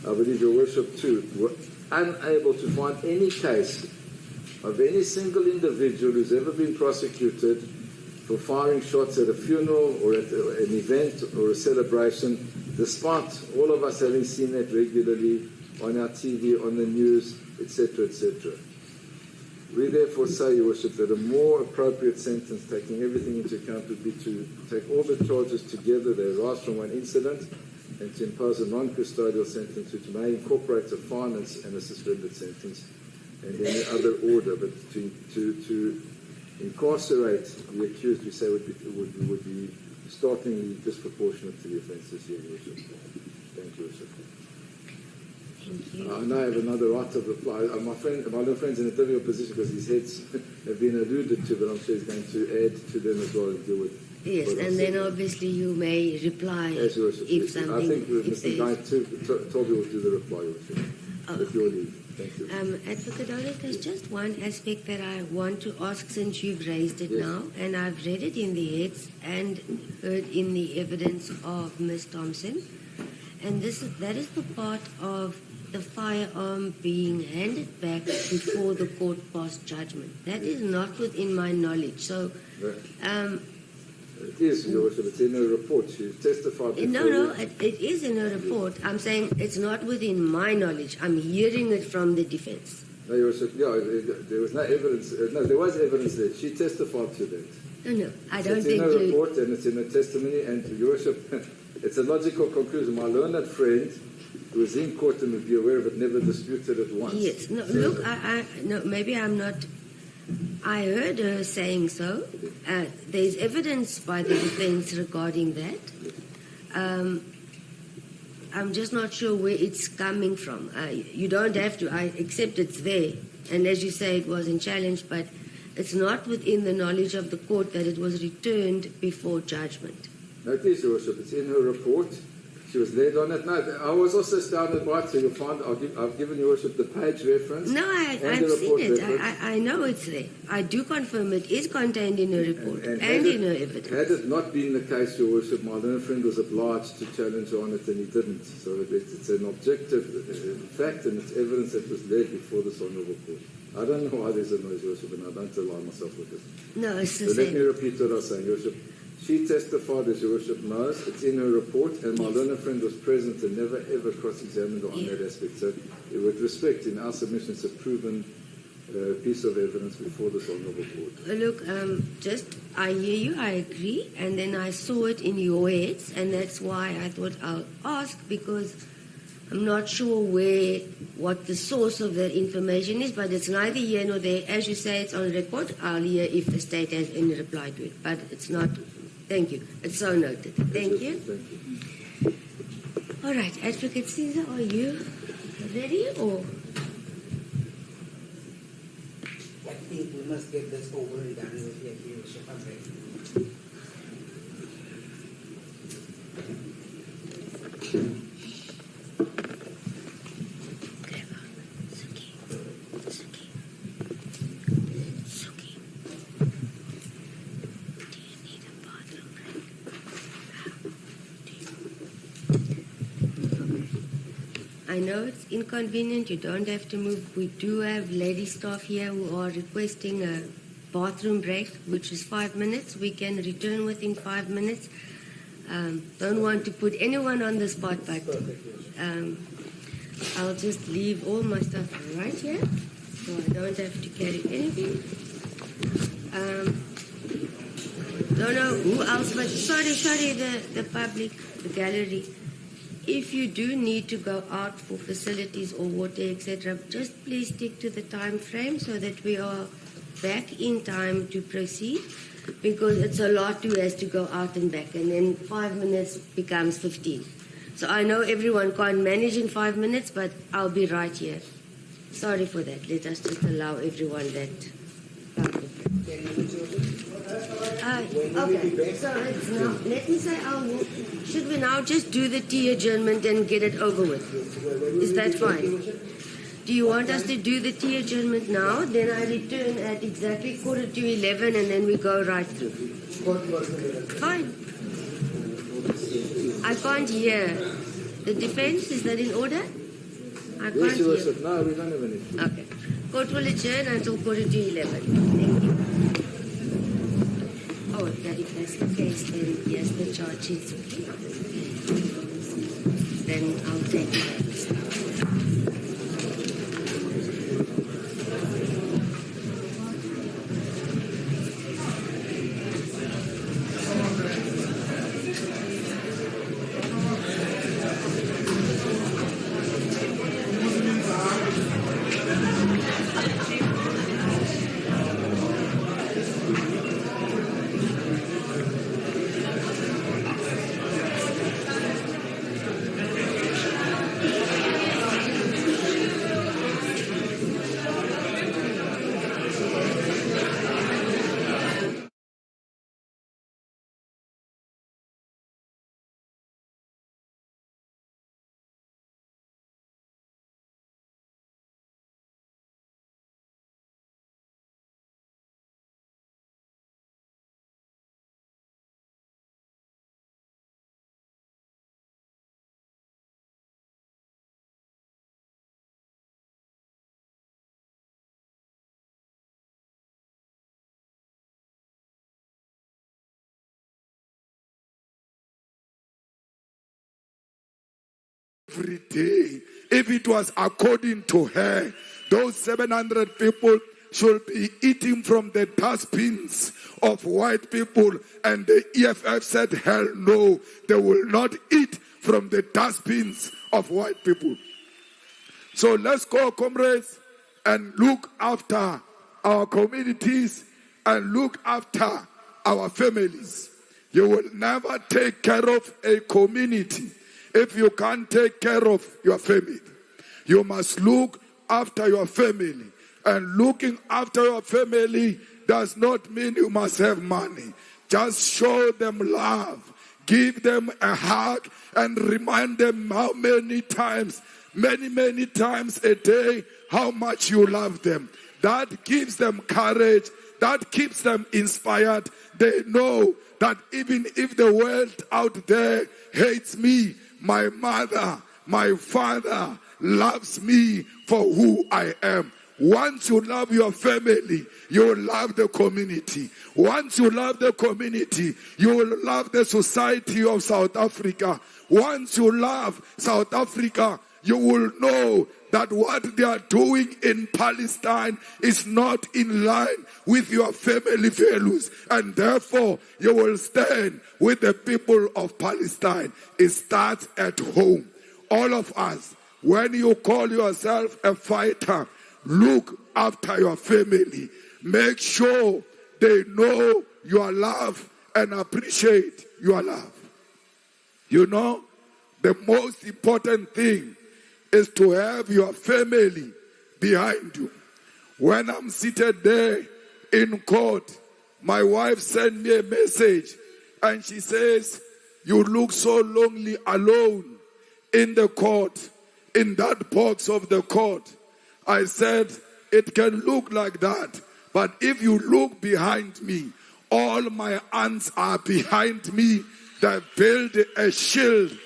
[SPEAKER 12] I believe Your Worship too, were unable to find any case of any single individual who's ever been prosecuted for firing shots at a funeral or at an event or a celebration, despite all of us having seen that regularly on our TV, on the news, etc., etc. We therefore say, Your Worship, that a more appropriate sentence, taking everything into account, would be to take all the charges together, they arise from one incident, and to impose a non-custodial sentence which may incorporate a fine and a suspended sentence and any other order, but to incarcerate the accused, we say, would be startlingly disproportionate to the offences here, Your Worship. Thank you, Your Worship.
[SPEAKER 10] Thank you.
[SPEAKER 12] I now have another right of reply. My little friend's in a difficult position because his heads have been alluded to, but I'm sure he's going to add to them as well and deal with.
[SPEAKER 10] Yes, and then obviously you may reply if something.
[SPEAKER 12] I think Mr. Guy told you to do the reply, Your Worship. With your leave. Thank you.
[SPEAKER 10] Advocate Olive, there's just one aspect that I want to ask since you've raised it now, and I've read it in the heads and heard in the evidence of Ms. Thompson, and that is the part of the firearm being handed back before the court passed judgment. That is not within my knowledge. So,
[SPEAKER 12] it is, Your Worship. It's in her report. She testified before.
[SPEAKER 10] No, it is in her report. I'm saying it's not within my knowledge. I'm hearing it from the defense.
[SPEAKER 12] No, Your Worship. Yeah, there was no evidence. No, there was evidence that she testified to that.
[SPEAKER 10] No, I don't think
[SPEAKER 12] it's in her report and it's in her testimony. And Your Worship, it's a logical conclusion. My learned friend, who was in court and would be aware of it, never disputed it once.
[SPEAKER 10] Yes. No, look, no, maybe I'm not. I heard her saying so. There's evidence by the defense regarding that. I'm just not sure where it's coming from. You don't have to. I accept it's there. And as you say, it wasn't challenged, but it's not within the knowledge of the court that it was returned before judgment.
[SPEAKER 12] No, it is, Your Worship. It's in her report. She was led on it. No, I was also astounded by it, so you'll find I've given Your Worship the page reference.
[SPEAKER 10] No, I've seen it. I know it's there. I do confirm it is contained in her report and in her evidence.
[SPEAKER 12] Had it not been the case, Your Worship, my learned friend was obliged to challenge on it and he didn't. So it's an objective fact and it's evidence that was laid before this honourable court. I don't know why there's a noise, Your Worship, and I don't align myself with it.
[SPEAKER 10] No, it's the
[SPEAKER 12] so
[SPEAKER 10] same.
[SPEAKER 12] Let me repeat what I was saying, Your Worship. She testified, as Your Worship knows, it's in her report, and my learned friend was present and never ever cross-examined on that aspect. So, with respect, in our submission, it's a proven piece of evidence before this honourable court.
[SPEAKER 10] Look, I hear you, I agree, and then I saw it in your heads, and that's why I thought I'll ask, because I'm not sure what the source of that information is, but it's neither here nor there. As you say, it's on record. I'll hear if the state has any reply to it, but it's not. Thank you. It's so noted. Thank you.
[SPEAKER 12] Thank you.
[SPEAKER 10] All right, Advocate Caesar, are you ready or?
[SPEAKER 9] I think we must get this over and done with here, Your Worship. I'm ready.
[SPEAKER 10] I know it's inconvenient, you don't have to move. We do have lady staff here who are requesting a bathroom break, which is 5 minutes. We can return within 5 minutes. Don't want to put anyone on the spot, but I'll just leave all my stuff right here, so I don't have to carry anything. Don't know who else, but sorry, the public, the gallery. If you do need to go out for facilities or water, etc., just please stick to the time frame so that we are back in time to proceed, because it's a lot who has to go out and back, and then 5 minutes becomes 15. So I know everyone can't manage in 5 minutes, but I'll be right here. Sorry for that. Let us just allow everyone that. Okay, so it's now, let me say, should we now just do the tea adjournment and get it over with? Is that fine? Do you want us to do the tea adjournment now? Then I return at exactly 11:15 and then we go right through. Fine. I can't hear. The defense, is that in order? I can't
[SPEAKER 12] Yes, Your
[SPEAKER 10] hear.
[SPEAKER 12] Worship. No, we don't have any.
[SPEAKER 10] Okay. Court will adjourn until 11:15. Thank you. Oh, that if that's the case, then yes, the charge is okay. Then I'll take it.
[SPEAKER 6] Every day, if it was according to her, those 700 people should be eating from the dustbins of white people, and the EFF said, hell no, they will not eat from the dustbins of white people. So let's go, comrades, and look after our communities and look after our families. You will never take care of a community if you can't take care of your family. You must look after your family. And looking after your family does not mean you must have money. Just show them love. Give them a hug and remind them how many times, many times a day, how much you love them. That gives them courage. That keeps them inspired. They know that even if the world out there hates me, my mother, my father loves me for who I am. Once you love your family, you will love the community. Once you love the community, you will love the society of South Africa. Once you love South Africa, you will know that what they are doing in Palestine is not in line with your family values. And therefore, you will stand with the people of Palestine. It starts at home. All of us, when you call yourself a fighter, look after your family. Make sure they know your love and appreciate your love. You know, the most important thing is to have your family behind you. When I'm seated there in court, my wife sent me a message and she says, "You look so lonely alone in the court, in that box of the court." I said, it can look like that, but if you look behind me, all my aunts are behind me. They build a shield.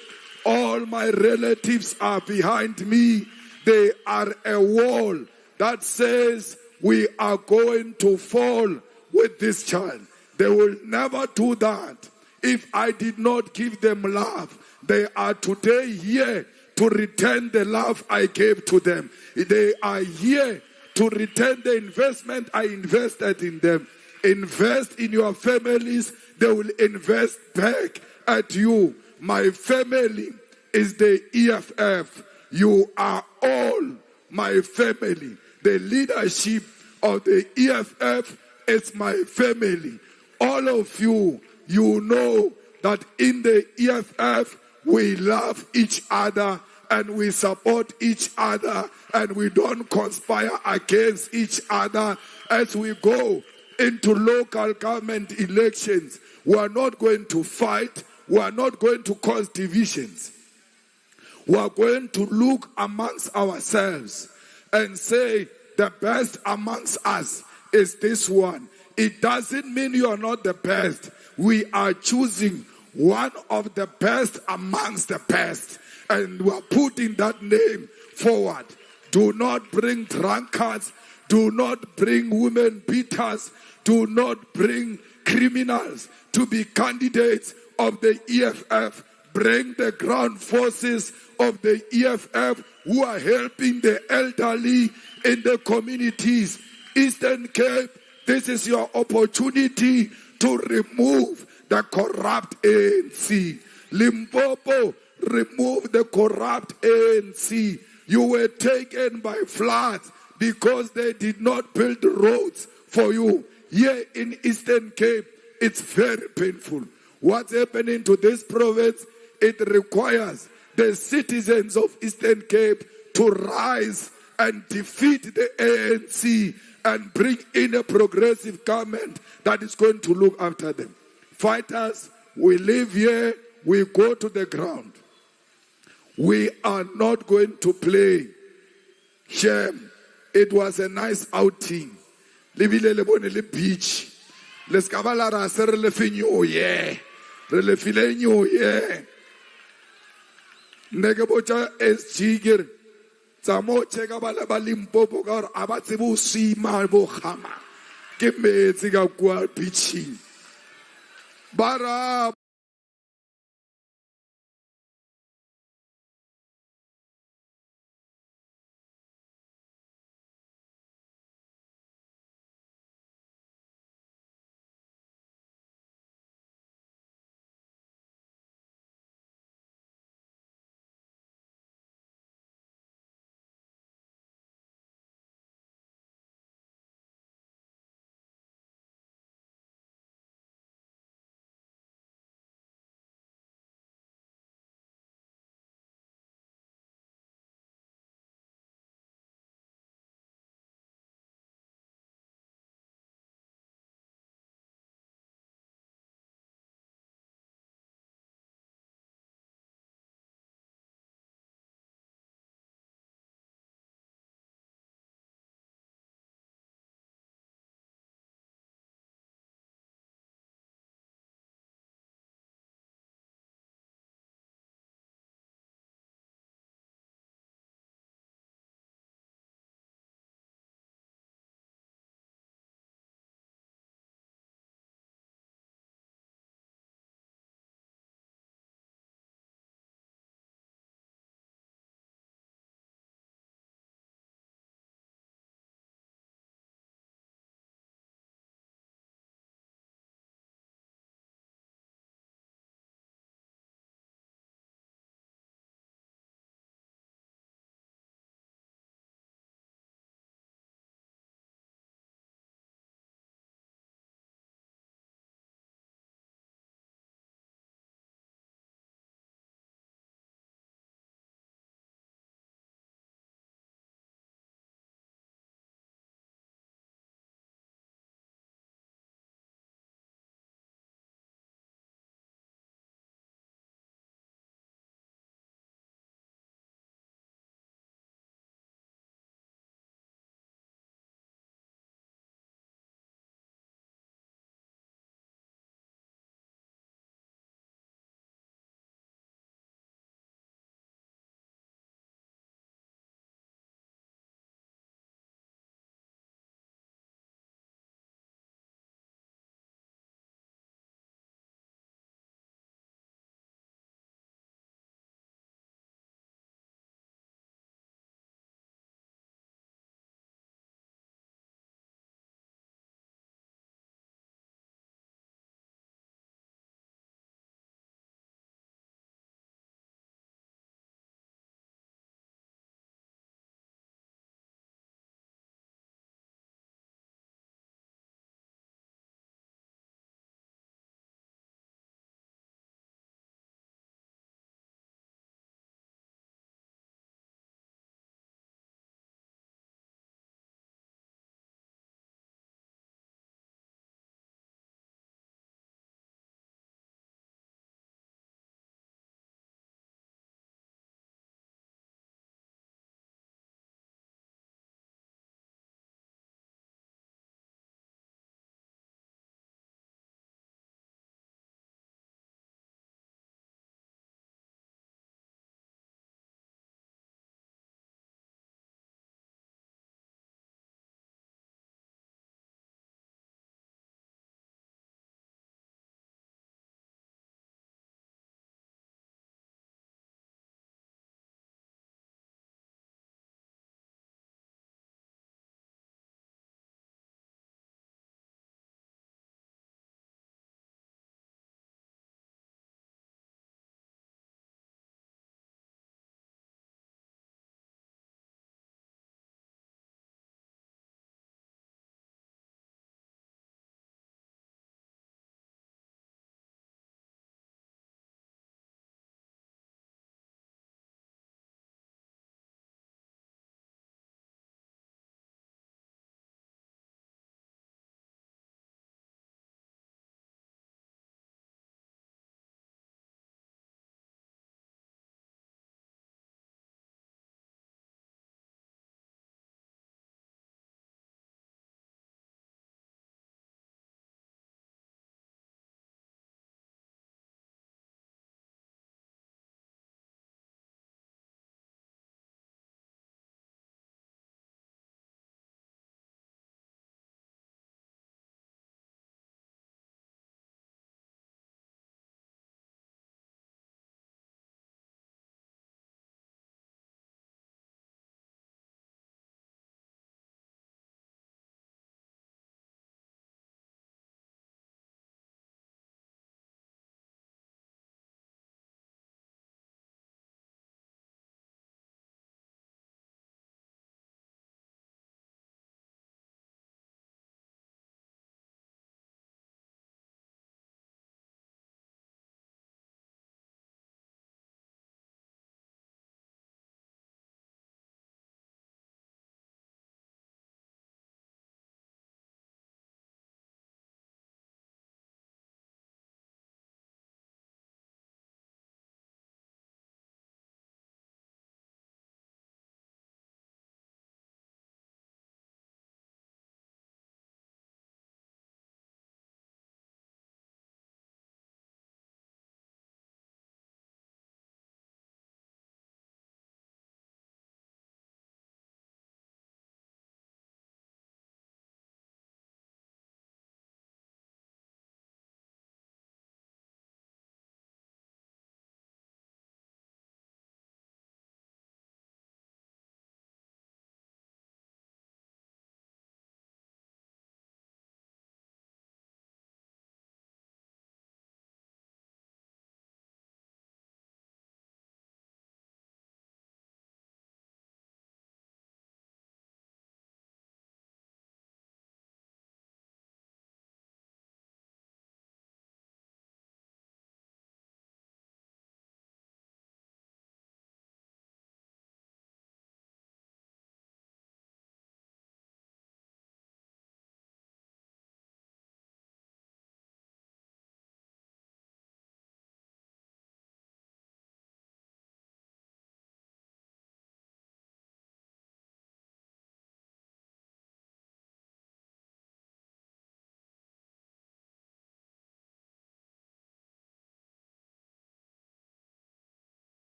[SPEAKER 6] All my relatives are behind me. They are a wall that says we are going to fall with this child. They will never do that if I did not give them love. They are today here to return the love I gave to them. They are here to return the investment I invested in them. Invest in your families, they will invest back at you. My family is the EFF. You are all my family. The leadership of the EFF is my family. All of you, you know that in the EFF, we love each other and we support each other and we don't conspire against each other as we go into local government elections. We are not going to fight. We are not going to cause divisions. We are going to look amongst ourselves and say the best amongst us is this one. It doesn't mean you are not the best. We are choosing one of the best amongst the best. And we are putting that name forward. Do not bring drunkards. Do not bring women beaters. Do not bring criminals to be candidates of the EFF. Bring the ground forces of the EFF who are helping the elderly in the communities. Eastern Cape, this is your opportunity to remove the corrupt ANC. Limpopo, remove the corrupt ANC. You were taken by floods because they did not build roads for you. Here in Eastern Cape, it's very painful. What's happening to this province? It requires the citizens of Eastern Cape to rise and defeat the ANC and bring in a progressive government that is going to look after them. Fighters, we live here, we go to the ground. We are not going to play shame. It was a nice outing. Libile le bone le beach. Le skabala ra se re le finyo ye. Re le filenyo ye. Neke bocha SG gere. Tsamo cheka bala ba Limpopo ka gore a ba tsebe o sima bo gama. Ke metsi ka kwa beaching. Bara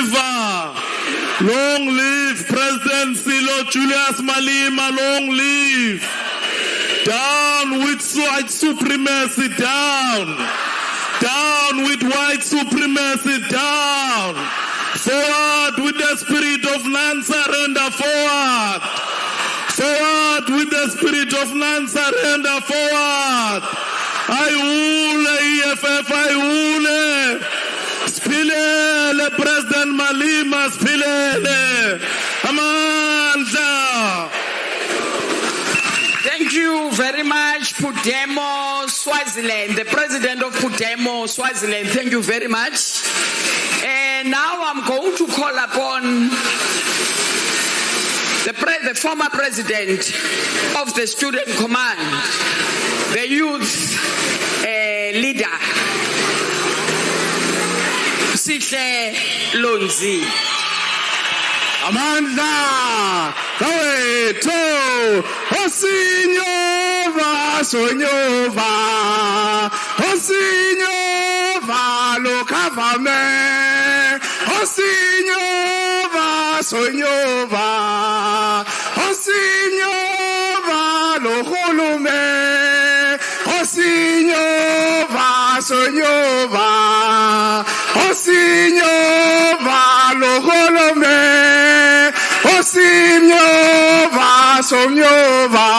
[SPEAKER 13] viva! Long live President Silo Julius Malema, long live! Down with white supremacy, down! Down with white supremacy, down! Forward with the spirit of non-surrender, forward! Forward with the spirit of non-surrender, forward! Ayule EFF, ayule! Spilele, President Malema, spilele! Amandla!
[SPEAKER 14] Thank you very much, Pudemo Swaziland, the president of Pudemo Swaziland. Thank you very much. And now I'm going to call upon the former president of the Student Command, the youth leader, Sihle Lonzi.
[SPEAKER 13] Amandla, Kaweto, Osinyova, Sonyova, Osinyova, Lokavame, Osinyova, Sonyova, Osinyova, Loholume, Osinyova, Sonyova, Osinyova, Loholume. Osinyova, Somnyova,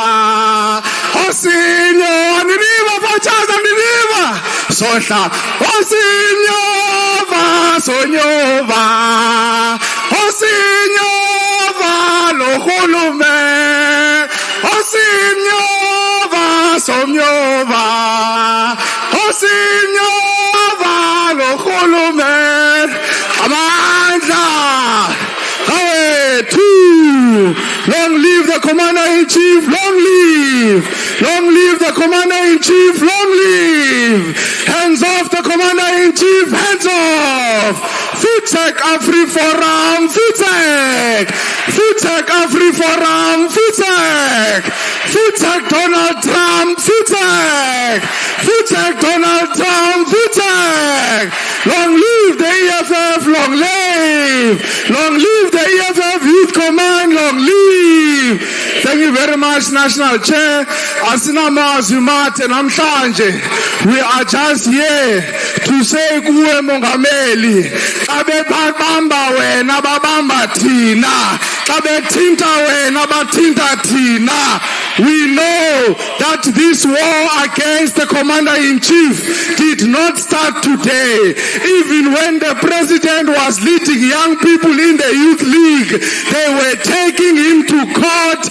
[SPEAKER 13] Osinyova, Niniva, Pachaza, Niniva, Sosha, Osinyova, Sonyova, Osinyova, Loholume, Osinyova, Somnyova, Osinyova, Loholume, Amandla. Long live the Commander-in-Chief, long live! Long live the Commander-in-Chief, long live! Hands off the Commander-in-Chief, hands off! FUTEC AfriForum, FUTEC! FUTEC AfriForum, FUTEC! FUTEC Donald Trump, FUTEC! FUTEC Donald Trump, FUTEC! Long live the EFF, long live! Long live the EFF Youth Command, long live! Thank you very much, National Chair. Asina Mazumate Namhlanje. We are just here to say kuwe Mongameli. Kabe babamba wena babamba tina. Kabe tinta wena batinta tina. We know that this war against the Commander-in-Chief did not start today. Even when the President was leading young people in the Youth League, they were taking him to court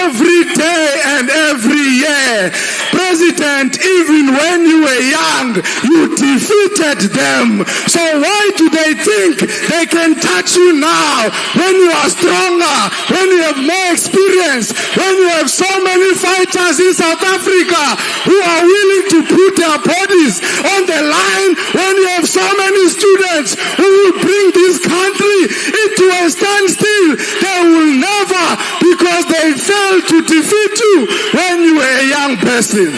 [SPEAKER 13] every day and every year. President, even when you were young, you defeated them. So why do they think they can touch you now when you are stronger, when you have more experience, when you have so many fighters in South Africa who are willing to put their bodies on the line, when you have so many students who will bring this country into a standstill? They will never, because they failed to defeat you when you were a young person.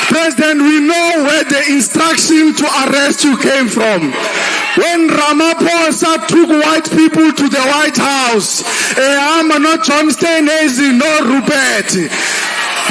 [SPEAKER 13] President, we know where the instruction to arrest you came from. When Ramaphosa took white people to the White House, not John Steinhazy, no Rupert.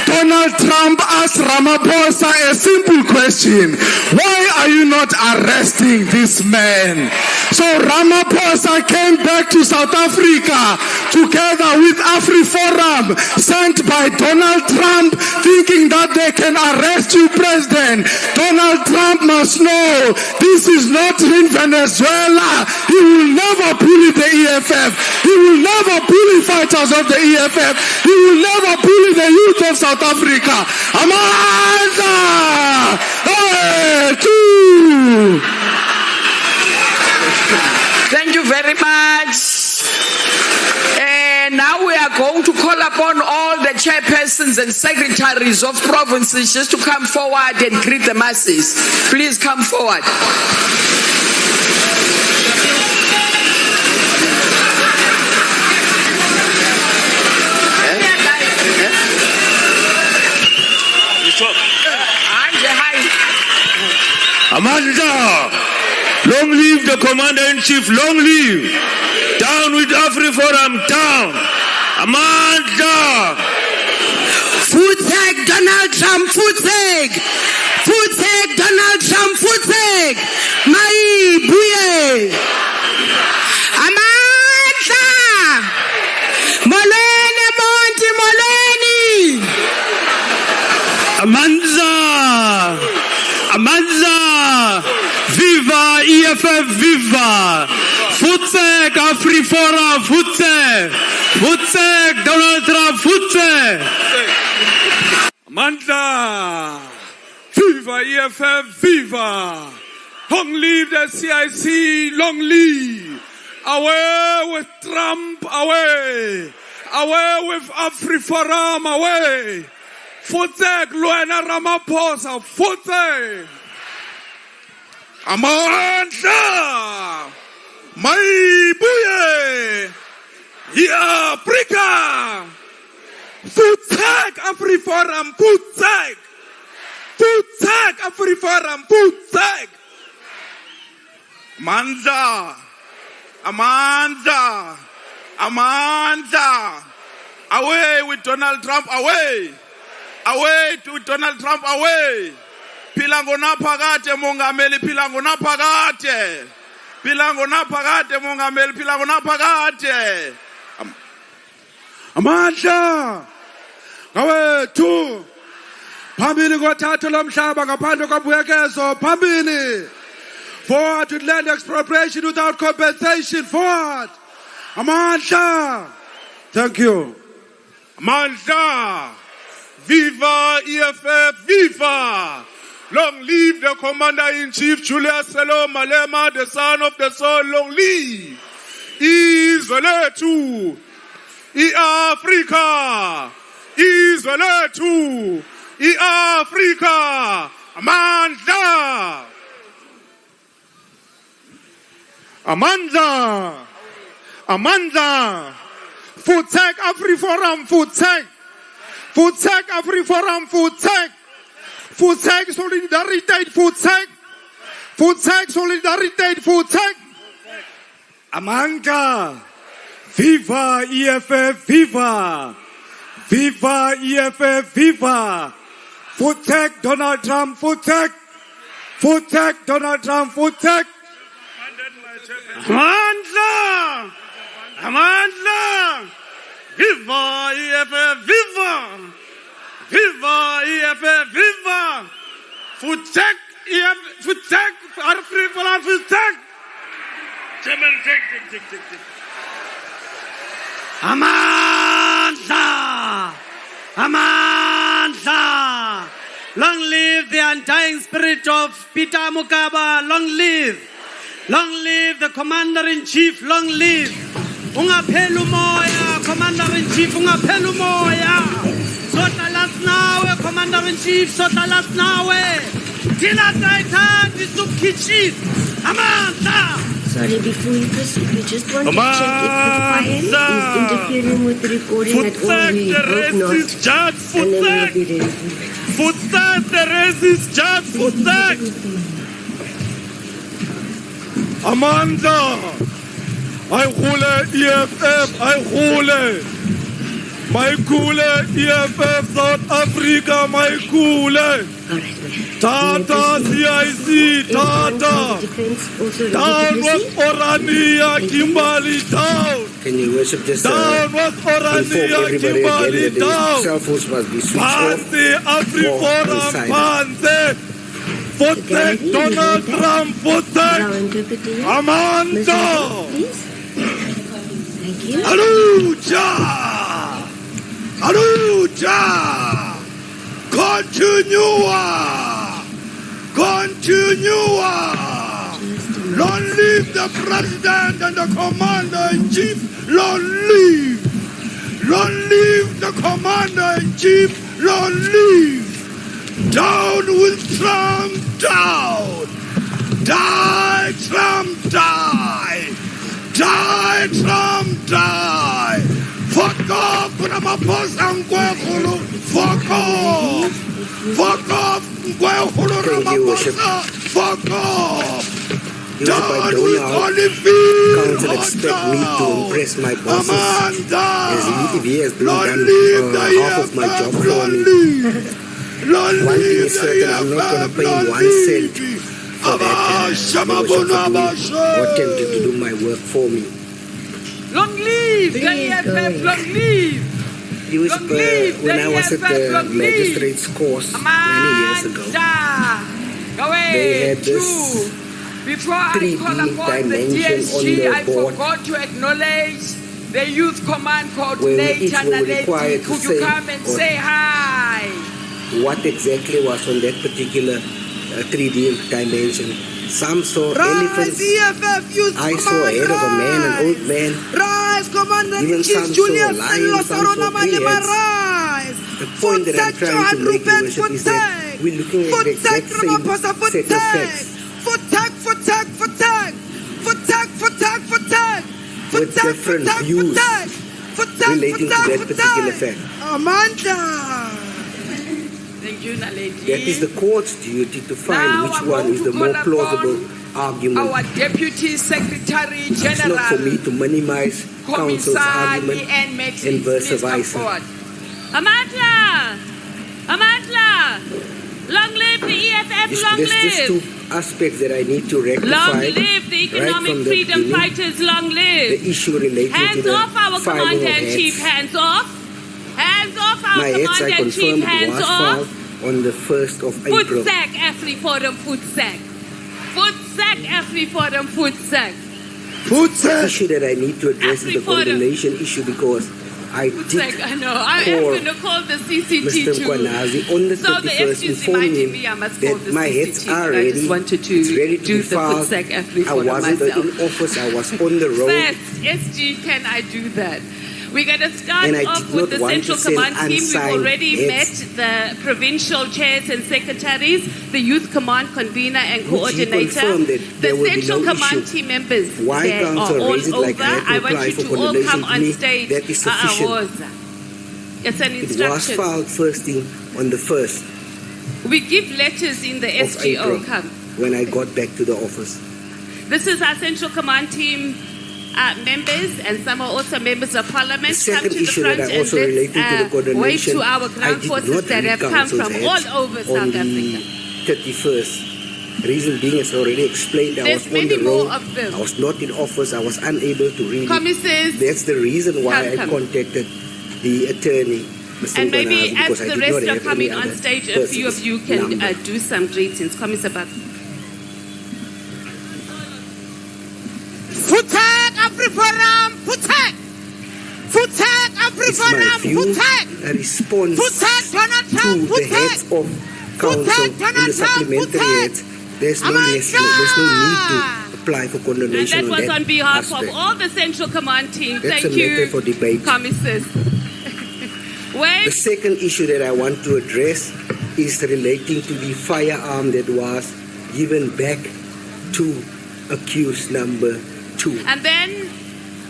[SPEAKER 13] Donald Trump asked Ramaphosa a simple question. Why are you not arresting this man? So Ramaphosa came back to South Africa together with AfriForum, sent by Donald Trump, thinking that they can arrest you, President. Donald Trump must know this is not in Venezuela. He will never bully the EFF. He will never bully fighters of the EFF. He will never bully the youth of South Africa. Amanda! Hey, two!
[SPEAKER 14] Thank you very much. And now we are going to call upon all the chairpersons and secretaries of provinces just to come forward and greet the masses. Please come forward.
[SPEAKER 13] Amanda! Long live the Commander-in-Chief. Long live. Down with AfriForum. Down. Amandla.
[SPEAKER 14] Futek Donald Trump, Futek. Futek Donald Trump, Futek. Mai Buye. Amandla. Molweni Monty, Molweni.
[SPEAKER 13] Amandla. Amandla. Viva EFF, viva. Futek AfriForum, Futek. Futek Donald Trump, Futek.
[SPEAKER 6] Amandla. Viva EFF, viva. Long live the CIC, long live. Away with Trump, away. Away with AfriForum, away. Futek Luena Ramaphosa, Futek. Amandla. Maibuye. Africa. Futek AfriForum, Futek. Futek AfriForum, Futek. Amandla. Amandla. Amandla. Away with Donald Trump, away. Away to Donald Trump, away. Pilango na phakade mongameli, pilango na phakade. Pilango na phakade mongameli, pilango na phakade. Amandla. Ngawethu. Phambili kwathatha lomhlaba ngaphandle kwabuyekezo, phambili. Forward with land expropriation without compensation, forward. Amandla. Thank you. Amandla. Viva EFF, viva! Long live the Commander-in-Chief, Julius Selo Malema, the son of the soul, long live! Izoletu! I-Africa! Izoletu! I-Africa! Amandla! Amandla! Amandla! Futek AfriForum, Futek! Futek AfriForum, Futek. Futek solidariteit, Futek. Futek solidariteit, Futek. Amandla. Viva EFF, viva. Viva EFF, viva. Futek Donald Trump, Futek. Futek Donald Trump, Futek. Amandla. Amandla. Viva EFF, viva! Viva EFF, viva! Futek EFF, Futek, AfriForum, Futek!
[SPEAKER 15] Amandla! Amandla! Long live the undying spirit of Peter Mokaba, long live! Long live the Commander-in-Chief, long live! Ungaphela umoya, Commander-in-Chief, ungaphela umoya. Sohlala sinawe, Commander-in-Chief, sohlala sinawe. Thina sayithanda isukukhitshisa. Amandla.
[SPEAKER 10] Sorry, before you proceed, we just want to check if defiance is interfering with the recording at all. We hope not. And then we'll be ready.
[SPEAKER 6] Futek, the racist judge, Futek. Amandla. I hule EFF, I hule. My kule EFF South Africa, my kule. Tata CIC, Tata. Down was Orania, Kimberley, down.
[SPEAKER 16] Can you worship just
[SPEAKER 6] down was Orania, Kimberley, down.
[SPEAKER 16] Cell phones must be switched off.
[SPEAKER 6] Panse, AfriForum, Panse. Futek, Donald Trump, Futek. Amandla.
[SPEAKER 10] Thank you.
[SPEAKER 6] Aluja! Aluja! Continua! Continua! Long live the President and the Commander-in-Chief! Long live! Long live the Commander-in-Chief! Long live! Down with Trump! Down! Die, Trump, die! Die, Trump, die! Fuck off, Ramaphosa Nkwekulu! Fuck off! Fuck off, Nkwekulu Ramaphosa! Fuck off!
[SPEAKER 16] I don't know how council expect me to impress my bosses if he has been done half of my job for me. One thing is certain, I'm not going to pay him 1 cent for that or attempting to do my work for me.
[SPEAKER 14] Long live the EFF, long live!
[SPEAKER 16] It was when I was at the magistrate's course many years ago. They had this
[SPEAKER 14] Before I call upon the DSG, I forgot to acknowledge the Youth Command Coordinator, Naledi. Could you come and say hi?
[SPEAKER 16] What exactly was on that particular 3D dimension? Some saw elephants. I saw a head of a man, an old man. Even some saw a lion, some saw 3 heads. The point that I'm trying to make, Your Worship, is that we're looking at the exact same set of facts. With different views relating to that particular fact.
[SPEAKER 14] Thank you, Naledi.
[SPEAKER 16] That is the court's duty to find which one is the more plausible argument.
[SPEAKER 14] Our Deputy Secretary General.
[SPEAKER 16] It's not for me to minimize counsel's argument and vice versa.
[SPEAKER 11] Amandla! Long live the EFF, long
[SPEAKER 16] There's
[SPEAKER 11] live!
[SPEAKER 16] two aspects that I need to rectify.
[SPEAKER 11] Long live the economic freedom fighters, long live!
[SPEAKER 16] The issue relating
[SPEAKER 11] hands
[SPEAKER 16] to the
[SPEAKER 11] off our Commander-in-Chief, hands off! Hands off our Commander-in-Chief, hands off!
[SPEAKER 16] On the 1st of April.
[SPEAKER 11] Foot sack, AfriForum, foot sack. Foot sack, AfriForum, foot sack.
[SPEAKER 16] The issue that I need to address is the condemnation issue, because I did
[SPEAKER 11] I know. I am going to call the CCT
[SPEAKER 16] Mr.
[SPEAKER 11] too.
[SPEAKER 16] Kwanazi on the 31st, informing him that my heads are ready. It's ready to be filed. I wasn't in office. I was on the road.
[SPEAKER 11] First, SG, can I do that? We're going to start off with the Central Command team. We've already met the provincial chairs and secretaries, the Youth Command convener and coordinator. The Central Command team members, they are all over. I want you to all come on stage.
[SPEAKER 16] That is sufficient.
[SPEAKER 11] It's an instruction.
[SPEAKER 16] It was filed first thing on the 1st.
[SPEAKER 11] We give letters in the SGO. Come.
[SPEAKER 16] When I got back to the office.
[SPEAKER 11] This is our Central Command team members, and some are also members of Parliament.
[SPEAKER 16] The second issue that I also related to the coordination,
[SPEAKER 11] wait to our ground forces that have come from all over South Africa.
[SPEAKER 16] 31st. The reason being, as already explained, I was on the road. I was not in office. I was unable to read it. That's the reason why I contacted the attorney, Mr.
[SPEAKER 11] And maybe as the rest are coming
[SPEAKER 16] on
[SPEAKER 11] stage, a few of you can do some greetings. Commissioner Bab.
[SPEAKER 17] Futek AfriForum, Futek! Futek AfriForum, Futek!
[SPEAKER 16] A response
[SPEAKER 17] Futek, Donald Trump,
[SPEAKER 16] to the heads of council in the supplementary heads. There's no need to apply for condemnation.
[SPEAKER 11] And that was on behalf
[SPEAKER 16] aspect.
[SPEAKER 11] of all the Central Command team.
[SPEAKER 16] That's
[SPEAKER 11] Thank
[SPEAKER 16] a matter for debate.
[SPEAKER 11] Commissioners.
[SPEAKER 16] The second issue that I want to address is relating to the firearm that was given back to accused number 2.
[SPEAKER 11] And then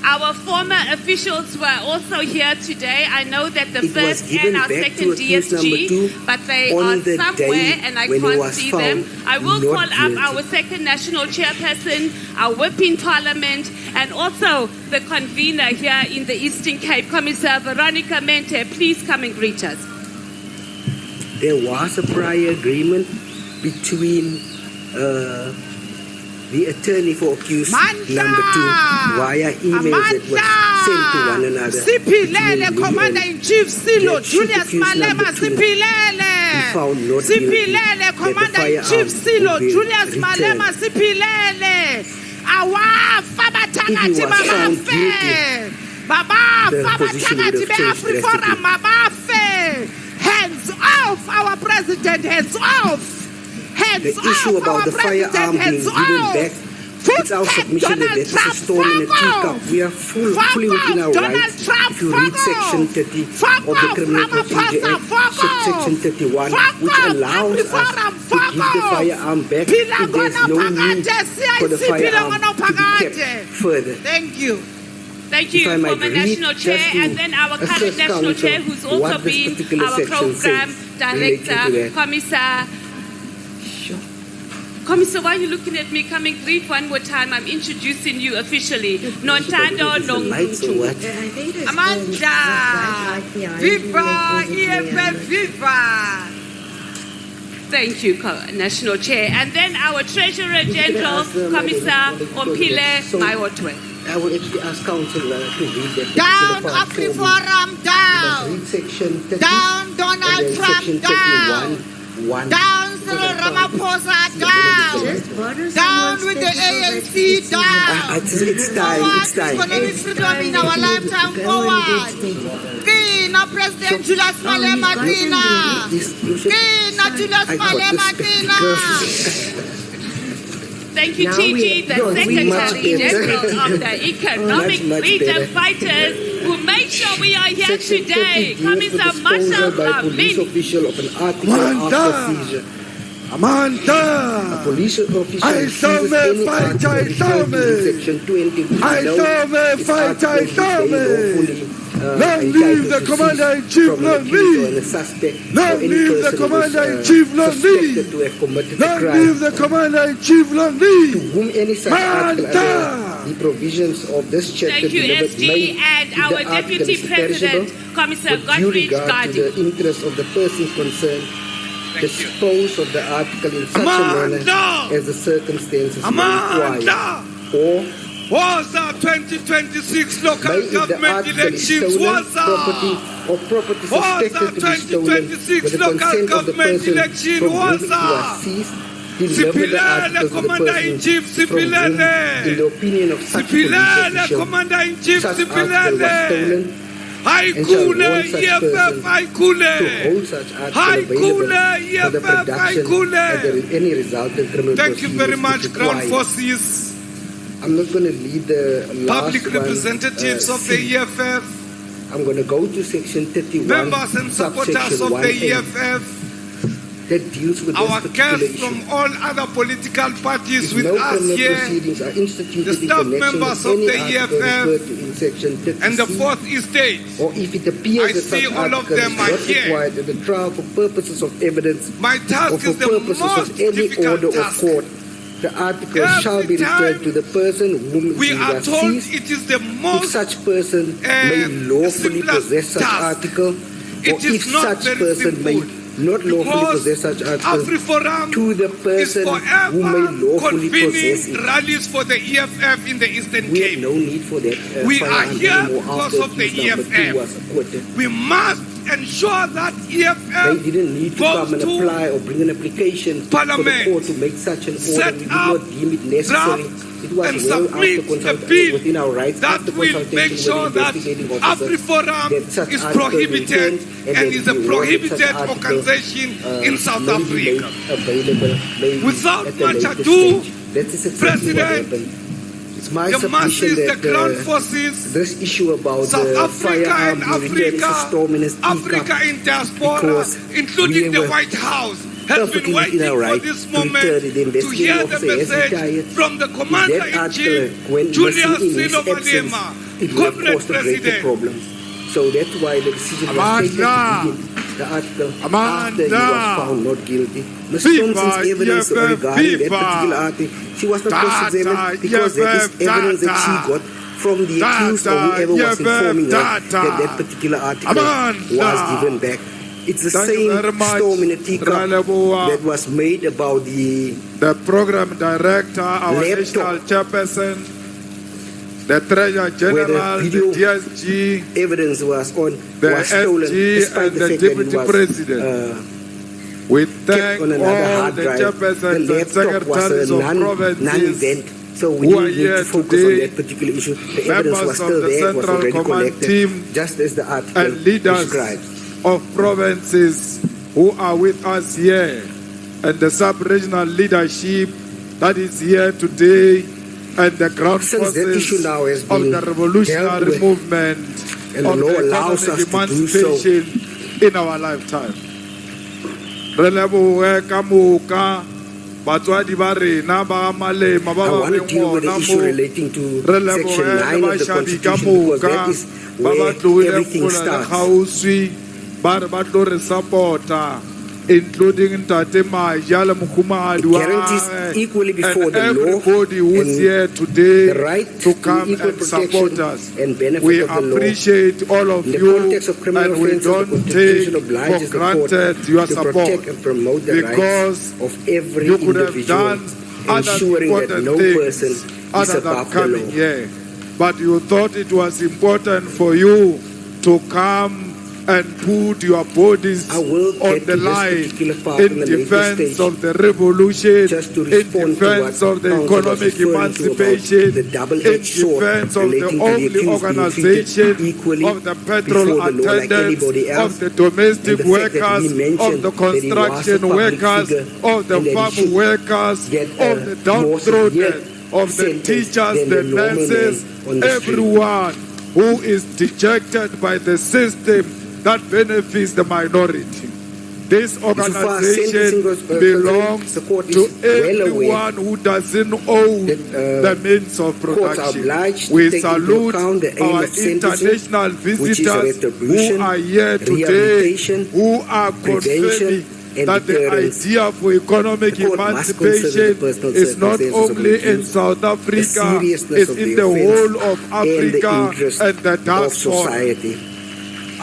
[SPEAKER 11] our former officials were also here today. I know that the first and our second DSG, but they are somewhere and I can't see them. I will call up our second national chairperson, our whip in Parliament, and also the convener here in the Eastern Cape, Commissioner Veronica Mente. Please come and greet us.
[SPEAKER 16] There was a prior agreement between the attorney for accused number 2 via emails that were sent to one another.
[SPEAKER 17] Sipilele, Commander-in-Chief Silo, Julius Malema, Sipilele. Sipilele, Commander-in-Chief Silo, Julius Malema, Sipilele. Awa, Fabatanga, Timafe. Baba, Fabatanga, Timafe, Mabafe. Hands off, our president, hands off.
[SPEAKER 16] The issue about the firearm being given back, it's our submission that this is a storm in a teacup. We are fully within our rights. If you read Section 30 of the Criminal Procedure Act, Section 31, which allows us to give the firearm back if there's no need for the firearm to be kept further.
[SPEAKER 11] Thank you. Thank you, former national chair, and then our current national chair, who's also been our program director, Commissar. Commissar, why are you looking at me? Coming, greet one more time. I'm introducing you officially. Nontando Nongmutu.
[SPEAKER 17] Amanda! Viva! EFF, viva!
[SPEAKER 11] Thank you, National Chair. And then our Treasurer General, Commissar Ompile Maiotwe.
[SPEAKER 16] I would actually ask Council to read that.
[SPEAKER 17] Down, AfriForum, down!
[SPEAKER 16] Section 30,
[SPEAKER 17] Down, Donald Trump, down! Down, Cyril Ramaphosa, down! Down with the ANC, down!
[SPEAKER 16] It's time.
[SPEAKER 17] Economic freedom in our lifetime, forward! Kina, President Julius Malema, Kina! Kina, Julius Malema, Kina!
[SPEAKER 11] Thank you, Gigi, the Secretary General of the Economic Freedom Fighters, who made sure we are here today. Commissar Marshal Amin.
[SPEAKER 13] Amanda!
[SPEAKER 16] A police officer
[SPEAKER 13] I saw me fight, Long live the Commander-in-Chief, long live! Long live the Commander-in-Chief, long live! Long live the Commander-in-Chief, long live!
[SPEAKER 16] To whom any such article under the provisions of this chapter
[SPEAKER 11] Thank you, SG, and our Deputy President, Commissar Godfrey
[SPEAKER 16] Gulty. To the interest of the persons concerned, dispose of the article in such a manner as the circumstances may require, or
[SPEAKER 6] was our 2026 local government elections? Was
[SPEAKER 16] property or property suspected to be stolen with the consent of the person from whom it was seized? Deliver the articles to the person from whom, in the opinion of such police official, such article was stolen, and shall warn such person to hold such article available for the production at any resultant criminal
[SPEAKER 6] Thank you very much, Ground
[SPEAKER 16] required.
[SPEAKER 6] Forces.
[SPEAKER 16] I'm not going to lead the last
[SPEAKER 6] Public representatives of the EFF.
[SPEAKER 16] I'm going to go to section 31,
[SPEAKER 6] members and supporters of the EFF.
[SPEAKER 16] That deals with
[SPEAKER 6] our
[SPEAKER 16] this
[SPEAKER 6] guests
[SPEAKER 16] issue.
[SPEAKER 6] from all other political parties with
[SPEAKER 16] No
[SPEAKER 6] us
[SPEAKER 16] criminal
[SPEAKER 6] here.
[SPEAKER 16] proceedings are instituted
[SPEAKER 6] The
[SPEAKER 16] in
[SPEAKER 6] staff
[SPEAKER 16] connection
[SPEAKER 6] members
[SPEAKER 16] with
[SPEAKER 6] of
[SPEAKER 16] any
[SPEAKER 6] the
[SPEAKER 16] article
[SPEAKER 6] EFF
[SPEAKER 16] referred to in section 30C,
[SPEAKER 6] and the Fourth Estate.
[SPEAKER 16] or if it appears
[SPEAKER 6] I
[SPEAKER 16] that
[SPEAKER 6] see
[SPEAKER 16] such
[SPEAKER 6] all of
[SPEAKER 16] article
[SPEAKER 6] them
[SPEAKER 16] is
[SPEAKER 6] are
[SPEAKER 16] not
[SPEAKER 6] here.
[SPEAKER 16] required at the trial for purposes of evidence
[SPEAKER 6] My task
[SPEAKER 16] or for
[SPEAKER 6] is the
[SPEAKER 16] purposes
[SPEAKER 6] most
[SPEAKER 16] of any
[SPEAKER 6] difficult
[SPEAKER 16] order of
[SPEAKER 6] task.
[SPEAKER 16] court, the article shall be
[SPEAKER 6] Every
[SPEAKER 16] returned
[SPEAKER 6] time
[SPEAKER 16] to the person whom
[SPEAKER 6] we
[SPEAKER 16] it
[SPEAKER 6] are
[SPEAKER 16] was
[SPEAKER 6] told
[SPEAKER 16] seized.
[SPEAKER 6] it is the
[SPEAKER 16] If
[SPEAKER 6] most
[SPEAKER 16] such person may lawfully
[SPEAKER 6] simplest
[SPEAKER 16] possess such
[SPEAKER 6] task.
[SPEAKER 16] article, or
[SPEAKER 6] It is
[SPEAKER 16] if
[SPEAKER 6] not
[SPEAKER 16] such
[SPEAKER 6] very
[SPEAKER 16] person may
[SPEAKER 6] simple.
[SPEAKER 16] not lawfully
[SPEAKER 6] Because
[SPEAKER 16] possess such article,
[SPEAKER 6] AfriForum
[SPEAKER 16] to the
[SPEAKER 6] is
[SPEAKER 16] person who may
[SPEAKER 6] forever
[SPEAKER 16] lawfully possess
[SPEAKER 6] convening
[SPEAKER 16] it.
[SPEAKER 6] rallies for the EFF in the Eastern
[SPEAKER 16] We
[SPEAKER 6] Cape.
[SPEAKER 16] have no need for that.
[SPEAKER 6] We are
[SPEAKER 16] firearm
[SPEAKER 6] here
[SPEAKER 16] anymore
[SPEAKER 6] because
[SPEAKER 16] after
[SPEAKER 6] of the
[SPEAKER 16] accused number 2
[SPEAKER 6] EFF.
[SPEAKER 16] was acquitted.
[SPEAKER 6] We must ensure that
[SPEAKER 16] They
[SPEAKER 6] EFF
[SPEAKER 16] didn't need to
[SPEAKER 6] goes
[SPEAKER 16] come and
[SPEAKER 6] to
[SPEAKER 16] apply or bring an application for the
[SPEAKER 6] Parliament,
[SPEAKER 16] court to make such an order.
[SPEAKER 6] set
[SPEAKER 16] We did
[SPEAKER 6] up,
[SPEAKER 16] not deem it necessary.
[SPEAKER 6] draft,
[SPEAKER 16] It was
[SPEAKER 6] and
[SPEAKER 16] well
[SPEAKER 6] submit
[SPEAKER 16] after
[SPEAKER 6] a
[SPEAKER 16] consultation
[SPEAKER 6] bill
[SPEAKER 16] within our rights,
[SPEAKER 6] that
[SPEAKER 16] after
[SPEAKER 6] will
[SPEAKER 16] consultation
[SPEAKER 6] make
[SPEAKER 16] with
[SPEAKER 6] sure
[SPEAKER 16] the
[SPEAKER 6] that
[SPEAKER 16] investigating officer,
[SPEAKER 6] AfriForum
[SPEAKER 16] that such
[SPEAKER 6] is
[SPEAKER 16] article
[SPEAKER 6] prohibited
[SPEAKER 16] returned,
[SPEAKER 6] and
[SPEAKER 16] that
[SPEAKER 6] is a
[SPEAKER 16] we wanted
[SPEAKER 6] prohibited
[SPEAKER 16] such article,
[SPEAKER 6] organization in South
[SPEAKER 16] may be made
[SPEAKER 6] Africa.
[SPEAKER 16] available, maybe
[SPEAKER 6] Without
[SPEAKER 16] at a
[SPEAKER 6] much
[SPEAKER 16] later
[SPEAKER 6] ado,
[SPEAKER 16] stage. That is exactly what
[SPEAKER 6] President,
[SPEAKER 16] happened. It's my
[SPEAKER 6] the
[SPEAKER 16] submission
[SPEAKER 6] masses, the
[SPEAKER 16] that
[SPEAKER 6] ground forces,
[SPEAKER 16] this issue about
[SPEAKER 6] South
[SPEAKER 16] the
[SPEAKER 6] Africa
[SPEAKER 16] firearm
[SPEAKER 6] and
[SPEAKER 16] being returned to
[SPEAKER 6] Africa,
[SPEAKER 16] Storminus
[SPEAKER 6] Africa in diaspora,
[SPEAKER 16] because
[SPEAKER 6] including
[SPEAKER 16] we
[SPEAKER 6] the
[SPEAKER 16] were
[SPEAKER 6] White House, has been
[SPEAKER 16] perfectly
[SPEAKER 6] waiting
[SPEAKER 16] within our
[SPEAKER 6] for
[SPEAKER 16] right
[SPEAKER 6] this
[SPEAKER 16] to
[SPEAKER 6] moment
[SPEAKER 16] return it. The
[SPEAKER 6] to
[SPEAKER 16] investigating
[SPEAKER 6] hear the
[SPEAKER 16] officer has
[SPEAKER 6] message
[SPEAKER 16] retired.
[SPEAKER 6] from the
[SPEAKER 16] If that
[SPEAKER 6] Commander-in-Chief,
[SPEAKER 16] article went
[SPEAKER 6] Julius
[SPEAKER 16] missing in his
[SPEAKER 6] Silo
[SPEAKER 16] absence,
[SPEAKER 6] Malema,
[SPEAKER 16] it would have
[SPEAKER 6] Comrade
[SPEAKER 16] caused a greater
[SPEAKER 6] President.
[SPEAKER 16] problem. So that's why the decision was taken to delete the article after he was found not guilty. Ms. Thompson's evidence regarding that particular article, she was not cross-examined because that is evidence that she got from the accused or whoever was informing her that that particular article was given back. It's the same storm in a teacup that was made about the
[SPEAKER 6] program director, our national chairperson, the treasurer general, the DSG,
[SPEAKER 16] evidence was on
[SPEAKER 6] the
[SPEAKER 16] was stolen,
[SPEAKER 6] SG,
[SPEAKER 16] despite
[SPEAKER 6] and
[SPEAKER 16] the
[SPEAKER 6] the
[SPEAKER 16] fact that it
[SPEAKER 6] deputy
[SPEAKER 16] was
[SPEAKER 6] president. We thank
[SPEAKER 16] on another
[SPEAKER 6] all
[SPEAKER 16] hard
[SPEAKER 6] the
[SPEAKER 16] drive.
[SPEAKER 6] chairpersons
[SPEAKER 16] The
[SPEAKER 6] and
[SPEAKER 16] laptop was
[SPEAKER 6] secretaries
[SPEAKER 16] a
[SPEAKER 6] of provinces
[SPEAKER 16] non-event, so we
[SPEAKER 6] who are
[SPEAKER 16] didn't need
[SPEAKER 6] here
[SPEAKER 16] to focus on
[SPEAKER 6] today,
[SPEAKER 16] that particular issue. The evidence
[SPEAKER 6] members
[SPEAKER 16] was
[SPEAKER 6] of
[SPEAKER 16] still
[SPEAKER 6] the
[SPEAKER 16] there, it was
[SPEAKER 6] Central
[SPEAKER 16] already
[SPEAKER 6] Command
[SPEAKER 16] collected,
[SPEAKER 6] Team,
[SPEAKER 16] just as the article
[SPEAKER 6] and leaders
[SPEAKER 16] describes.
[SPEAKER 6] of provinces who are with us here, and the sub-regional leadership that is here today, and the ground
[SPEAKER 16] Since that issue
[SPEAKER 6] forces
[SPEAKER 16] now has
[SPEAKER 6] of
[SPEAKER 16] been
[SPEAKER 6] the revolutionary
[SPEAKER 16] dealt with,
[SPEAKER 6] movement
[SPEAKER 16] and the
[SPEAKER 6] of
[SPEAKER 16] law
[SPEAKER 6] the
[SPEAKER 16] allows
[SPEAKER 6] economic
[SPEAKER 16] us to do so.
[SPEAKER 6] emancipation in our lifetime. Re lebohe ka moka batswadi ba rena ba Malema ba
[SPEAKER 16] I
[SPEAKER 6] ba
[SPEAKER 16] want to
[SPEAKER 6] reng
[SPEAKER 16] deal with the
[SPEAKER 6] ona
[SPEAKER 16] issue
[SPEAKER 6] mo.
[SPEAKER 16] relating to
[SPEAKER 6] Re
[SPEAKER 16] Section
[SPEAKER 6] lebohe
[SPEAKER 16] 9
[SPEAKER 6] le
[SPEAKER 16] of the
[SPEAKER 6] bashabi ka
[SPEAKER 16] Constitution because
[SPEAKER 6] moka
[SPEAKER 16] that is
[SPEAKER 6] ba ba
[SPEAKER 16] where
[SPEAKER 6] tlohile
[SPEAKER 16] everything
[SPEAKER 6] kgola le
[SPEAKER 16] starts.
[SPEAKER 6] kgauswi ba re ba tlo re support-a including Tate Majala Mukumadu,
[SPEAKER 16] guarantees equally before
[SPEAKER 6] and
[SPEAKER 16] the law,
[SPEAKER 6] everybody who's here today
[SPEAKER 16] the right
[SPEAKER 6] to come
[SPEAKER 16] equal
[SPEAKER 6] and support us.
[SPEAKER 16] and benefit
[SPEAKER 6] We
[SPEAKER 16] of the law.
[SPEAKER 6] appreciate all of
[SPEAKER 16] In the
[SPEAKER 6] you,
[SPEAKER 16] context of criminal
[SPEAKER 6] and we
[SPEAKER 16] offences, the
[SPEAKER 6] don't
[SPEAKER 16] Constitution
[SPEAKER 6] take
[SPEAKER 16] obliges
[SPEAKER 6] for
[SPEAKER 16] the court
[SPEAKER 6] granted your
[SPEAKER 16] to
[SPEAKER 6] support,
[SPEAKER 16] protect and promote the
[SPEAKER 6] because
[SPEAKER 16] rights of every
[SPEAKER 6] you could have
[SPEAKER 16] individual,
[SPEAKER 6] done other
[SPEAKER 16] ensuring that
[SPEAKER 6] important
[SPEAKER 16] no
[SPEAKER 6] things
[SPEAKER 16] person is
[SPEAKER 6] other than
[SPEAKER 16] above the
[SPEAKER 6] coming
[SPEAKER 16] law.
[SPEAKER 6] here. But you thought it was important for you to come and put your bodies on the line in defense of the revolution, in defense of the economic emancipation, in defense of the only organization of the petrol attendants, of the domestic workers, of the construction workers, of the farm workers, of the downtrodden, of the teachers, the nurses, everyone who is dejected by the system that benefits the minority. This organization belongs to everyone who doesn't own the means of production. We salute our international visitors who are here today, who are confirming that the idea for economic emancipation is not only in South Africa, it's in the whole of Africa and the diaspora.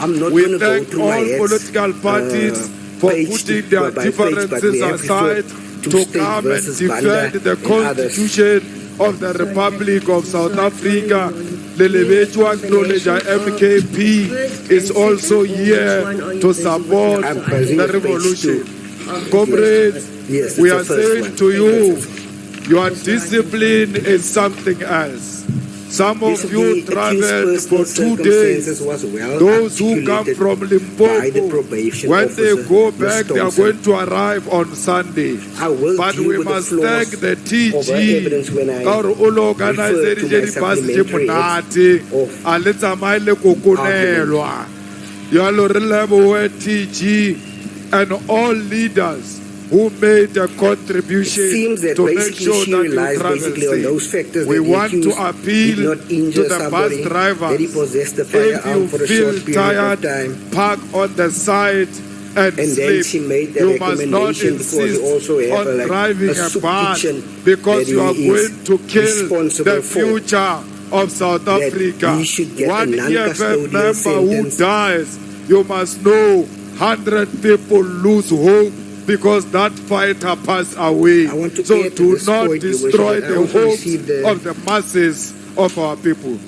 [SPEAKER 6] We thank all political parties for putting their differences aside to come and defend the Constitution of the Republic of South Africa. Lelebetu acknowledge that MKP is also here to support the revolution. Comrades, we are saying to you, your discipline is something else. Some of you traveled for 2 days. Those who come from Limpopo, when they go back, they are going to arrive on Sunday. But we must thank the TG. TG and all leaders who made a contribution to make sure that you travel safe. We want to appeal to the bus drivers. If you feel tired, park on the side and sleep. You must not insist on driving a bus because you are going to kill the future of South Africa. One EFF member who dies, you must know 100 people lose hope because that fighter passed away. So do not destroy the hopes of the masses of our people.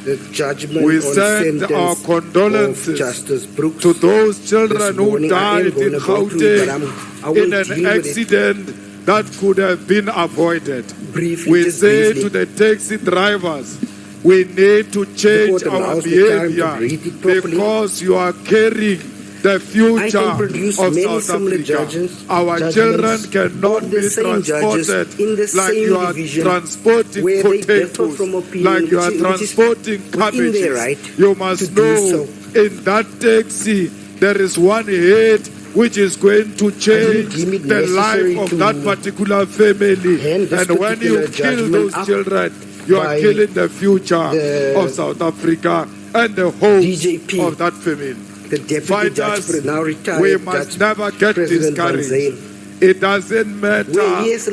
[SPEAKER 16] The judgment
[SPEAKER 6] we send our condolences to those children who died in Gauteng in an accident that could have been avoided. We say to the taxi drivers, we need to change our behavior because you are carrying the future of South Africa. Our children cannot be transported like you are transporting potatoes, like you are transporting cabbages. You must know in that taxi there is one head which is going to change the life of that particular family. And when you kill those children, you are killing the future of South Africa and the hopes of that family. Fighters, we must never get discouraged. It doesn't matter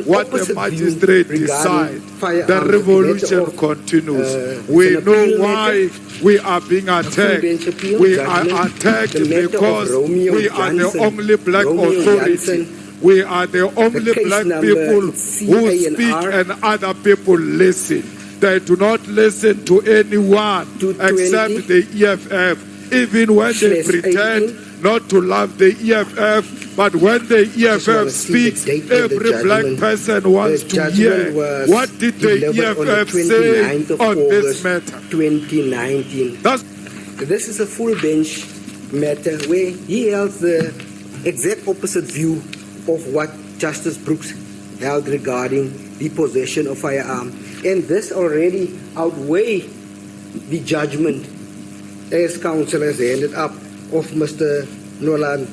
[SPEAKER 6] what the magistrate decides. The revolution continues. We know why we are being attacked. We are attacked because we are the only black authority. We are the only black people who speak and other people listen. They do not listen to anyone except the EFF. Even when they pretend not to love the EFF, but when the EFF speaks, every black person wants to hear what did the EFF say on this matter.
[SPEAKER 16] 2019. This is a full bench matter where he held the exact opposite view of what Justice Brooks held regarding the possession of firearm. And this already outweighs the judgment as counsel has handed up of Mr. Nolan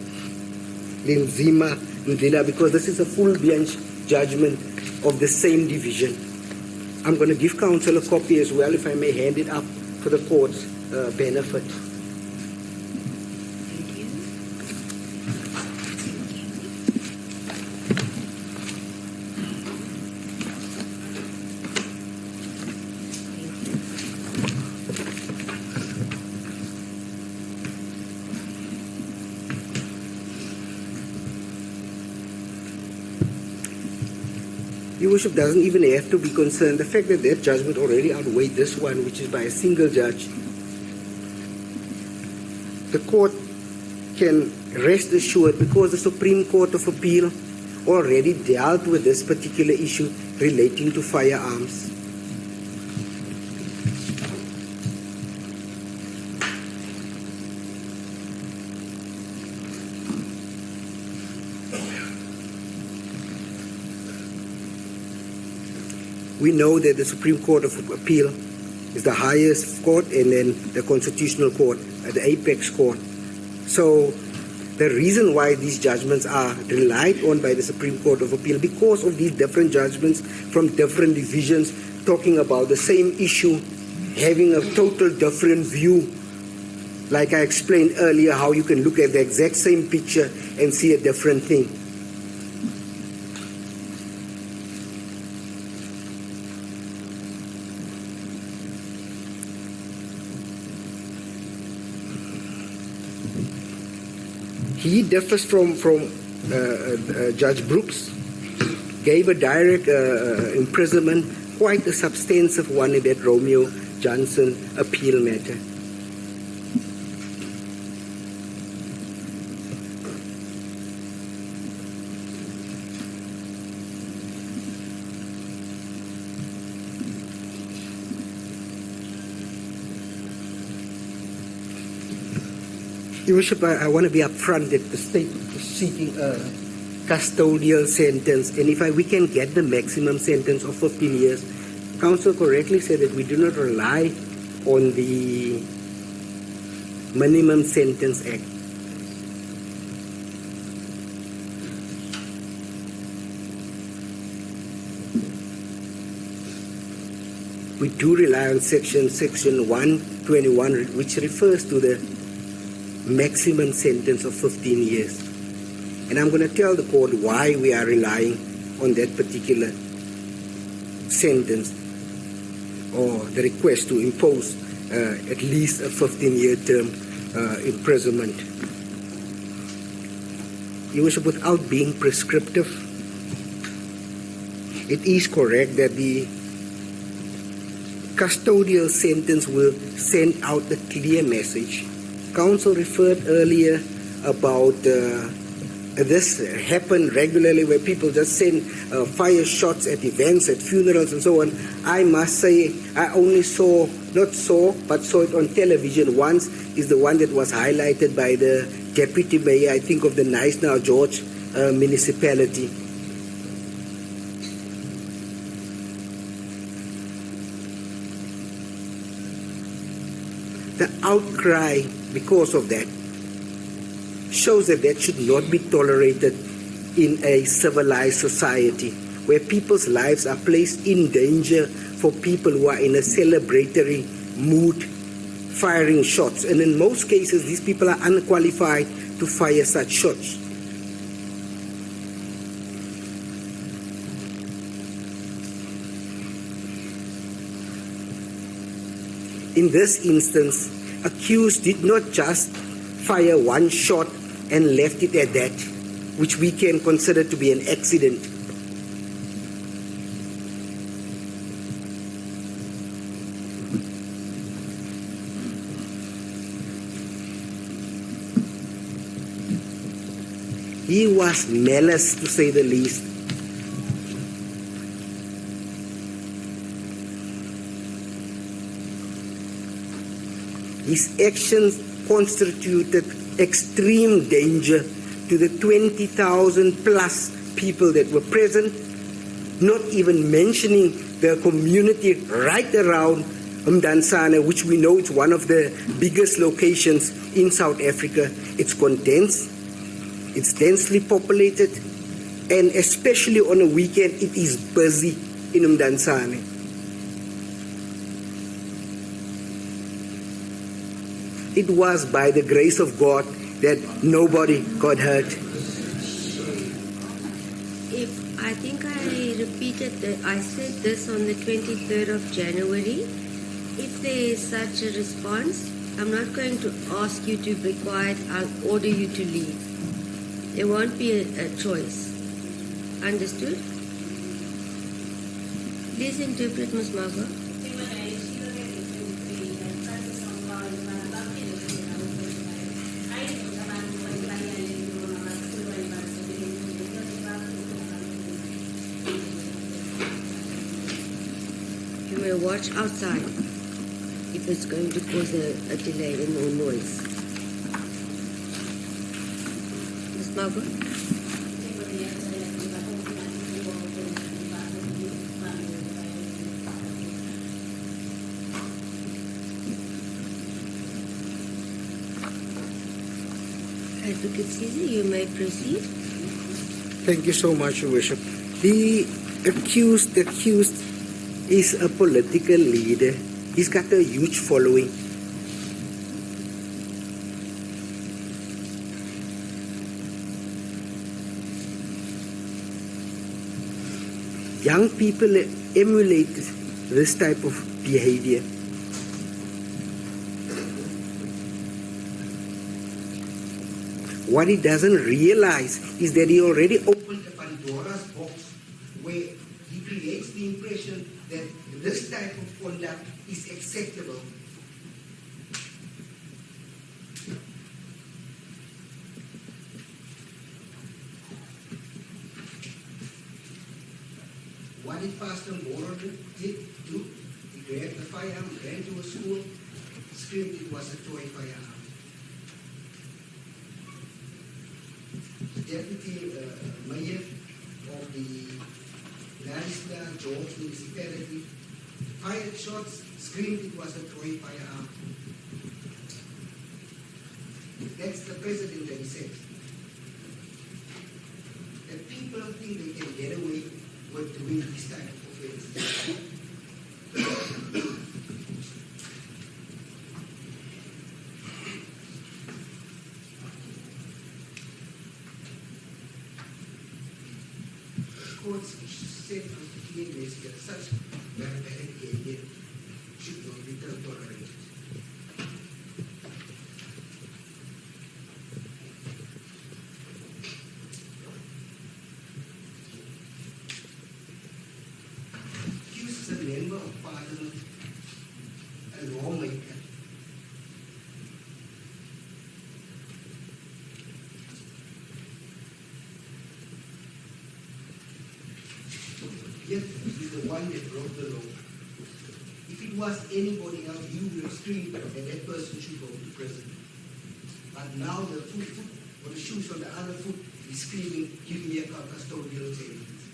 [SPEAKER 16] Linzima Ndila, because this is a full bench judgment of the same division. I'm going to give counsel a copy as well, if I may hand it up for the court's benefit.
[SPEAKER 10] Thank you.
[SPEAKER 16] Your Worship doesn't even have to be concerned. The fact that that judgment already outweighed this one, which is by a single judge, the court can rest assured because the Supreme Court of Appeal already dealt with this particular issue relating to firearms. We know that the Supreme Court of Appeal is the highest court, and then the Constitutional Court, the apex court. So the reason why these judgments are relied on by the Supreme Court of Appeal, because of these different judgments from different divisions talking about the same issue, having a total different view. Like I explained earlier, how you can look at the exact same picture and see a different thing. He differs from Judge Brooks, gave a direct imprisonment, quite a substantive one in that Romeo Johnson appeal matter. Your Worship, I want to be upfront that the state is seeking a custodial sentence, and if we can get the maximum sentence of 15 years, Council correctly said that we do not rely on the Minimum Sentence Act. We do rely on Section 121, which refers to the maximum sentence of 15 years. And I'm going to tell the court why we are relying on that particular sentence, or the request to impose at least a 15-year term imprisonment. Your Worship, without being prescriptive, it is correct that the custodial sentence will send out a clear message. Council referred earlier about this happen regularly, where people just send fire shots at events, at funerals and so on. I must say, I only saw it on television once, is the one that was highlighted by the Deputy Mayor, I think, of the Nice Now George municipality. The outcry because of that shows that should not be tolerated in a civilized society where people's lives are placed in danger for people who are in a celebratory mood firing shots. And in most cases, these people are unqualified to fire such shots. In this instance, accused did not just fire one shot and left it at that, which we can consider to be an accident. He was malice, to say the least. His actions constituted extreme danger to the 20,000 plus people that were present, not even mentioning the community right around Mdantsane, which we know is one of the biggest locations in South Africa. It's condensed, it's densely populated, and especially on a weekend, it is busy in Mdantsane. It was by the grace of God that nobody got hurt.
[SPEAKER 10] I think I repeated that. I said this on the 23rd of January. If there is such a response, I'm not going to ask you to be quiet. I'll order you to leave. There won't be a choice. Understood? Please interpret, Ms. Margot. You may watch outside if it's going to cause a delay and no noise. Ms. Margot? Advocate Caesar, you may proceed.
[SPEAKER 16] Thank you so much, Your Worship. The accused is a political leader. He's got a huge following. Young people emulate this type of behavior. What he doesn't realize is that he already opened a Pandora's box where he creates the impression that this type of conduct is acceptable. What did Pastor Moro do? He grabbed the firearm, ran to a school, screamed it was a toy firearm. Deputy Mayor of the Larista George municipality fired shots, screamed it was a toy firearm. That's the president that he said. That people think they can get away with doing this type of offense. Courts said from the clear message that such barbaric behavior should not be tolerated. Accused is a member of parliament, a lawmaker. Yet he's the one that broke the law. If it was anybody else, you would have screamed that that person should go to prison. But now the foot or the shoes on the other foot is screaming, give me a custodial sentence.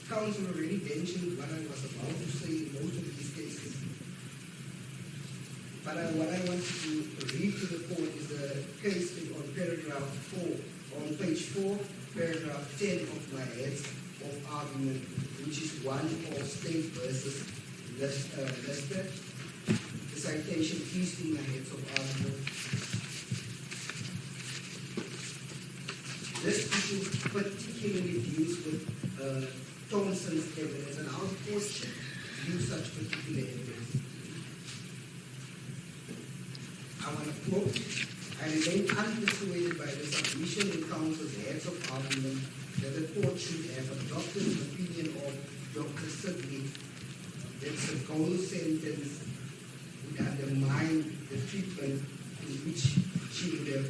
[SPEAKER 16] Council already mentioned what I was about to say in most of these cases. But what I want to read to the court is the case on paragraph 4, on page 4, paragraph 10 of my heads of argument, which is one of State versus Lister. The citation is in my heads of argument. This issue particularly deals with Thompson's evidence and how the court should use such particular evidence. I want to quote, I remain unpersuaded by the submission in counsel's heads of argument that the court should have adopted an opinion of Dr. Sidney that the goal sentence would undermine the treatment in which she would have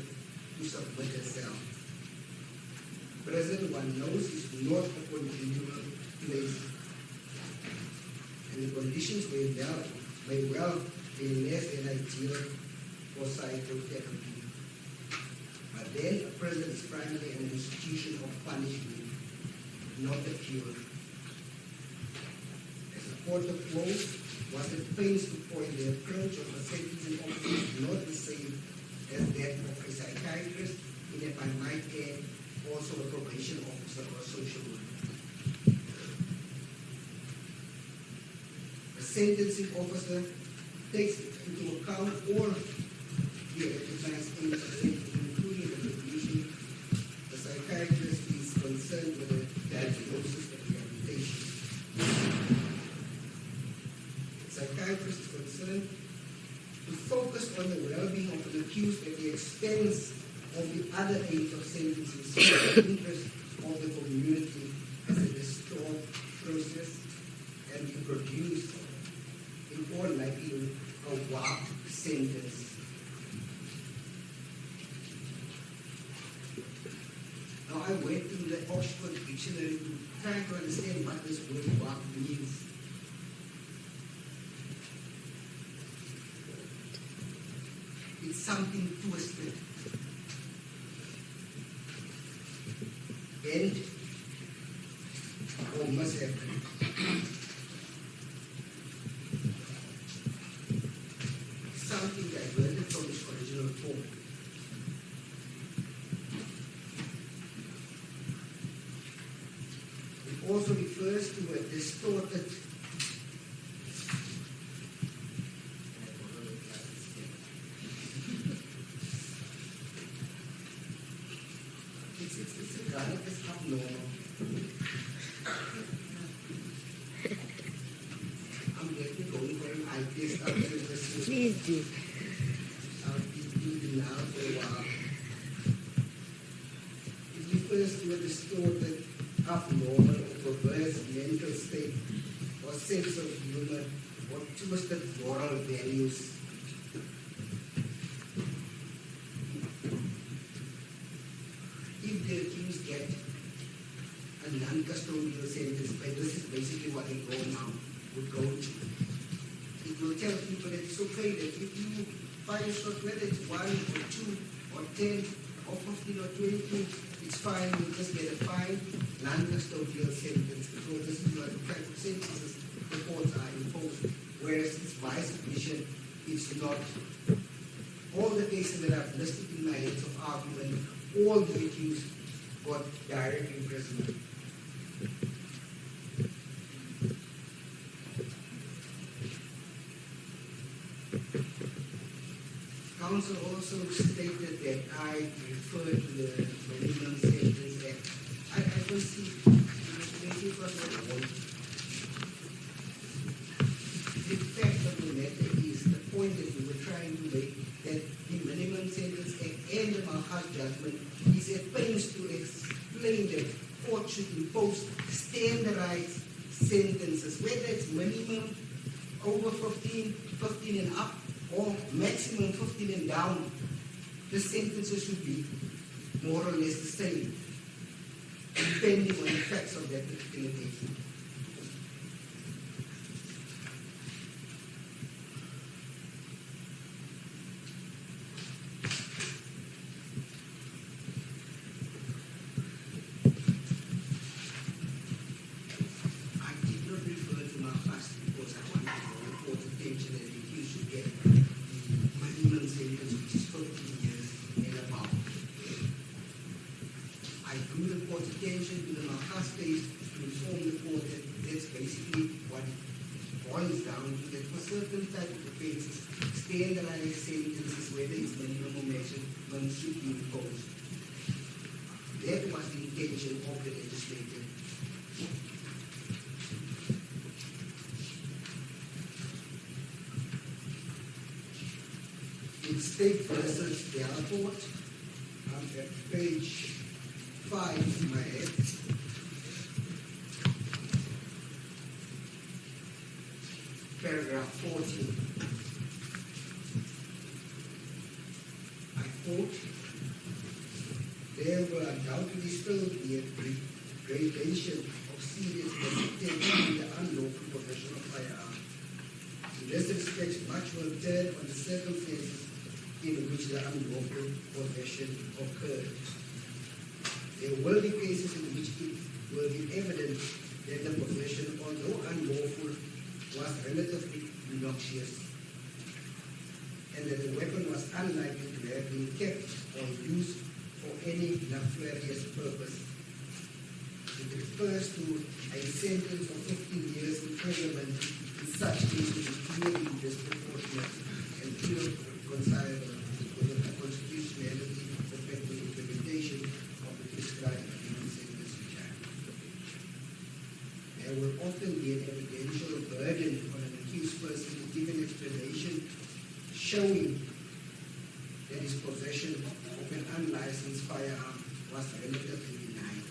[SPEAKER 16] to submit herself. Prison, one knows, is not a continual place, and the conditions may well be less than ideal for psychotherapy. But then a prison is primarily an institution of punishment, not a cure. As the court of law was at pains to point, the approach of a sentencing officer is not the same as that of a psychiatrist, and if I might add, also a probation officer or a social worker. A sentencing officer takes into account all the recognized aims of sentencing, including the recognition. The psychiatrist is concerned with the diagnosis and rehabilitation. The psychiatrist is concerned to focus on the well-being of an accused at the expense
[SPEAKER 9] of the other aims of sentencing serve the interest of the community as a restored process and to produce, in all likelihood, a warped sentence. Now I went to the Oxford Dictionary to try to understand what this word warped means. It's something twisted, bent, or must have been. Something diverted from its original form. It also refers to a distorted it's abnormal. I'm getting going for an eye test after this.
[SPEAKER 10] Please do.
[SPEAKER 9] I'll keep you now for a while. It refers to a distorted, abnormal, or perverse mental state, or sense of humor, or twisted moral values. If the accused get a non-custodial sentence, but this is basically what a law now would go to. It will tell people that it's okay that if you fire a shot, whether it's 1 or 2 or 10 or 15 or 20, it's fine, you'll just get a fine non-custodial sentence because this is what the type of sentences the courts are imposed. Whereas it's my submission, it's not. All the cases that I've listed in my heads of argument, all the accused got direct imprisonment. Counsel also stated that I referred to the Minimum Sentence Act. I don't see it was not wrong. The fact of the matter is the point that we were trying to make that the Minimum Sentence Act and the Mahal judgment is at pains to explain that court should impose standardized sentences, whether it's minimum over 15, 15 and up, or maximum 15 and down. The sentences should be more or less the same, depending on the facts of that particular case. Standardized sentences, whether it's minimum or maximum, should be imposed. That was the intention of the legislature. In State versus Airport, I'm at page 5 in my head. Paragraph 14. Quote, there will undoubtedly still be a gradation of seriousness attached to the unlawful possession of firearms. In this respect, much will turn on the circumstances in which the unlawful possession occurred. There will be cases in which it will be evident that the possession, although unlawful, was relatively noxious, and that the weapon was unlikely to have been kept or used for any nefarious purpose. It refers to a sentence of 15 years imprisonment in such cases is clearly disproportionate and irreconcilable with the constitutionality of the implementation of the prescribed minimum sentence regime. There will often be an evidential burden on an accused person to give an explanation showing that his possession of an unlicensed firearm was relatively benign.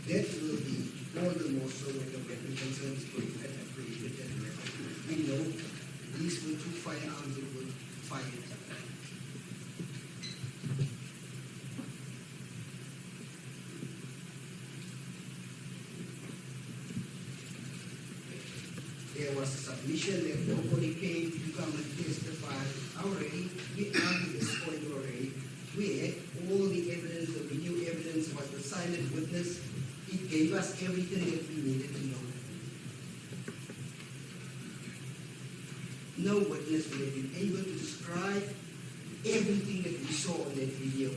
[SPEAKER 9] That will be all the more so when the weapon concerns prohibited weapon. We know these were two firearms that were fired. There was a submission that nobody came to come and testify. Already, we are to this point already. We had all the evidence, the video evidence was the silent witness. It gave us everything that we needed to know. No witness would have been able to describe everything that we saw on that video.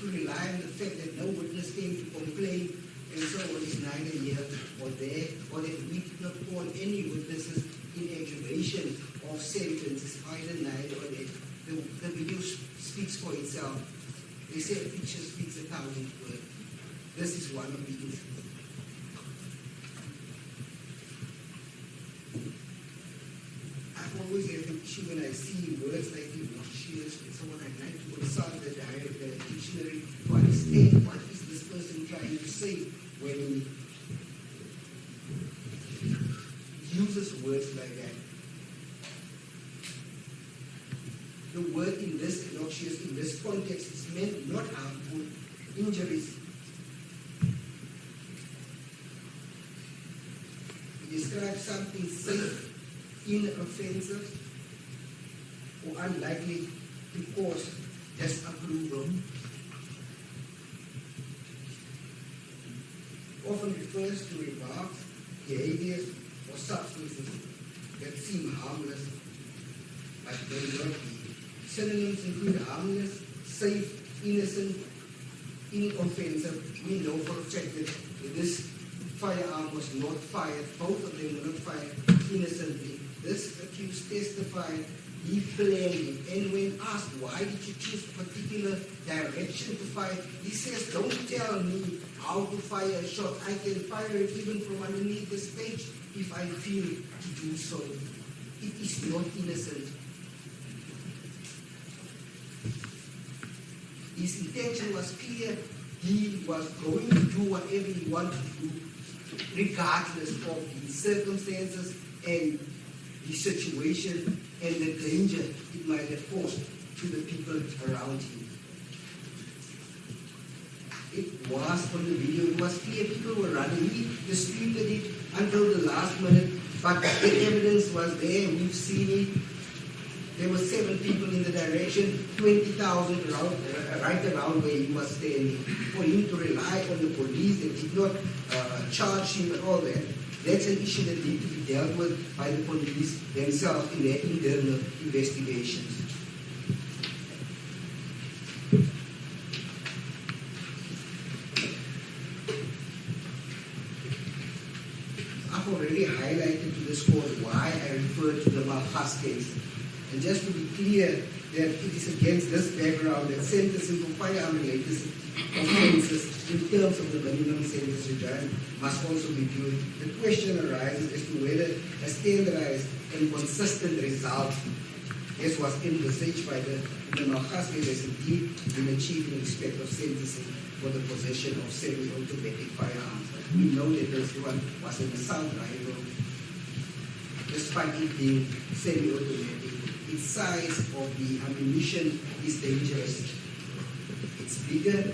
[SPEAKER 9] To rely on the fact that no witness came to complain and so on is neither here or there, or that we did not call any witnesses in aggravation of sentences, either neither or that. The video speaks for itself. They say a picture speaks 1,000 words. This is one of the instances. I always have an issue when I see words like obnoxious and so on. I like to consult the dictionary to understand what is this person trying to say when he uses words like that. The word in this obnoxious, in this context, is meant not harmful, injuries. It describes something safe, inoffensive, or unlikely to cause disapproval. Often refers to remarks, behaviors, or substances that seem harmless, but may not be. Synonyms include harmless, safe, innocent, inoffensive. We know for a fact that this firearm was not fired. Both of them were not fired innocently. This accused testified he planned it. And when asked, why did you choose a particular direction to fire, he says, don't tell me how to fire a shot. I can fire it even from underneath the stage if I feel to do so. It is not innocent. His intention was clear. He was going to do whatever he wanted to do, regardless of the circumstances and the situation and the danger it might have posed to the people around him. It was on the video, it was clear people were running. He disputed it until the last minute, but the evidence was there, we've seen it. There were 7 people in the direction, 20,000 right around where he was standing. For him to rely on the police that did not charge him and all that, that's an issue that needs to be dealt with by the police themselves in their internal investigations. I've already highlighted to this court why I referred to the Malchus case. And just to be clear that it is against this background that sentencing for firearm-related offences in terms of the minimum sentence regime must also be viewed. The question arises as to whether a standardized and consistent result, as was envisaged by the Malchus case, has indeed been achieved in respect of sentencing for the possession of semi-automatic firearms. We know that this one was an assault rifle, despite it being semi-automatic. The size of the ammunition is dangerous. It's bigger,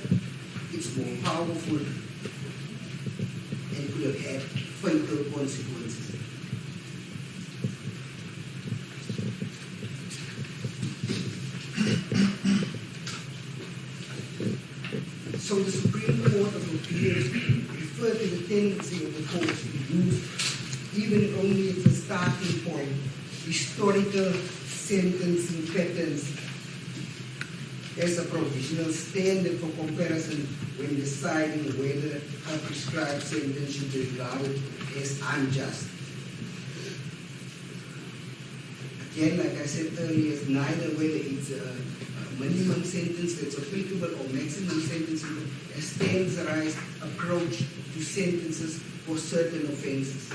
[SPEAKER 9] it's more powerful, and could have had fatal consequences. So the Supreme Court of Appeals referred to the tendency of the courts to use, even only as a starting point, historical sentencing patterns as a provisional standard for comparison when deciding whether a prescribed sentence should be regarded as unjust. Again, like I said earlier, it's neither whether it's a minimum sentence that's applicable or maximum sentence, a standardized approach to sentences for certain offenses.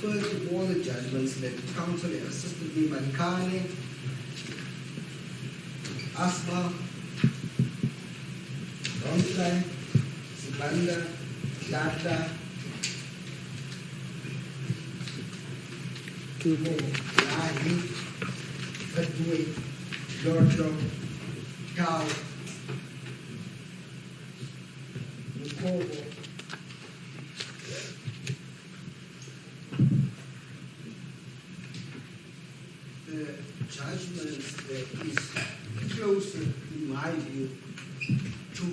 [SPEAKER 9] refer to all the judgments that the council have assisted me, Malikane, Asma, Ronsley, Sibanda, Lata, Tumo, Lahi, Fadwe, Lordo, Tau, Mukobo, the judgment is closer, in my view, to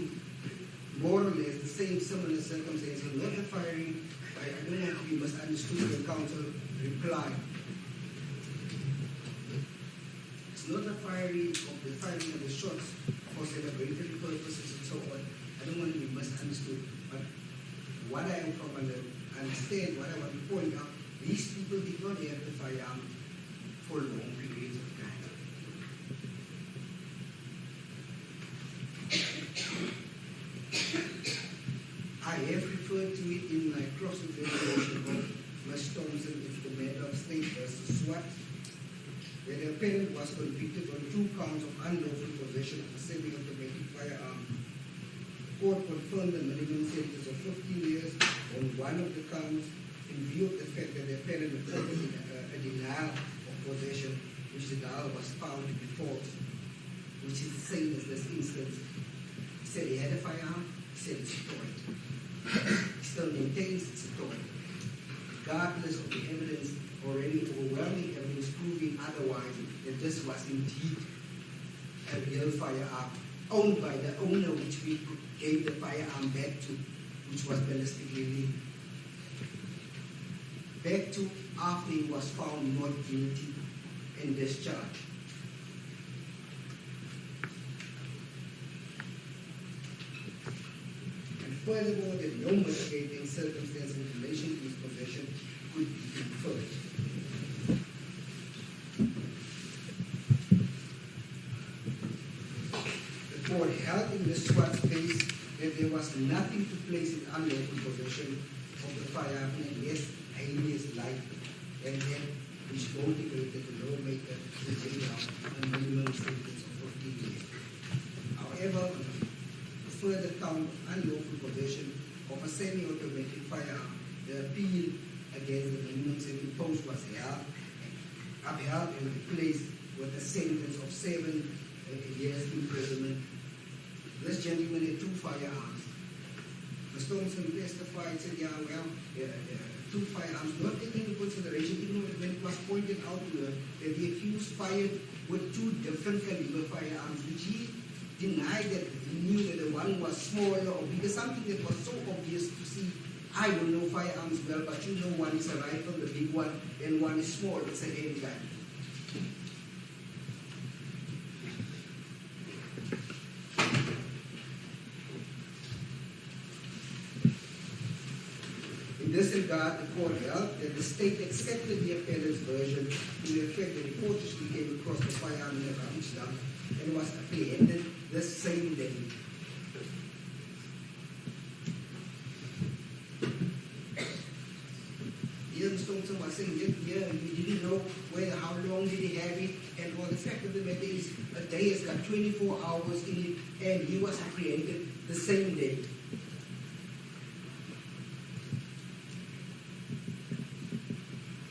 [SPEAKER 9] more or less the same similar circumstances. Not the firing, I don't want to be misunderstood when counsel reply. It's not the firing of the shots for celebratory purposes and so on. I don't want to be misunderstood. But what I am from understand, what I want to point out, these people did not have the firearm for long periods of time. I have referred to it in my cross-examination of Ms. Thompson if the matter of State versus SWAT, where the appellant was convicted on 2 counts of unlawful possession of a semi-automatic firearm. The court confirmed the minimum sentence of 15 years on one of the counts in view of the fact that the appellant reported a denial of possession, which the denial was found to be false, which is the same as this instance. He said he had a firearm, he said it's a toy. He still maintains it's a toy. Regardless of the evidence, already overwhelming evidence proving otherwise, that this was indeed a real firearm, owned by the owner, which we gave the firearm back to, which was ballistically legal. Back to after he was found not guilty and discharged. And furthermore, that no mitigating circumstance in relation to his possession could be inferred. The court held in the SWAT case that there was nothing to place in unlawful possession of the firearm in a less heinous light than that which motivated the lawmaker to lay down a minimum sentence of 15 years. However, on the further count of unlawful possession of a semi-automatic firearm, the appeal against the minimum sentence imposed was upheld and replaced with a sentence of 7 years imprisonment. This gentleman had 2 firearms. Ms. Thompson testified, said, 2 firearms, not taking into consideration, even when it was pointed out to her that the accused fired with 2 different caliber firearms, which he denied that he knew that the one was smaller or bigger, something that was so obvious to see. I don't know firearms well, but you know one is a rifle, the big one, and one is small, it's a handgun. In this regard, the court held that the state accepted the appellant's version to the effect that he cautiously came across the firearm in a garbage dump and was apprehended the same day. Here, Ms. Thompson was saying, we didn't know how long did he have it, and well, the fact of the matter is, a day has got 24 hours in it, and he was apprehended the same day.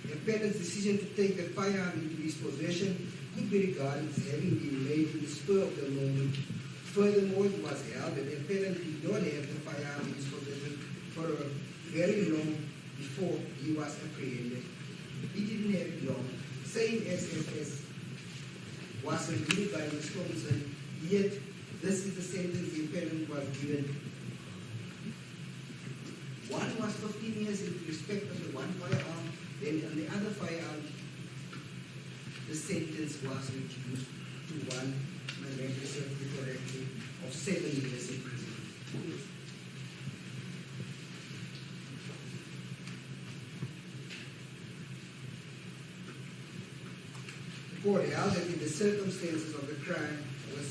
[SPEAKER 9] The appellant's decision to take the firearm into his possession could be regarded as having been made in the spur of the moment. Furthermore, it was held that the appellant did not have the firearm in his possession for a very long before he was apprehended. He didn't have it long. Same as was reviewed by Ms. Thompson, yet this is the sentence the appellant was given. One was 15 years in respect of the one firearm, then on the other firearm, the sentence was reduced to one, my memory serves me correctly, of 7 years in prison. The court held that in the circumstances of the crime was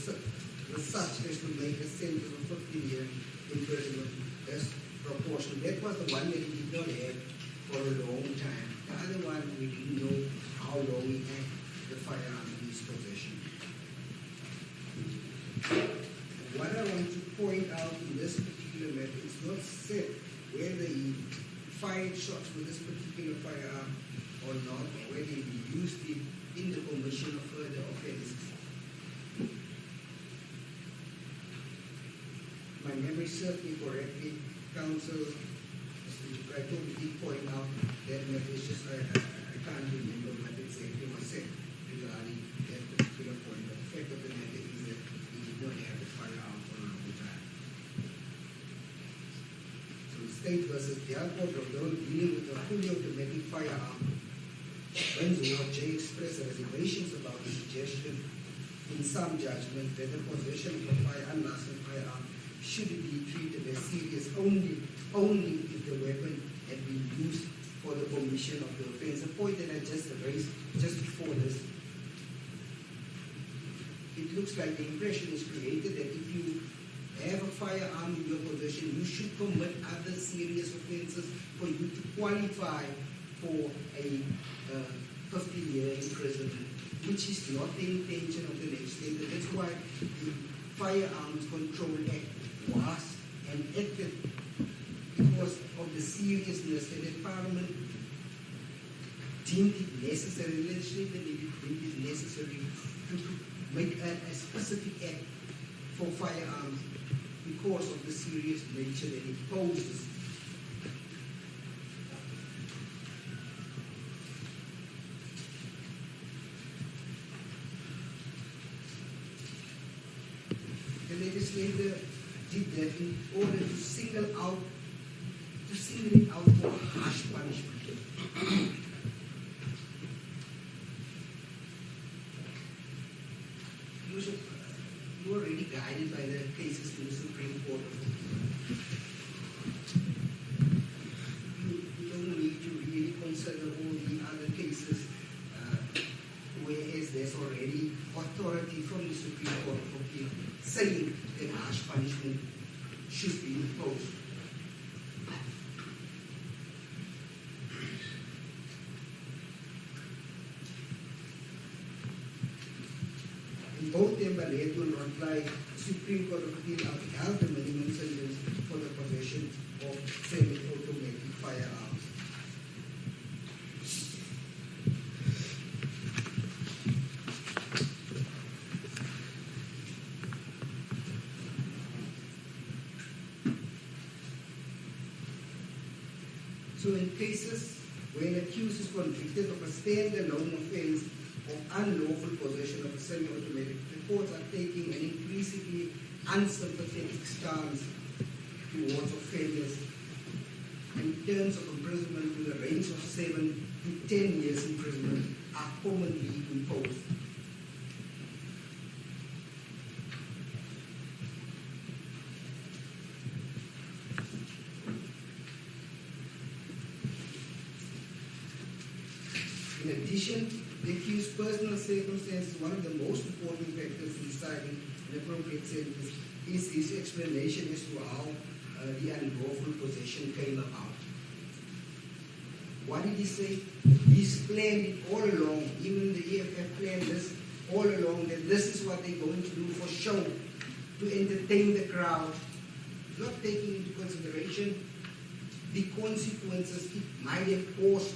[SPEAKER 9] such as to make a sentence of 15 years imprisonment as proportional. That was the one that he did not have for a long time. other one, we didn't know how long he had the firearm in his possession. What I want to point out in this particular matter, it's not said whether he fired shots with this particular firearm or not, or whether he used it in the commission of further offenses. My memory served me correctly. Counsel, I told you, point out that matter is just, I can't remember what exactly was said regarding that particular point. But the fact of the matter is that he did not have the firearm for a long time. So State versus Dialco, dealing with a fully automatic firearm, when J expressed reservations about the suggestion in some judgment that the possession of a unlicensed firearm should be treated as serious only if the weapon had been used for the commission of the offense. The point that I just raised just before this, it looks like the impression is created that if you have a firearm in your possession, you should commit other serious offenses for you to qualify for a 50-year imprisonment, which is not the intention of the legislature. That's why the Firearms Control Act was enacted, because of the seriousness that the Parliament deemed it necessary, the legislature deemed it necessary to make a specific act for firearms because of the serious nature that it poses. The legislator did that in order to single it out for harsh punishment. You are already guided by the cases in the Supreme Court. You don't need to really consider all the other cases, whereas there's already authority from the Supreme Court of Appeal saying that harsh punishment should be imposed. In both them, Baleto and Rontly, the Supreme Court of Appeal upheld the minimum sentence for the possession of semi-automatic firearms. So in cases where an accused is convicted of a stand-alone offense of unlawful possession of a semi-automatic, the courts are taking an increasingly unsympathetic stance towards offenders, and terms of imprisonment in the range of 7 to 10 years imprisonment are commonly imposed. In addition, the accused's personal circumstances, one of the most important factors in deciding an appropriate sentence, is his explanation as to how the unlawful possession came about. What did he say? He's planned it all along, even the EFF planned this all along, that this is what they're going to do for show, to entertain the crowd, not taking into consideration the consequences it might have caused.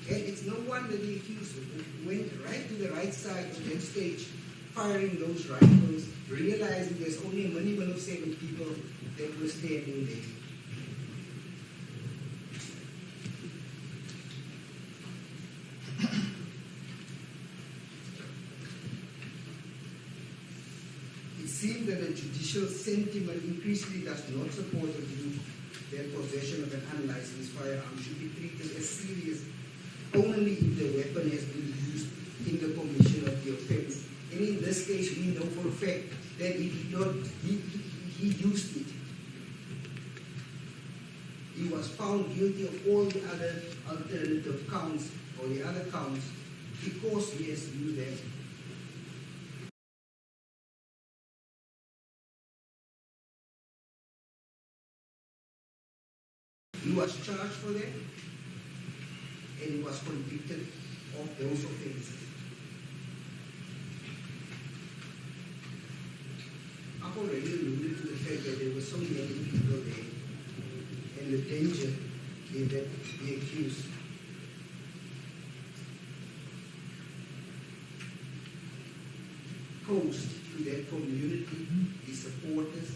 [SPEAKER 9] And it's no wonder the accused went right to the right side of that stage, firing those rifles, realizing there's only a minimum of 7 people that were standing there. It seems that the judicial sentiment increasingly does not support the view that possession of an unlicensed firearm should be treated as serious only if the weapon has been used in the commission of the offense. And in this case, we know for a fact that he used it. He was found guilty of all the other alternative counts, or the other counts, because he has used them. He was charged for them, and he was convicted of those offenses. I've already alluded to the fact that there were so many people there and the danger that the accused posed to their community, the supporters.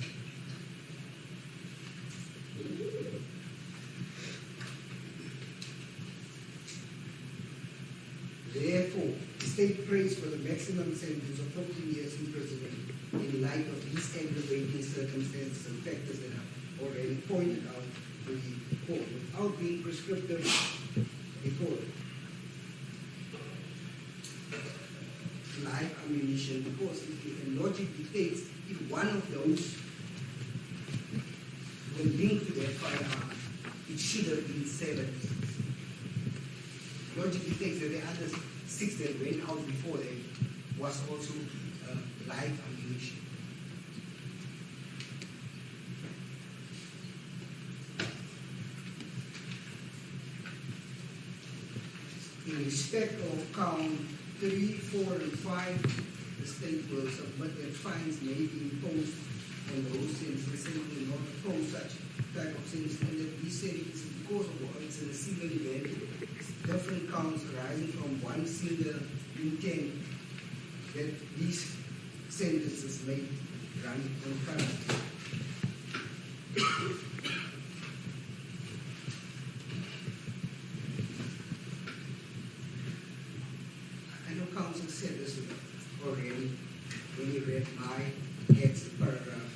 [SPEAKER 9] Therefore, the state prays for the maximum sentence of 14 years imprisonment in light of these aggravating circumstances and factors that are already pointed out to the court without being prescriptive before live ammunition, because if the logic dictates if one of those were linked to their firearm, it should have been 7. Logic dictates that the other 6 that went out before them was also live ammunition. In respect of count 3, 4, and 5, the state will submit that fines may be imposed on those sentences simply not impose such type of sentence, and that we said it is because of what it's in a single event, different counts arising from one single intent, that these sentences may run concurrently. I know counsel said this already when he read my text, paragraph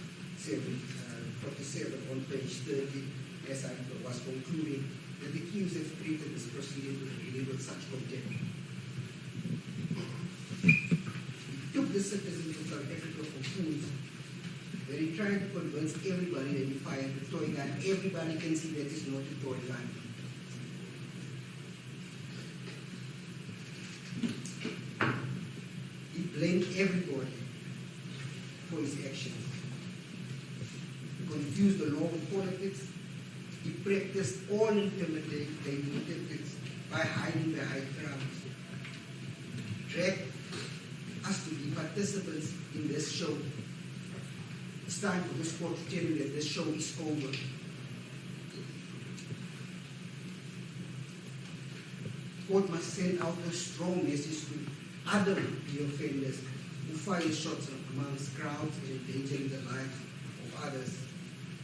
[SPEAKER 9] 47 on page 30, as I was concluding, that the accused have treated this proceeding with such contempt. He took the citizens of South Africa for fools, that he tried to convince everybody that he fired the toy gun. Everybody can see that it's not a toy gun. He blamed everybody for his actions. He confused the law with politics. He practiced all intimidating tactics by hiding behind crowds. Dragged us to be participants in this show. It's time for this court to tell you that this show is over. The court must send out a strong message to other the offenders who fire shots amongst crowds and endangering the lives of others,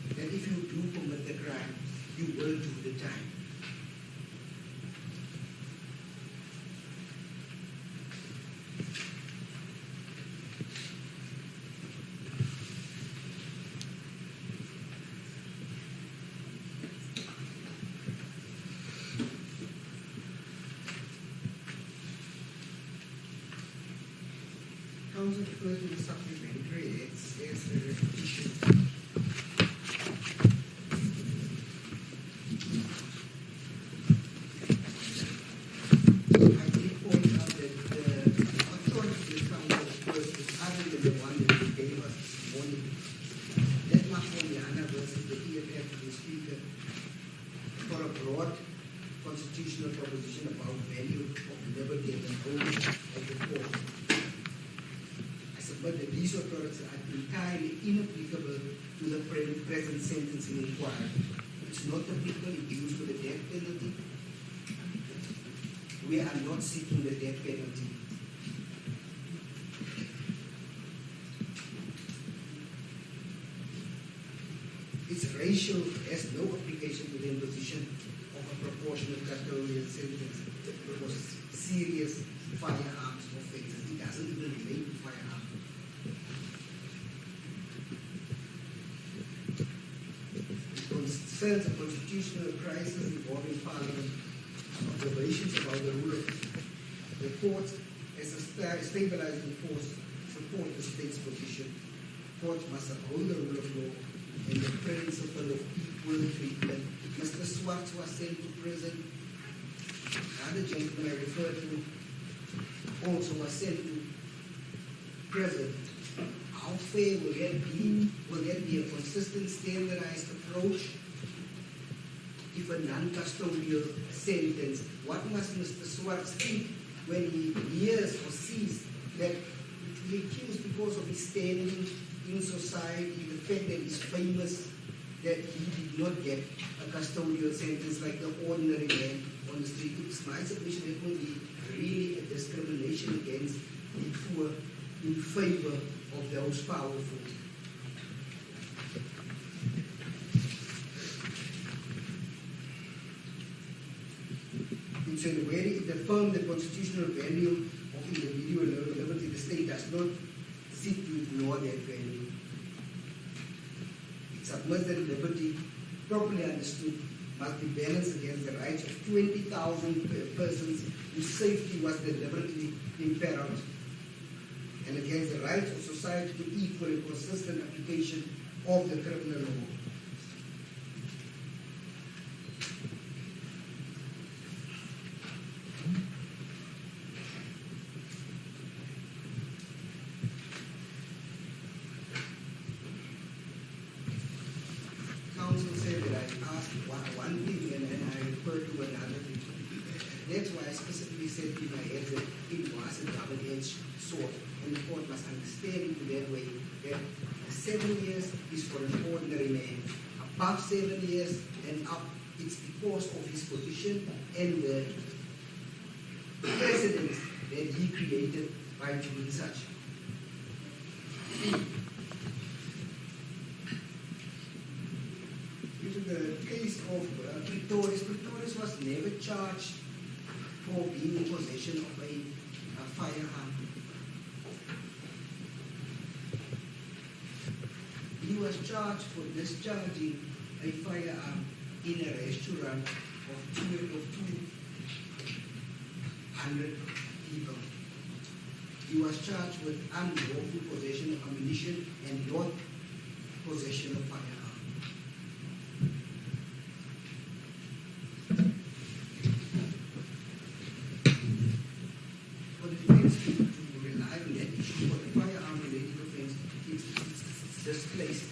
[SPEAKER 9] that if you do commit the crime, you will do the time. Counsel refers to the supplementary as a repetition. I did point out that the authority of counsel refers to other than the one that he gave us this morning. That Mahmoud versus the EFF, the speaker, for a broad constitutional proposition about value of liberty and the ownership of the court. But that these authorities are entirely inapplicable to the present sentencing inquiry. It's not applicable, it's used for the death penalty. We are not seeking the death penalty. Its ratio has no application to the imposition of a proportionate custodial sentence because serious firearms offenses. It doesn't even relate to firearms. Concerns a constitutional crisis involving Parliament, observations about the rule of the courts as a stabilizing force support the state's position. Courts must uphold the rule of law and the principle of equal treatment. Mr. Swartz was sent to prison. Other gentlemen I referred to also was sent to prison. How fair will that be? Will that be a consistent, standardized approach? give a non-custodial sentence. What must Mr. Swartz think when he hears or sees that the accused, because of his standing in society, the fact that he's famous, that he did not get a custodial sentence like the ordinary man on the street? It's my submission that will be really a discrimination against the poor in favor of those powerful. It's in a way it affirms the constitutional value of individual liberty. The state does not seek to ignore that value. It submits that liberty, properly understood, must be balanced against the rights of 20,000 persons whose safety was deliberately imperiled, and against the rights of society to equal and consistent application of the criminal law. Counsel said that I asked one thing and then I referred to another thing. That's why I specifically said in my head that it was a double-edged sword, and the court must understand it that way, that 7 years is for an ordinary man. Above 7 years and up, it's because of his position and the precedents that he created by doing such. Into the case of Pretorius was never charged for being in possession of a firearm. He was charged for discharging a firearm in a restaurant of 200 people. He was charged with unlawful possession of ammunition and not possession of firearm. For the defense to rely on that issue for the firearm-related offense, it's displaced.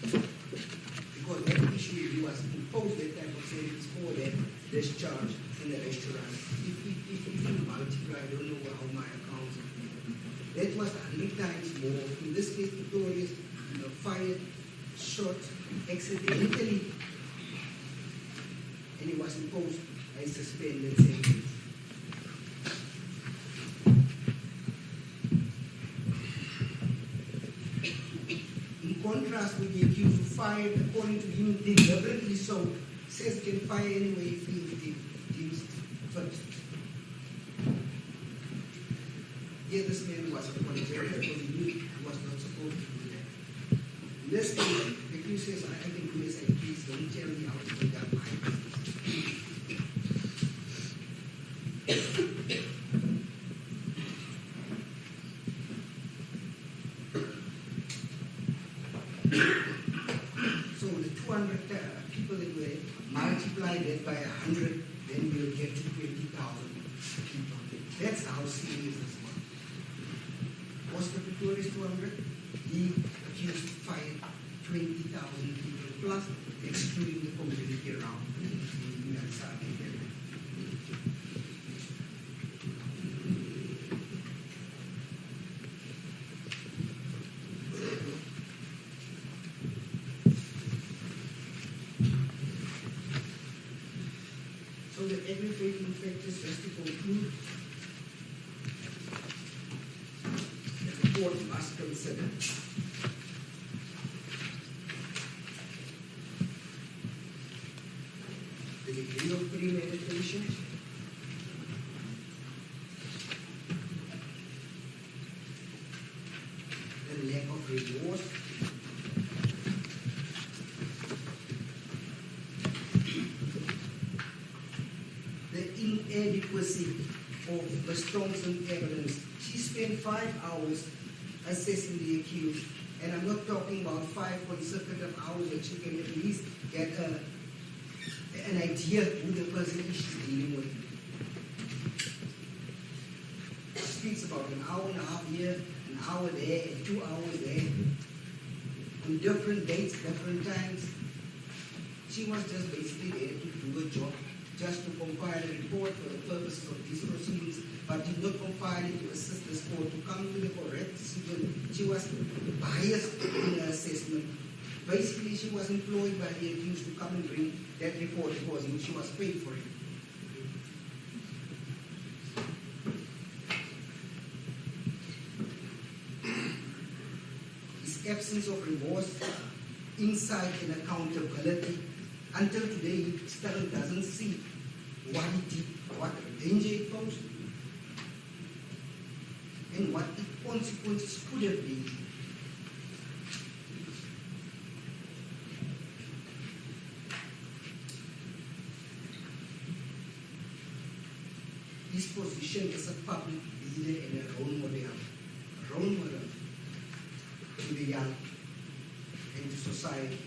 [SPEAKER 9] Because that issue he was imposed that type of sentence for that discharge in the restaurant. If you multiply, I don't know how my accounts are. That was 100 times more. In this case, Pretorius fired, shot accidentally, and he was imposed a suspended sentence. In contrast with the accused who fired, according to him, deliberately so, says can fire anyway if he deems first. Here this man was apologetic because he knew he was not supposed to do that. In this case, the accused says, I can do this, and please don't tell me how to do that. So the 200 people that were multiplied that by 100, then we'll get to 20,000 people. That's how serious this was. Was the Pretorius 200? He accused fired 20,000 people plus, excluding the community around the United So the aggravating factors, just to conclude, that the court must consider the degree of premeditation, the lack of remorse, inadequacy of Ms. Thompson's evidence. She spent 5 hours assessing the accused, and I'm not talking about 5 consecutive hours that she can at least get an idea who the person is she's dealing with. She speaks about an hour and a half here, an hour there, and 2 hours there, on different dates, different times. She was just basically there to do a job, just to compile a report for the purposes of these proceedings, but did not compile it to assist this court to come to the correct decision. She was biased in her assessment. Basically, she was employed by the accused to come and bring that report because she was paid for it. His absence of remorse, insight, and accountability, until today, he still doesn't see what he did, what danger it posed, and what the consequences could have been. His position as a public leader and a role model to the young and to society.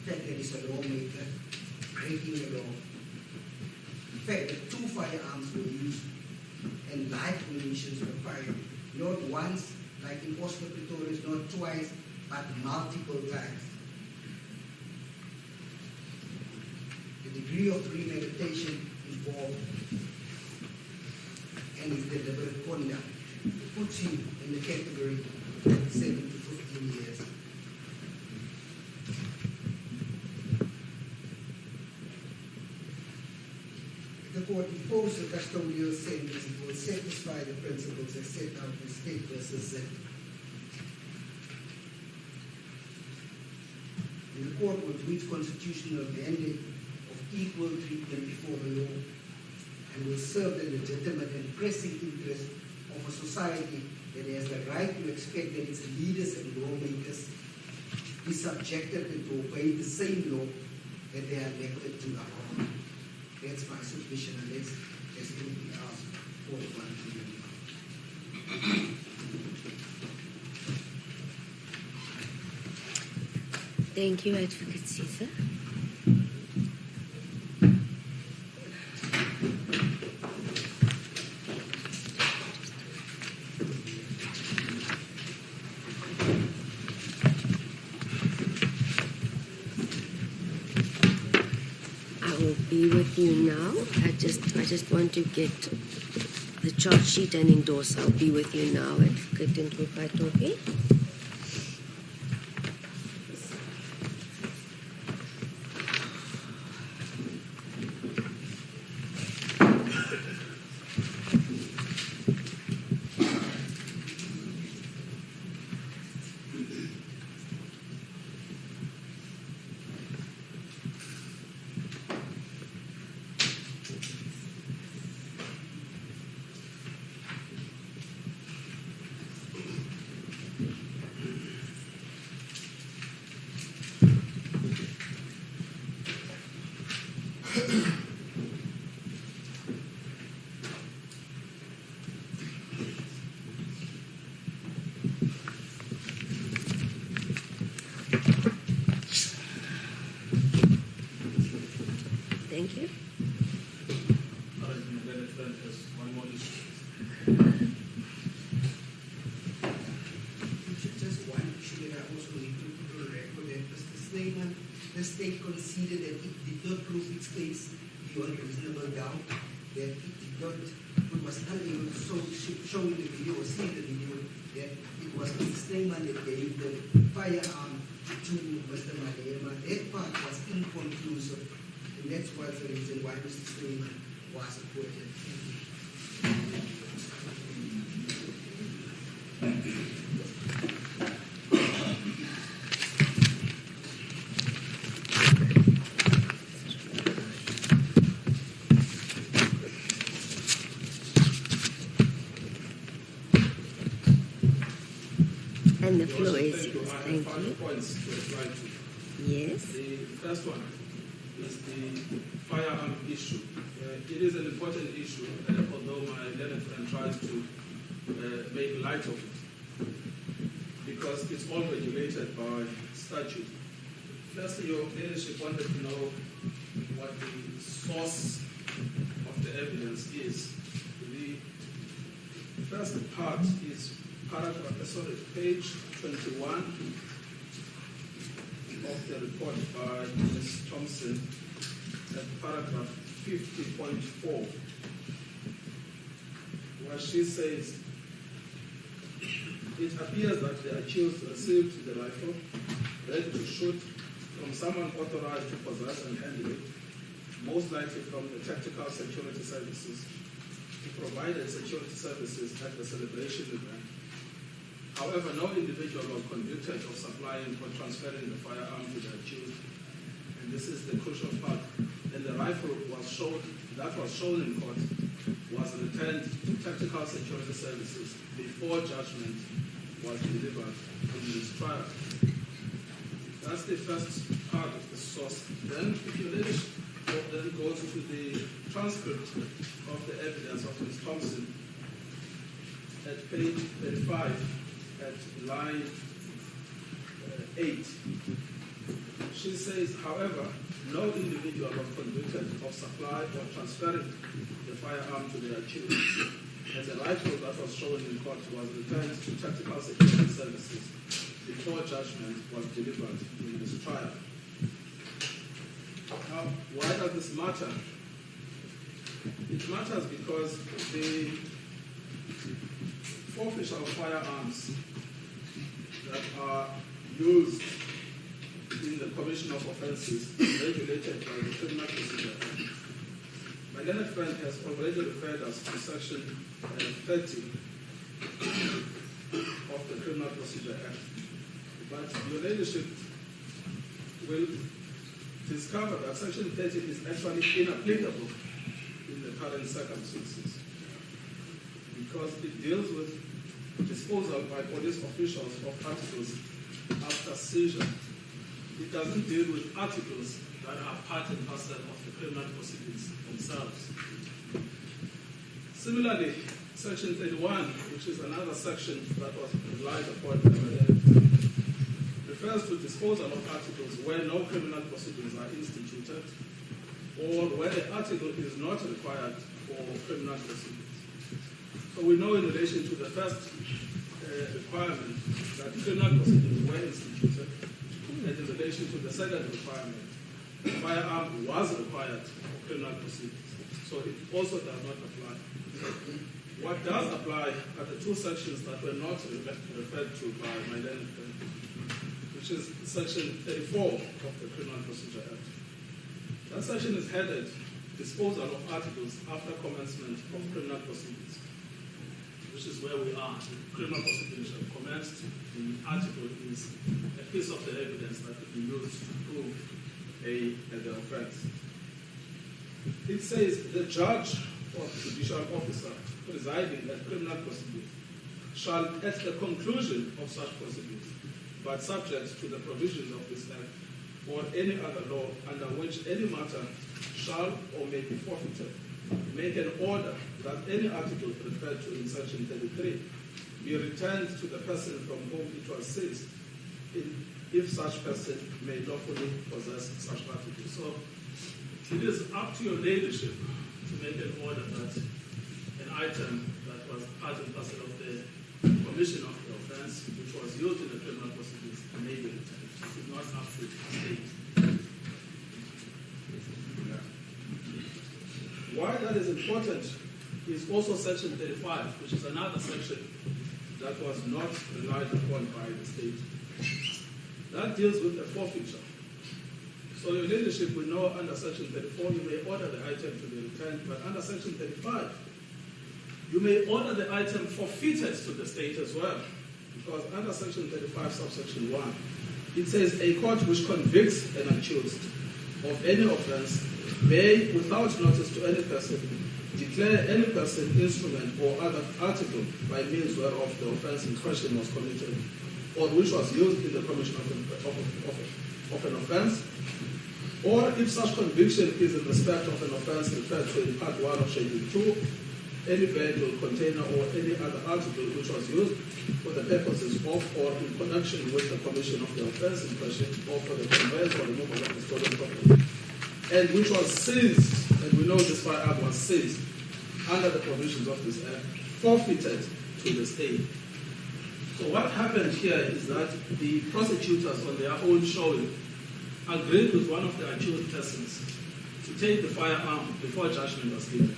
[SPEAKER 9] The fact that he's a lawmaker, breaking the law. The fact that 2 firearms were used and live munitions were fired, not once, like in Oscar Pretorius, not twice, but multiple times. The degree of premeditation involved and his deliberate conduct puts him in the category of 7 to 15 years. The court imposed a custodial sentence, it will satisfy the principles as set out in State versus Z. And the court will do its constitutional mandate of equal treatment before the law and will serve the legitimate and pressing interest of a society that has the right to expect that its leaders and lawmakers be subjected and to obey the same law that they are elected to uphold. That's my submission, unless there's anything else for the one to do.
[SPEAKER 10] Thank you, Advocate Caesar. Be with you now. I just want to get the charge sheet and endorse. I'll be with you now, Advocate Ntluphatoke. Thank you.
[SPEAKER 9] Just one issue that I also need to put on record that Mr. Snyman, the state conceded that it did not prove its case beyond reasonable doubt, that it was unable to show in the video or see in the video that it was Mr. Snyman that gave the firearm to Mr. Malema. That part was inconclusive. And that's what's the reason why Mr. Snyman was acquitted.
[SPEAKER 10] And the floor is yours. Thank you.
[SPEAKER 18] Points to reply to.
[SPEAKER 10] Yes.
[SPEAKER 18] The first one is the firearm issue. It is an important issue, although my learned friend tries to make light of it, because it's all regulated by statute. First, your leadership wanted to know what the source of the evidence is. The first part is page 21. of the report by Ms. Thompson at paragraph 50.4, where she says, it appears that the accused received the rifle ready to shoot from someone authorized to possess and handle it, most likely from the Tactical Security Services, who provided security services at the celebration event. However, no individual was convicted of supplying or transferring the firearm to the accused, and this is the crucial part. And the rifle was shown in court was returned to Tactical Security Services before judgment was delivered in this trial. That's the first part of the source. Then, if you then go to the transcript of the evidence of Ms. Thompson at page 35, at line 8. She says, however, no individual was convicted of supply or transferring the firearm to the accused, and the rifle that was shown in court was returned to Tactical Security Services before judgment was delivered in this trial. Now, why does this matter? It matters because the forfeiture of firearms that are used in the commission of offences regulated by the Criminal Procedure Act. My learned friend has already referred us to section 30 of the Criminal Procedure Act. But your ladyship will discover that section 30 is actually inapplicable in the current circumstances because it deals with disposal by police officials of articles after seizure. It doesn't deal with articles that are part and parcel of the criminal proceedings themselves. Similarly, section 31, which is another section that was relied upon by the refers to disposal of articles where no criminal proceedings are instituted or where the article is not required for criminal proceedings. So we know in relation to the first requirement that criminal proceedings were instituted, and in relation to the second requirement, the firearm was required for criminal proceedings. So it also does not apply. What does apply are the two sections that were not referred to by my learned friend, which is section 34 of the Criminal Procedure Act. That section is headed Disposal of Articles After Commencement of Criminal Proceedings, which is where we are. The criminal proceedings have commenced. The article is a piece of the evidence that could be used to prove the offense. It says the judge or judicial officer presiding at criminal proceedings shall, at the conclusion of such proceedings, but subject to the provisions of this Act or any other law under which any matter shall or may be forfeited, make an order that any article referred to in section 33 be returned to the person from whom it was seized, if such person may lawfully possess such article. So it is up to your ladyship to make an order that an item that was part and parcel of the commission of the offense, which was used in the criminal proceedings, may be returned. It is not up to the state. Why that is important is also section 35, which is another section that was not relied upon by the state. That deals with the forfeiture. So your leadership will know under section 34 you may order the item to be returned, but under section 35 you may order the item forfeited to the state as well. Because under section 35 subsection 1 it says a court which convicts an accused of any offense may, without notice to any person, declare any person, instrument, or other article by means whereof the offense in question was committed, or which was used in the commission of an offense, or if such conviction is in respect of an offense referred to in Part 1 of Schedule 2, any vehicle, container, or any other article which was used for the purposes of or in connection with the commission of the offense in question, or for the conveyance or removal of the stolen property, and which was seized, and we know this firearm was seized under the provisions of this Act, forfeited to the state. So what happened here is that the prosecutors on their own showing agreed with one of the accused persons to take the firearm before judgment was given.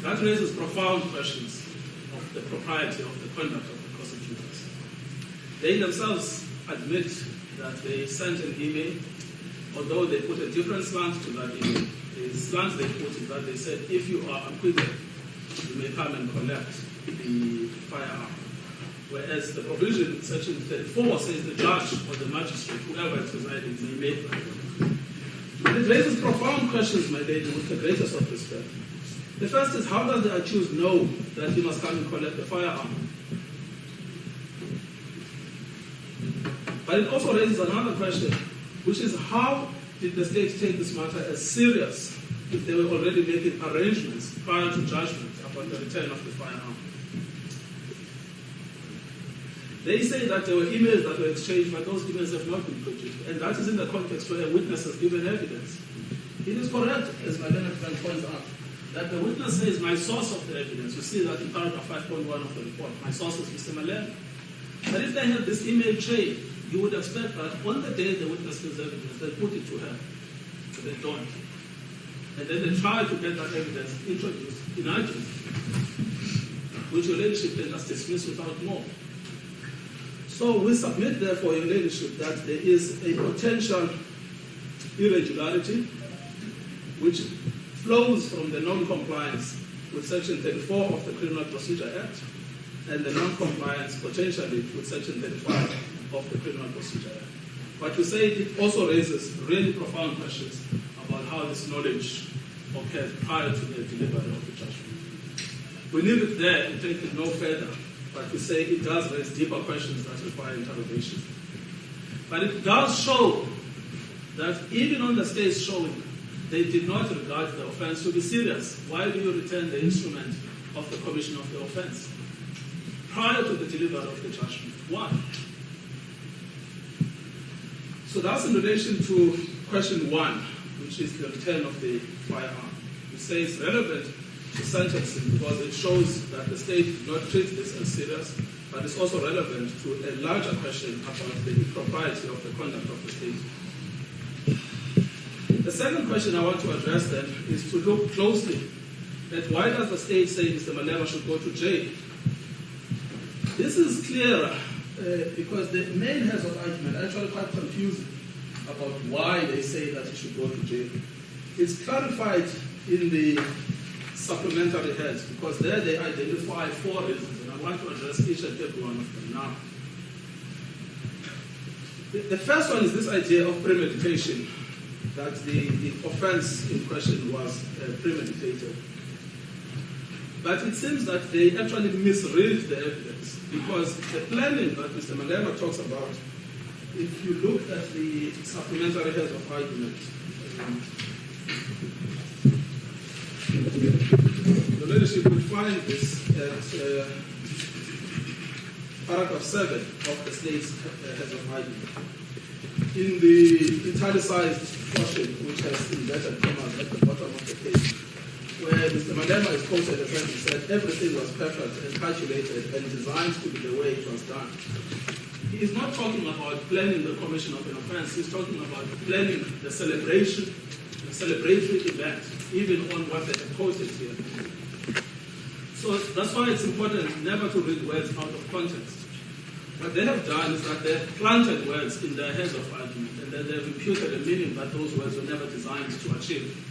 [SPEAKER 18] That raises profound questions of the propriety of the conduct of the prosecutors. They themselves admit that they sent an email, although they put a different slant to that email. The slant they put is that they said, if you are acquitted, you may come and collect the firearm. Whereas the provision in section 34 says the judge or the magistrate, whoever is presiding, may make that. And it raises profound questions, my lady, with the greatest of respect. The first is, how does the accused know that he must come and collect the firearm? But it also raises another question, which is, how did the state take this matter as serious if they were already making arrangements prior to judgment upon the return of the firearm? They say that there were emails that were exchanged, but those emails have not been produced. And that is in the context where a witness has given evidence. It is correct, as my learned friend points out, that the witness says, my source of the evidence, you see that in paragraph 5.1 of the report, my source is Mr. Malema. But if they had this email chain, you would expect that on the day the witness gives evidence, they put it to her. But they don't. And then they try to get that evidence introduced in argument, which your ladyship can just dismiss without more. So we submit, therefore, your ladyship, that there is a potential irregularity which flows from the non-compliance with Section 34 of the Criminal Procedure Act and the non-compliance potentially with Section 35 of the Criminal Procedure Act. But we say it also raises really profound questions about how this knowledge occurred prior to the delivery of the judgment. We leave it there and take it no further, but we say it does raise deeper questions that require interrogation. But it does show that even on the state's showing, they did not regard the offense to be serious. Why do you return the instrument of the commission of the offense prior to the delivery of the judgment? Why? So that's in relation to question 1, which is the return of the firearm. We say it's relevant to sentencing because it shows that the state did not treat this as serious, but it's also relevant to a larger question about the propriety of the conduct of the state. The second question I want to address then is to look closely at why does the state say Mr. Malema should go to jail? This is clearer because the main heads of argument are actually quite confusing about why they say that he should go to jail. It's clarified in the supplementary heads because there they identify 4 reasons, and I want to address each and every one of them now. The first one is this idea of premeditation, that the offense in question was premeditated. But it seems that they actually misread the evidence because the planning that Mr. Malema talks about, if you look at the supplementary head of argument, the leadership will find this at paragraph 7 of the state's head of argument. In the italicized portion, which has inverted commas at the bottom of the page, where Mr. Malema is quoted as having said everything was perfect and calculated and designed to be the way it was done. He is not talking about planning the commission of an offense, he's talking about planning the celebration, the celebratory event, even on what they have quoted here. So that's why it's important never to read words out of context. What they have done is that they have planted words in their heads of argument, and then they have imputed a meaning that those words were never designed to achieve.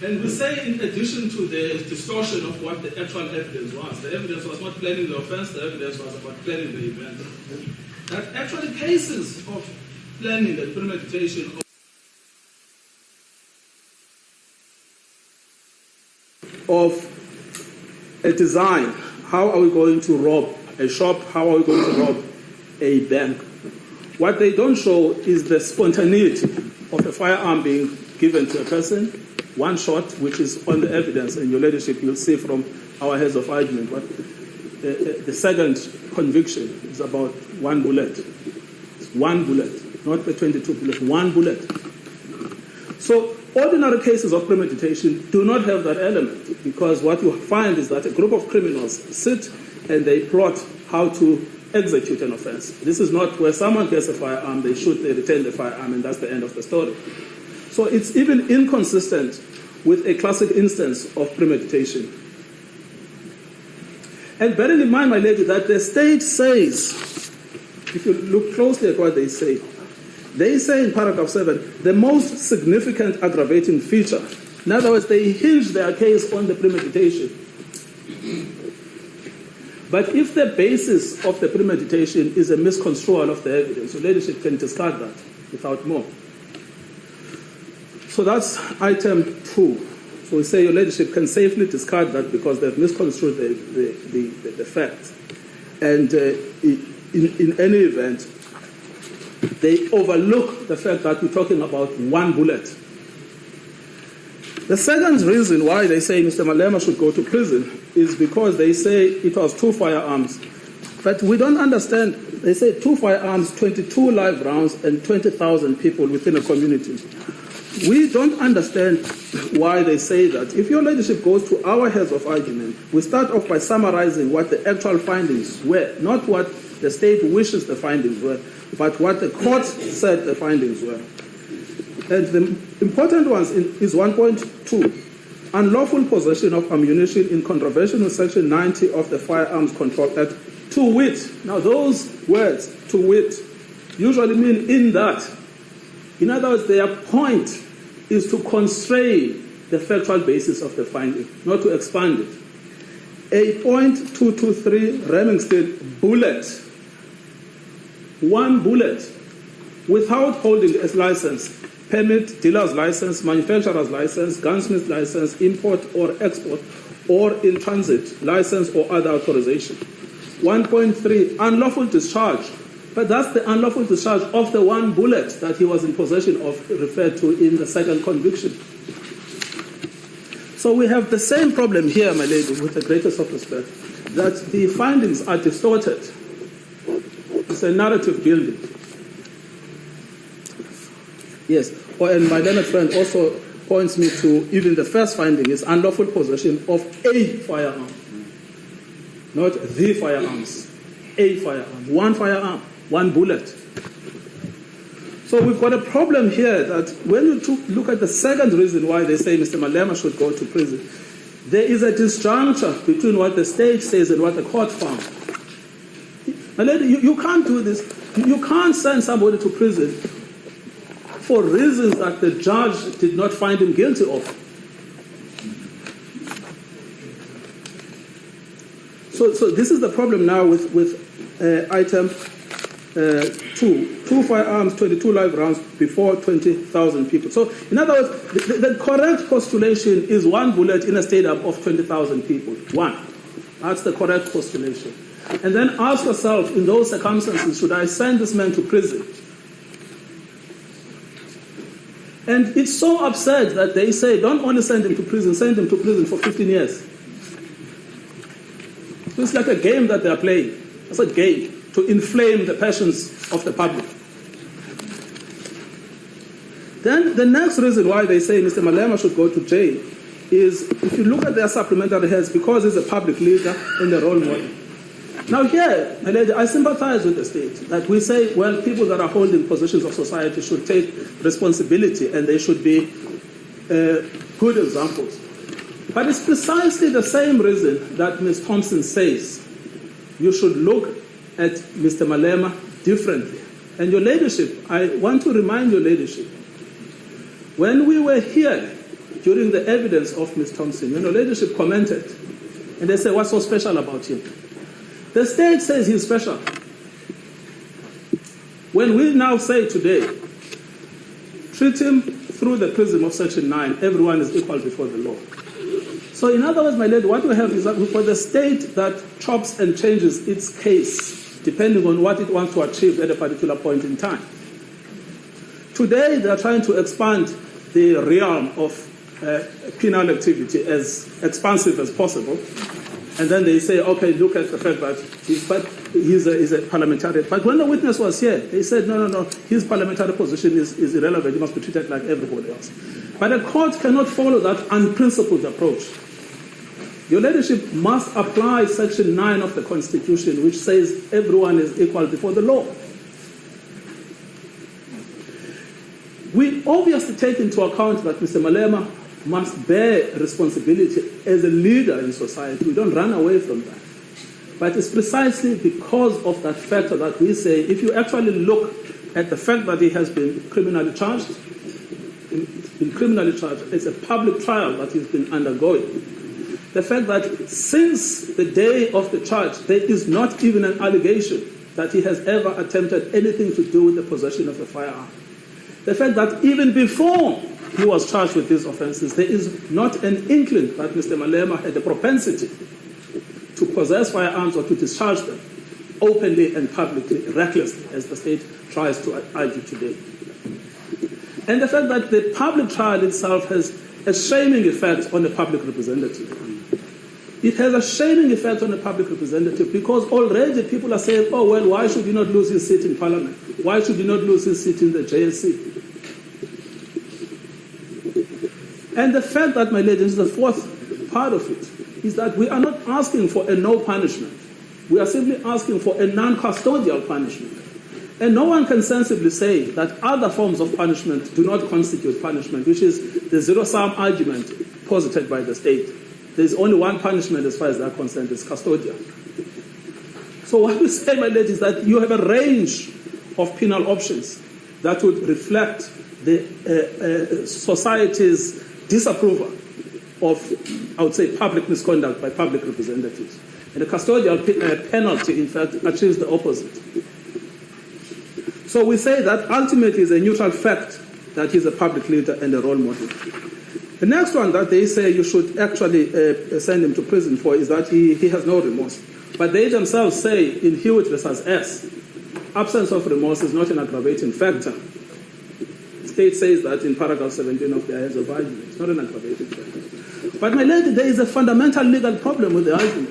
[SPEAKER 18] And we say, in addition to the distortion of what the actual evidence was, the evidence was not planning the offense, the evidence was about planning the event, that actually cases of planning and premeditation of a design, how are we going to rob a shop, how are we going to rob a bank? What they don't show is the spontaneity of a firearm being given to a person, one shot, which is on the evidence, and your ladyship, you'll see from our heads of argument. What the second conviction is about 1 bullet. It's 1 bullet, not the 22 bullets, 1 bullet. So Ordinary cases of premeditation do not have that element, because what you find is that a group of criminals sit and they plot how to execute an offense. This is not where someone gets a firearm, they shoot, they retain the firearm, and that's the end of the story. So it's even inconsistent with a classic instance of premeditation. And bearing in mind, my lady, that the state says, if you look closely at what they say in paragraph 7, the most significant aggravating feature. In other words, they hinge their case on the premeditation. But if the basis of the premeditation is a misconstrual of the evidence, your ladyship can discard that without more. So that's item 2. So we say your ladyship can safely discard that because they've misconstrued the facts. And in any event, they overlook the fact that we're talking about one bullet. The second reason why they say Mr. Malema should go to prison is because they say it was 2 firearms. But we don't understand. They say 2 firearms, 22 live rounds, and 20,000 people within a community. We don't understand why they say that. If your ladyship goes to our heads of argument, we start off by summarizing what the actual findings were, not what the state wishes the findings were, but what the court said the findings were. And the important ones is 1.2, unlawful possession of ammunition in contravention with Section 90 of the Firearms Control Act, to wit. Now those words, to wit, usually mean in that. In other words, their point is to constrain the factual basis of the finding, not to expand it. A .223 Remington bullet, 1 bullet, without holding a license, permit, dealer's license, manufacturer's license, gunsmith's license, import or export, or in transit license or other authorization. 1.3, unlawful discharge. But that's the unlawful discharge of the 1 bullet that he was in possession of, referred to in the second conviction. So we have the same problem here, my lady, with the greatest of respect, that the findings are distorted. It's a narrative building. Yes, and my learned friend also points me to even the first finding is unlawful possession of a firearm, not the firearms, a firearm, 1 firearm, 1 bullet. So we've got a problem here that when you look at the second reason why they say Mr. Malema should go to prison, there is a disjuncture between what the state says and what the court found. My lady, you can't do this. You can't send somebody to prison for reasons that the judge did not find him guilty of. So this is the problem now with item 2. 2 firearms, 22 live rounds before 20,000 people. So in other words, the correct postulation is 1 bullet in a stadium of 20,000 people. 1. That's the correct postulation. And then ask yourself, in those circumstances, should I send this man to prison? And it's so absurd that they say, don't only send him to prison, send him to prison for 15 years. So it's like a game that they're playing. It's a game to inflame the passions of the public. Then the next reason why they say Mr. Malema should go to jail is, if you look at their supplementary heads, because he's a public leader and a role model. Now here, my lady, I sympathize with the state that we say, well, people that are holding positions of society should take responsibility and they should be good examples. But it's precisely the same reason that Ms. Thompson says you should look at Mr. Malema differently. And your ladyship, I want to remind your ladyship, when we were here during the evidence of Ms. Thompson, your ladyship commented, and they said, what's so special about him? The state says he's special. When we now say today, treat him through the prism of Section 9, everyone is equal before the law. So in other words, my lady, what we have is that for the state that chops and changes its case, depending on what it wants to achieve at a particular point in time. Today, they are trying to expand the realm of penal activity as expansive as possible. And then they say, okay, look at the fact that he's a parliamentarian. But when the witness was here, they said, no, his parliamentary position is irrelevant. He must be treated like everybody else. But a court cannot follow that unprincipled approach. Your ladyship must apply Section 9 of the Constitution, which says everyone is equal before the law. We obviously take into account that Mr. Malema must bear responsibility as a leader in society. We don't run away from that. But it's precisely because of that factor that we say, if you actually look at the fact that he has been criminally charged, it's a public trial that he's been undergoing. The fact that since the day of the charge, there is not even an allegation that he has ever attempted anything to do with the possession of a firearm. The fact that even before he was charged with these offenses, there is not an inkling that Mr. Malema had a propensity to possess firearms or to discharge them openly and publicly, recklessly, as the state tries to argue today. And the fact that the public trial itself has a shaming effect on the public representative. It has a shaming effect on the public representative because already people are saying, oh, well, why should he not lose his seat in Parliament? Why should he not lose his seat in the JSC? And the fact that, my ladies, the fourth part of it, is that we are not asking for a no punishment. We are simply asking for a non-custodial punishment. And no one can sensibly say that other forms of punishment do not constitute punishment, which is the zero-sum argument posited by the state. There's only one punishment as far as that concerned, it's custodial. So what we say, my ladies, is that you have a range of penal options that would reflect the society's disapproval of, I would say, public misconduct by public representatives. And the custodial penalty, in fact, achieves the opposite. So we say that ultimately it's a neutral fact that he's a public leader and a role model. The next one that they say you should actually send him to prison for is that he has no remorse. But they themselves say in Hewitt versus S, absence of remorse is not an aggravating factor. The state says that in paragraph 17 of their heads of argument. It's not an aggravating factor. But my lady, there is a fundamental legal problem with the argument.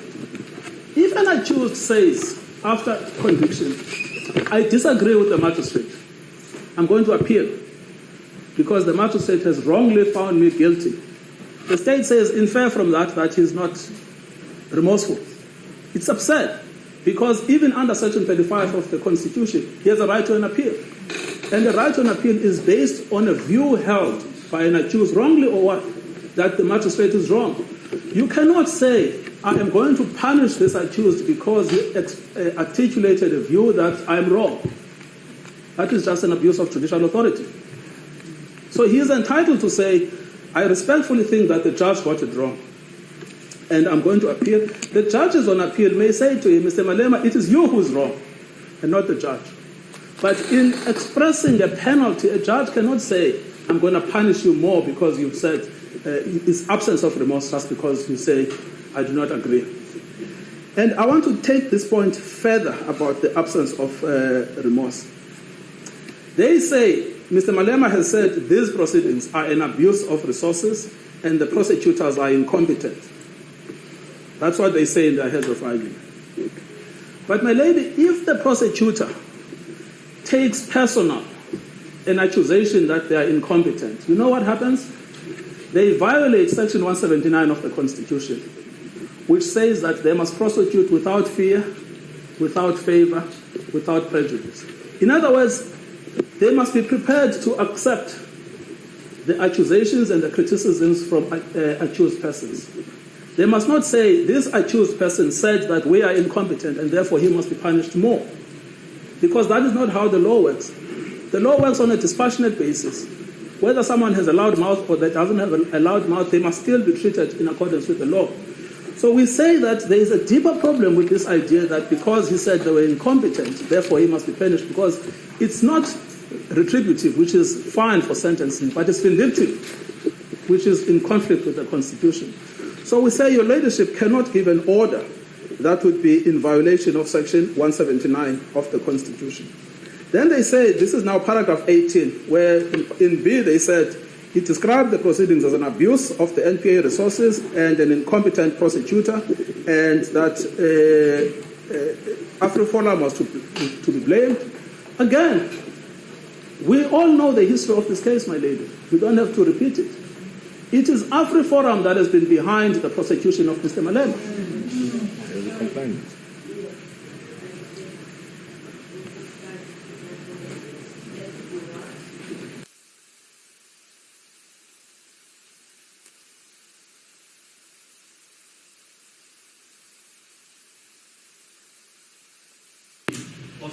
[SPEAKER 18] If an accused says after conviction, I disagree with the magistrate, I'm going to appeal because the magistrate has wrongly found me guilty. The state says, infer from that he's not remorseful. It's absurd because even under Section 35 of the Constitution, he has a right to an appeal. And the right to an appeal is based on a view held by an accused, wrongly or what, that the magistrate is wrong. You cannot say, I am going to punish this accused because he articulated a view that I'm wrong. That is just an abuse of judicial authority. So he is entitled to say, I respectfully think that the judge got it wrong, and I'm going to appeal. The judges on appeal may say to him, Mr. Malema, it is you who's wrong, and not the judge. But in expressing a penalty, a judge cannot say, I'm going to punish you more because you've said it's absence of remorse just because you say, I do not agree. And I want to take this point further about the absence of remorse. They say, Mr. Malema has said these proceedings are an abuse of resources and the prosecutors are incompetent. That's what they say in their heads of argument. But my lady, if the prosecutor takes personal an accusation that they are incompetent, you know what happens? They violate Section 179 of the Constitution, which says that they must prosecute without fear, without favor, without prejudice. In other words, they must be prepared to accept the accusations and the criticisms from accused persons. They must not say, this accused person said that we are incompetent and therefore he must be punished more. Because that is not how the law works. The law works on a dispassionate basis. Whether someone has a loud mouth or that doesn't have a loud mouth, they must still be treated in accordance with the law. So we say that there is a deeper problem with this idea that because he said they were incompetent, therefore he must be punished, because it's not retributive, which is fine for sentencing, but it's vindictive, which is in conflict with the Constitution. So we say your ladyship cannot give an order that would be in violation of Section 179 of the Constitution. Then they say, this is now paragraph 18, where in B they said, He described the proceedings as an abuse of the NPA resources and an incompetent prosecutor, and that AfriForum was to be blamed. Again, we all know the history of this case, my lady. We don't have to repeat it. It is AfriForum that has been behind the prosecution of Mr. Malema.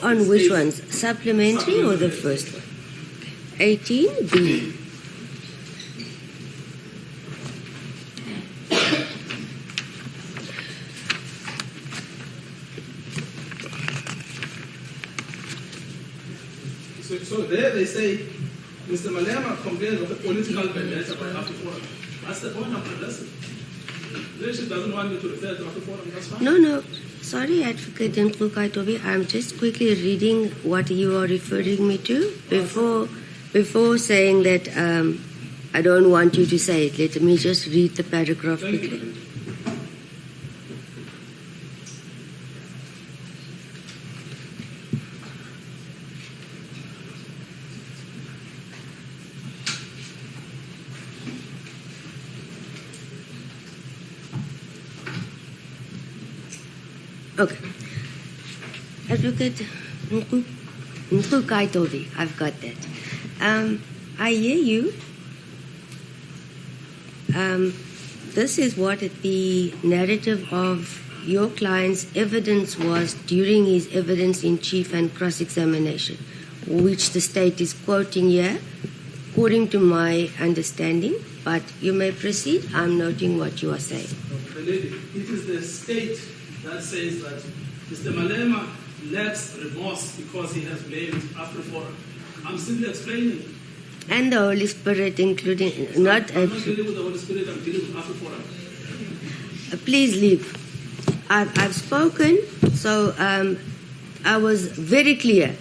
[SPEAKER 10] On which ones? Supplementary or the first one? 18B.
[SPEAKER 18] So there they say, Mr. Malema complains of the political vendetta by AfriForum. That's the point I'm addressing. Leadership doesn't want me to refer to AfriForum, that's fine.
[SPEAKER 10] No. Sorry, Advocate Mkhukaitobi. I'm just quickly reading what you are referring me to before saying that I don't want you to say it. Let me just read the paragraph quickly. Okay. Advocate Mkhukaitobi, I've got that. I hear you. This is what the narrative of your client's evidence was during his evidence in chief and cross-examination, which the state is quoting here, according to my understanding. But you may proceed. I'm noting what you are saying.
[SPEAKER 18] It is the state that says that Mr. Malema lacks remorse because he has blamed AfriForum. I'm simply explaining.
[SPEAKER 10] And the Holy Spirit, including
[SPEAKER 18] I'm not dealing with the Holy Spirit, I'm dealing with AfriForum.
[SPEAKER 10] Please leave. I've spoken, so I was very clear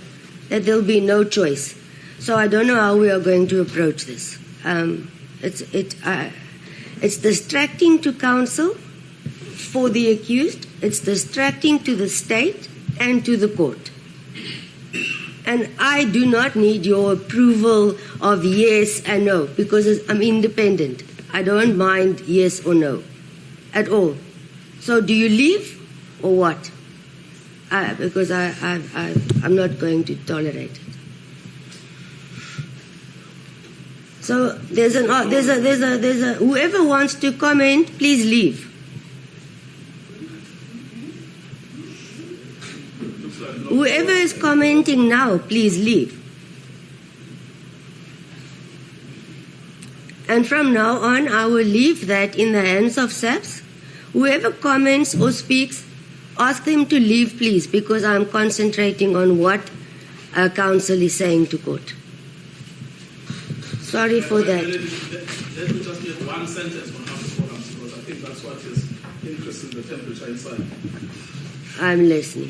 [SPEAKER 10] that there'll be no choice. So I don't know how we are going to approach this. It's distracting to counsel for the accused. It's distracting to the state and to the court. And I do not need your approval of yes and no, because I'm independent. I don't mind yes or no at all. So do you leave or what? Because I'm not going to tolerate it. So there's a whoever wants to comment, please leave. Whoever is commenting now, please leave. And from now on, I will leave that in the hands of SAPS. Whoever comments or speaks, ask them to leave, please, because I'm concentrating on what counsel is saying to court. Sorry for that.
[SPEAKER 18] Let me just make one sentence on AfriForum, because I think that's what is increasing the temperature inside.
[SPEAKER 10] I'm listening.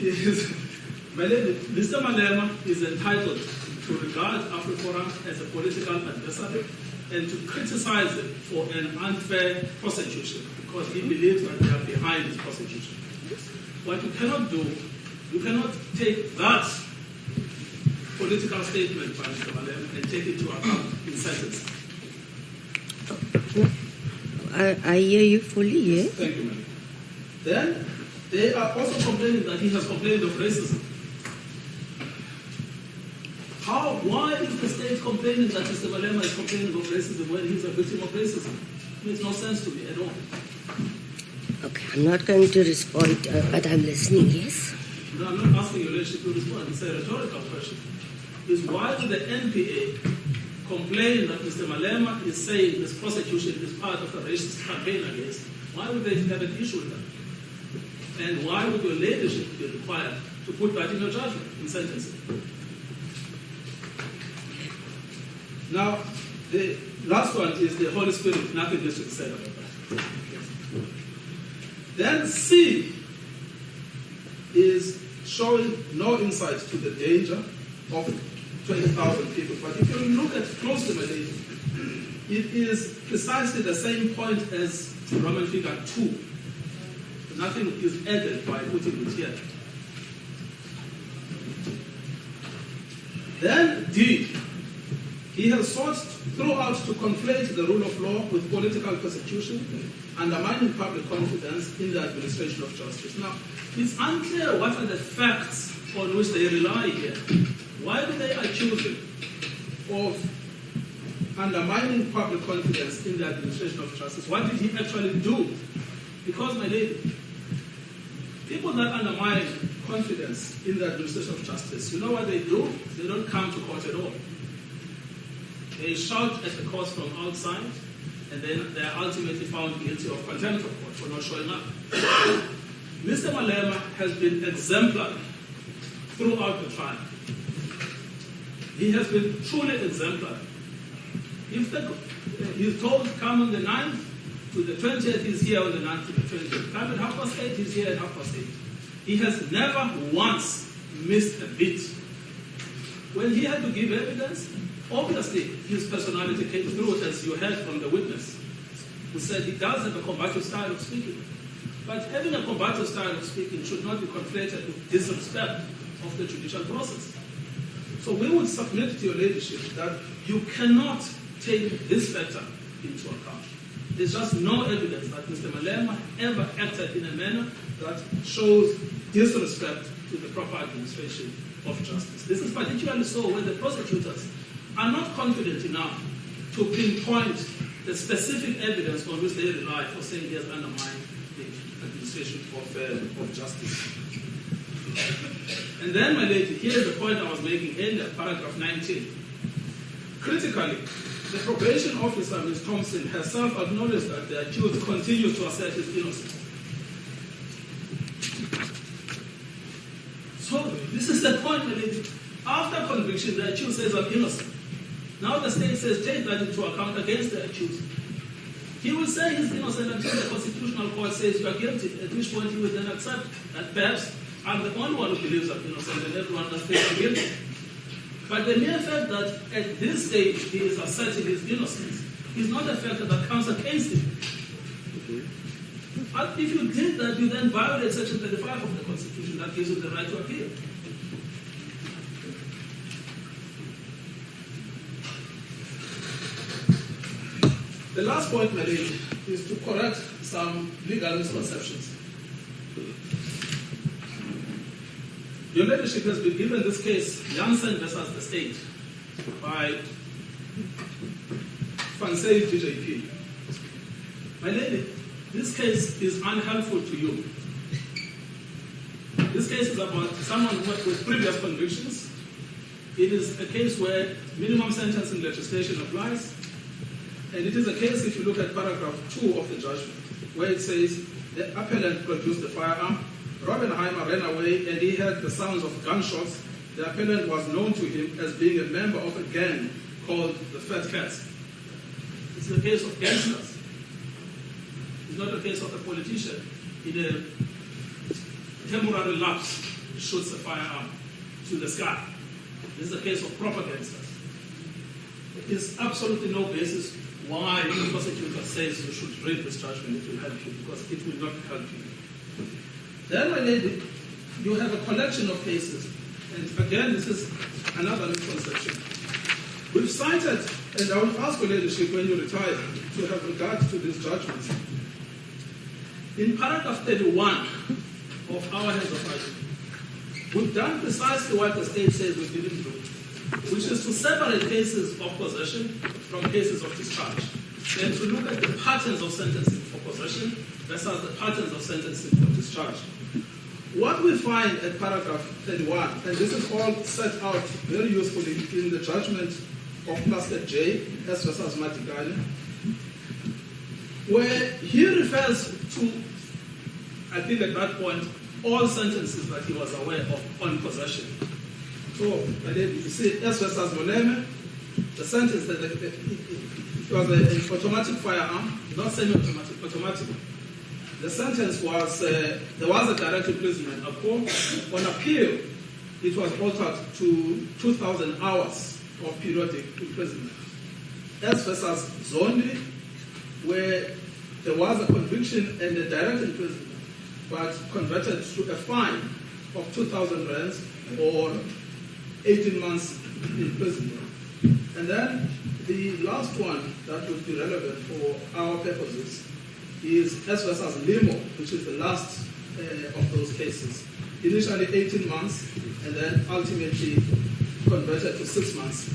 [SPEAKER 18] Mr. Malema is entitled to regard AfriForum as a political adversary and to criticize it for an unfair prosecution because he believes that they are behind his prosecution. What you cannot do, you cannot take that political statement by Mr. Malema and take it to account in sentencing.
[SPEAKER 10] I hear you fully, yes.
[SPEAKER 18] Thank you, ma'am. Then they are also complaining that he has complained of racism. Why is the state complaining that Mr. Malema is complaining of racism when he's a victim of racism? It makes no sense to me at all.
[SPEAKER 10] Okay, I'm not going to respond, but I'm listening, yes?
[SPEAKER 18] No, I'm not asking your leadership to respond. It's a rhetorical question. Is why would the NPA complain that Mr. Malema is saying this prosecution is part of a racist campaign against him? Why would they have an issue with that? And why would your leadership be required to put that in your judgment in sentencing? Now, the last one is the Holy Spirit. Nothing is to be said about that. Then C is showing no insight to the danger of 20,000 people. But if you look at closely, it is precisely the same point as Roman figure 2. Nothing is added by putting it here. Then D, he has sought throughout to conflate the rule of law with political persecution, undermining public confidence in the administration of justice. Now, it's unclear what are the facts on which they rely here. Why do they accuse him of undermining public confidence in the administration of justice? What did he actually do? Because, my lady, people that undermine confidence in the administration of justice, you know what they do? They don't come to court at all. They shout at the court from outside, and then they are ultimately found guilty of contempt of court for not showing up. Mr. Malema has been exemplary throughout the trial. He has been truly exemplary. If he's told to come on the 9th to the 20th, he's here on the 9th to the 20th. Come at 8:30, he's here at 8:30. He has never once missed a beat. When he had to give evidence, obviously his personality came through, as you heard from the witness, who said he does have a combative style of speaking. But having a combative style of speaking should not be conflated with disrespect of the judicial process. So we would submit to your ladyship that you cannot take this factor into account. There's just no evidence that Mr. Malema ever acted in a manner that shows disrespect to the proper administration of justice. This is particularly so when the prosecutors are not confident enough to pinpoint the specific evidence on which they rely for saying he has undermined the administration of justice. And then, my lady, here's the point I was making earlier, paragraph 19. Critically, the probation officer, Ms. Thompson, herself acknowledged that the accused continues to assert his innocence. So, this is the point, my lady. After conviction, the accused says, I'm innocent. Now the state says, take that into account against the accused. He will say he's innocent until the constitutional court says you are guilty, at which point he will then accept that perhaps I'm the only one who believes I'm innocent and everyone else thinks I'm guilty. But the mere fact that at this stage he is asserting his innocence is not a factor that counts against him. And if you did that, you then violate Section 35 of the Constitution that gives you the right to appeal. The last point, my lady, is to correct some legal misconceptions. Your ladyship has been given this case, Janssen versus the state, by Fansei DJP. My lady, this case is unhelpful to you. This case is about someone with previous convictions. It is a case where minimum sentencing legislation applies. And it is a case, if you look at paragraph 2 of the judgment, where it says the appellant produced the firearm, Robbenheimer ran away and he heard the sounds of gunshots. The appellant was known to him as being a member of a gang called the Fat Cats. It's a case of gangsters. It's not a case of a politician in a temporary lapse shoots a firearm to the sky. This is a case of proper gangsters. There is absolutely no basis why the prosecutor says you should read this judgment. It will help you, because it will not help you. Then, my lady, you have a collection of cases, and again, this is another misconception. We've cited, and I will ask your ladyship when you retire to have regard to these judgments. In paragraph 31 of our heads of argument, we've done precisely what the state says we didn't do, which is to separate cases of possession from cases of discharge, and to look at the patterns of sentencing for possession versus the patterns of sentencing for discharge. What we find at paragraph 31, and this is all set out very usefully in the judgment of Cluster J, S versus Matikane, where he refers to, I think at that point, all sentences that he was aware of on possession. So, you see, S versus Malema, the sentence that it was an automatic firearm, not semi-automatic, automatic. The sentence was, there was a direct imprisonment. On appeal, it was altered to 2,000 hours of periodic imprisonment. S versus Zondi, where there was a conviction and a direct imprisonment, but converted to a fine of 2,000 rands or 18 months imprisonment. And then the last one that would be relevant for our purposes is S versus Limo, which is the last of those cases. Initially 18 months, and then ultimately converted to 6 months,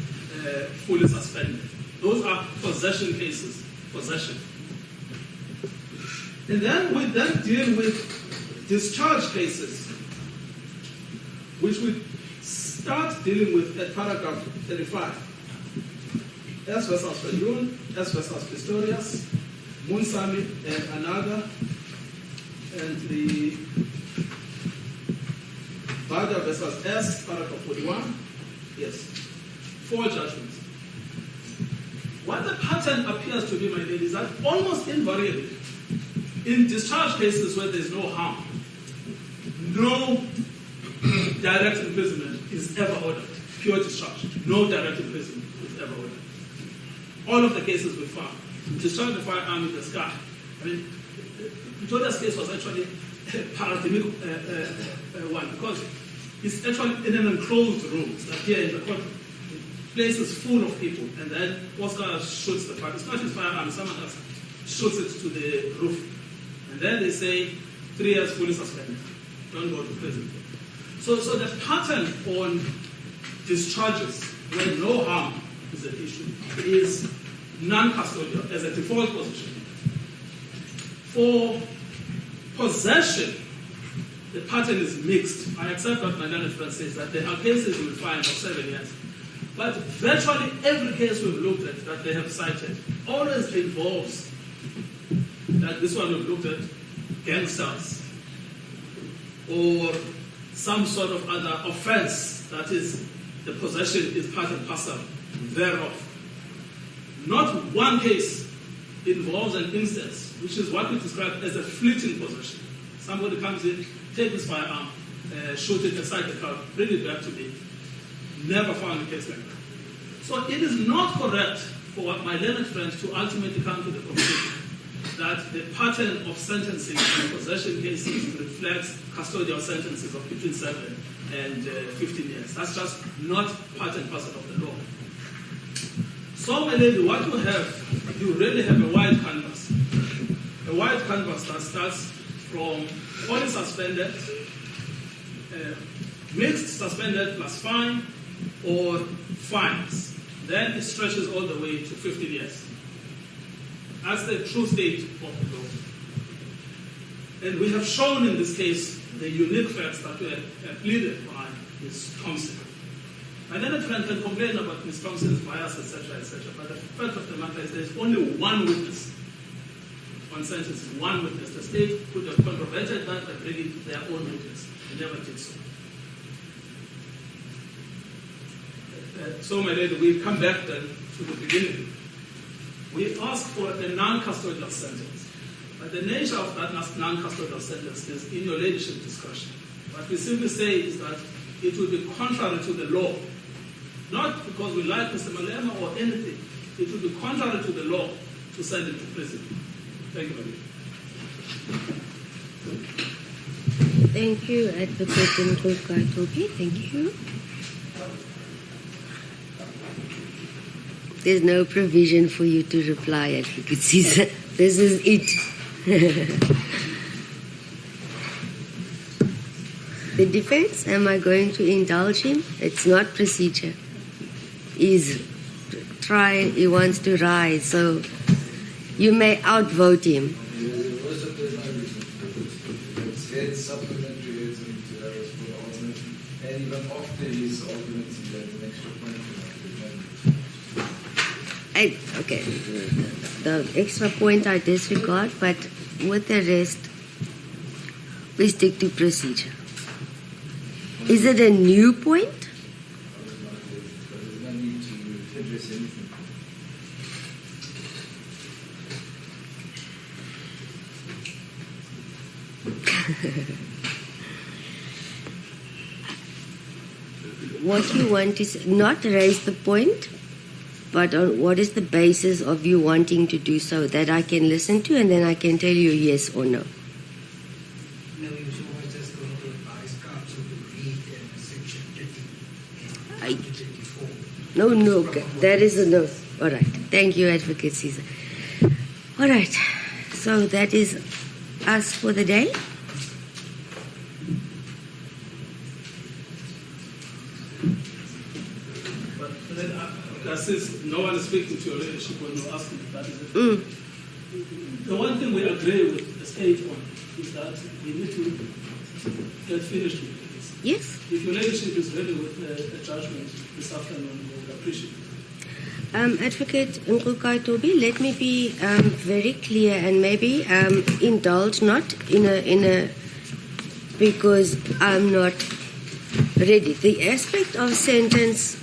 [SPEAKER 18] fully suspended. Those are possession cases, possession. And then we then deal with discharge cases, which we start dealing with at paragraph 35. S versus Fayun, S versus Pistorius, Munsami and Anaga, and the Bada versus S, paragraph 41. Yes. 4 judgments. What the pattern appears to be, my lady, is that almost invariably, in discharge cases where there's no harm, no direct imprisonment is ever ordered. Pure discharge. No direct imprisonment is ever ordered. All of the cases we found. Discharge the firearm in the sky. I mean, Victoria's case was actually a paradigmatic one because it's actually in an enclosed room. It's like here in the court. The place is full of people, and then Oscar shoots the firearm. It's not his firearm, someone else shoots it to the roof. And then they say 3 years fully suspended. Don't go to prison. So the pattern on discharges where no harm is an issue is non-custodial as a default position. For possession, the pattern is mixed. I accept what my learned friend says, that there are cases you will find of 7 years. But virtually every case we've looked at that they have cited always involves, like this one we've looked at, gangsters or some sort of other offense that is the possession is part and parcel thereof. Not one case involves an instance, which is what we describe as a fleeting possession. Somebody comes in, take this firearm, shoot it inside the car, bring it back to me. Never found a case like that. So it is not correct for my learned friends to ultimately come to the conclusion that the pattern of sentencing in possession cases reflects custodial sentences of between 7 and 15 years. That's just not part and parcel of the law. So, my lady, what you really have a wide canvas. A wide canvas that starts from fully suspended, mixed suspended plus fine, or fines. Then it stretches all the way to 15 years. That's the true state of the law. And we have shown in this case the unique facts that were pleaded by Ms. Thompson. My learned friend can complain about Ms. Thompson's bias, etc., but the fact of the matter is there's only one witness on sentencing, one witness. The state could have controverted that by bringing their own witness. They never did so. So, my lady, we come back then to the beginning. We ask for a non-custodial sentence. But the nature of that non-custodial sentence is in your ladyship discussion. What we simply say is that it will be contrary to the law. Not because we like Mr. Malema or anything. It will be contrary to the law to send him to prison. Thank you, Madam.
[SPEAKER 10] Thank you, Advocate Nkoka-Topi. Thank you. There's no provision for you to reply, Advocate Caesar. This is it. The defense, am I going to indulge him? It's not procedure. He's trying, he wants to rise, so you may outvote him.
[SPEAKER 12] Supplementary to the argument, and even after his arguments, he has an extra point.
[SPEAKER 10] Okay, the extra point I disregard, but with the rest, we stick to procedure. Is it a new point?
[SPEAKER 12] There's no need to address anything.
[SPEAKER 10] What you want is not raise the point, but what is the basis of you wanting to do so that I can listen to, and then I can tell you yes or no.
[SPEAKER 9] No, you was just going to advise counsel to read section 30 and 34.
[SPEAKER 10] No, that is a no. All right. Thank you, Advocate Caesar. All right. So that is us for the day.
[SPEAKER 18] But then, since no one is speaking to your leadership when you're asking, that is it. The one thing we agree with the state on is that we need to get finished with this.
[SPEAKER 10] Yes.
[SPEAKER 18] If your leadership is ready with a judgment this afternoon, we would appreciate it.
[SPEAKER 10] Advocate Nkulkai Tobi, let me be very clear and maybe indulge not in a because I'm not ready. The aspect of sentence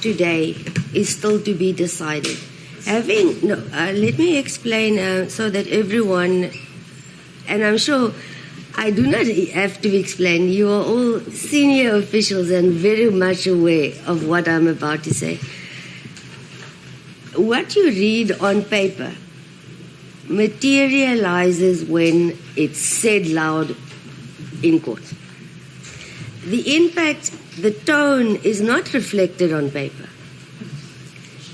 [SPEAKER 10] today is still to be decided. Let me explain so that everyone, and I'm sure I do not have to explain, you are all senior officials and very much aware of what I'm about to say. What you read on paper materializes when it's said loud in court. The impact, the tone is not reflected on paper.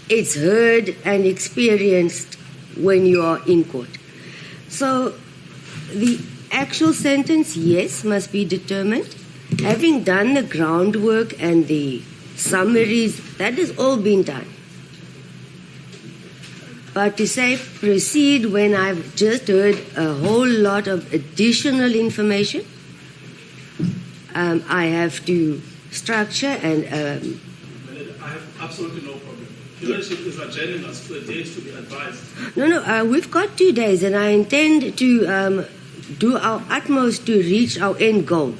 [SPEAKER 10] It's heard and experienced when you are in court. So the actual sentence, yes, must be determined. Having done the groundwork and the summaries, that has all been done. But to say proceed when I've just heard a whole lot of additional information, I have to structure and...
[SPEAKER 18] I have absolutely no problem. Your leadership is adjourning us to a date to be advised.
[SPEAKER 10] No, we've got 2 days and I intend to do our utmost to reach our end goal.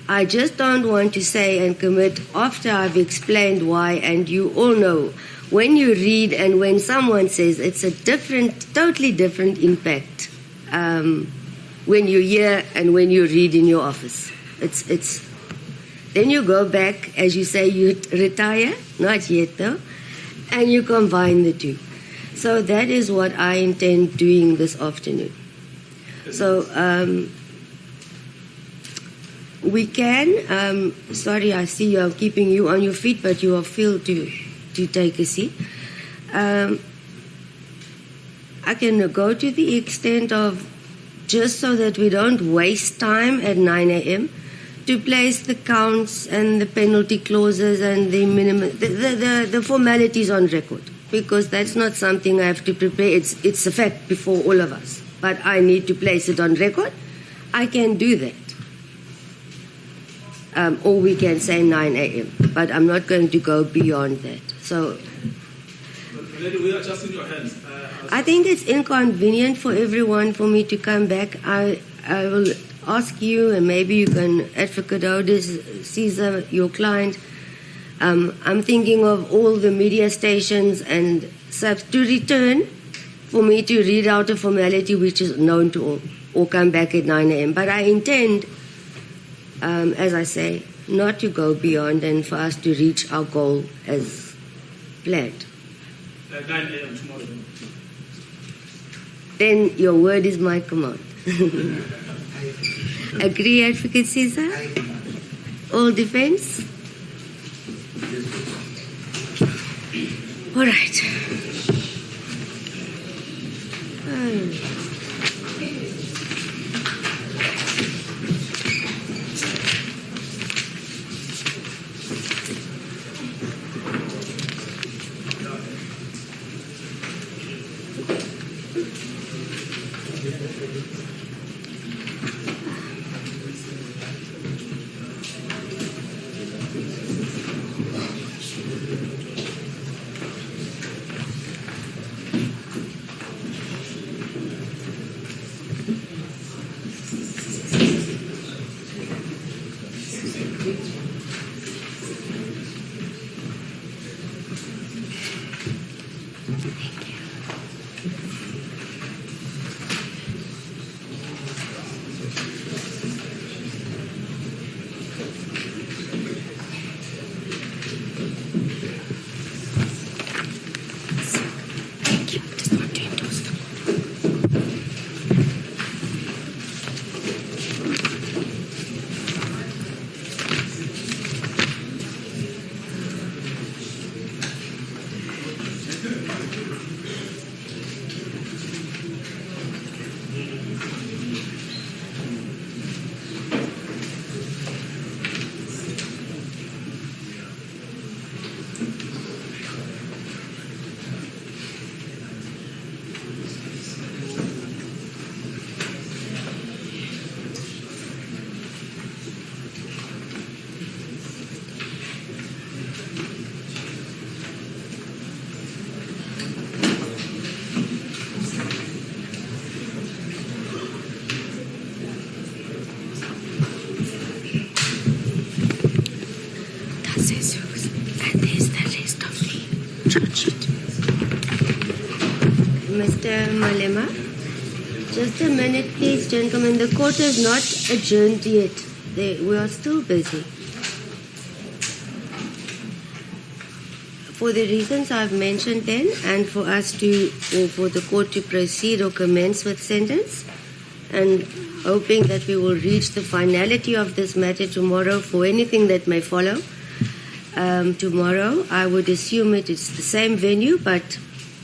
[SPEAKER 10] I just don't want to say and commit after I've explained why, and you all know when you read and when someone says it's a totally different impact when you hear and when you read in your office. It's then you go back, as you say, you retire, not yet though, and you combine the two. So that is what I intend doing this afternoon. So we can, sorry, I see I'm keeping you on your feet, but you are free to take a seat. I can go to the extent of, just so that we don't waste time at 9 a.m., to place the counts and the penalty clauses and the minimum, the formalities on record, because that's not something I have to prepare. It's a fact before all of us, but I need to place it on record. I can do that. Or we can say 9 a.m., but I'm not going to go beyond that. So,
[SPEAKER 18] Lady, we are just in your hands.
[SPEAKER 10] I think it's inconvenient for everyone for me to come back. I will ask you, and maybe you can, Advocate Otis, Caesar, your client. I'm thinking of all the media stations and such to return for me to read out a formality which is known to all, or come back at 9 a.m. But I intend, as I say, not to go beyond and for us to reach our goal as planned.
[SPEAKER 18] At 9 a.m. tomorrow.
[SPEAKER 10] Then your word is my command. Agree, Advocate Caesar? All defense? All right. Mr. Malema, just a minute, please, gentlemen. The court has not adjourned yet. We are still busy. For the reasons I've mentioned then, and for the court to proceed or commence with sentence, and hoping that we will reach the finality of this matter tomorrow for anything that may follow, tomorrow, I would assume it's the same venue, but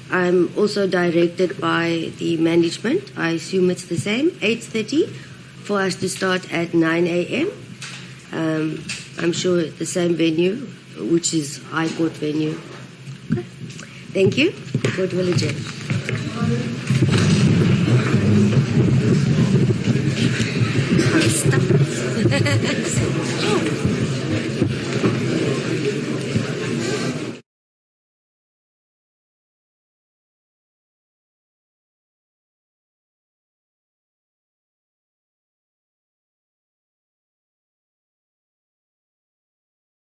[SPEAKER 10] I'm also directed by the management. I assume it's the same, 8:30, for us to start at 9 a.m. I'm sure the same venue, which is High Court venue. Okay. Thank you. Court will adjourn. Stop.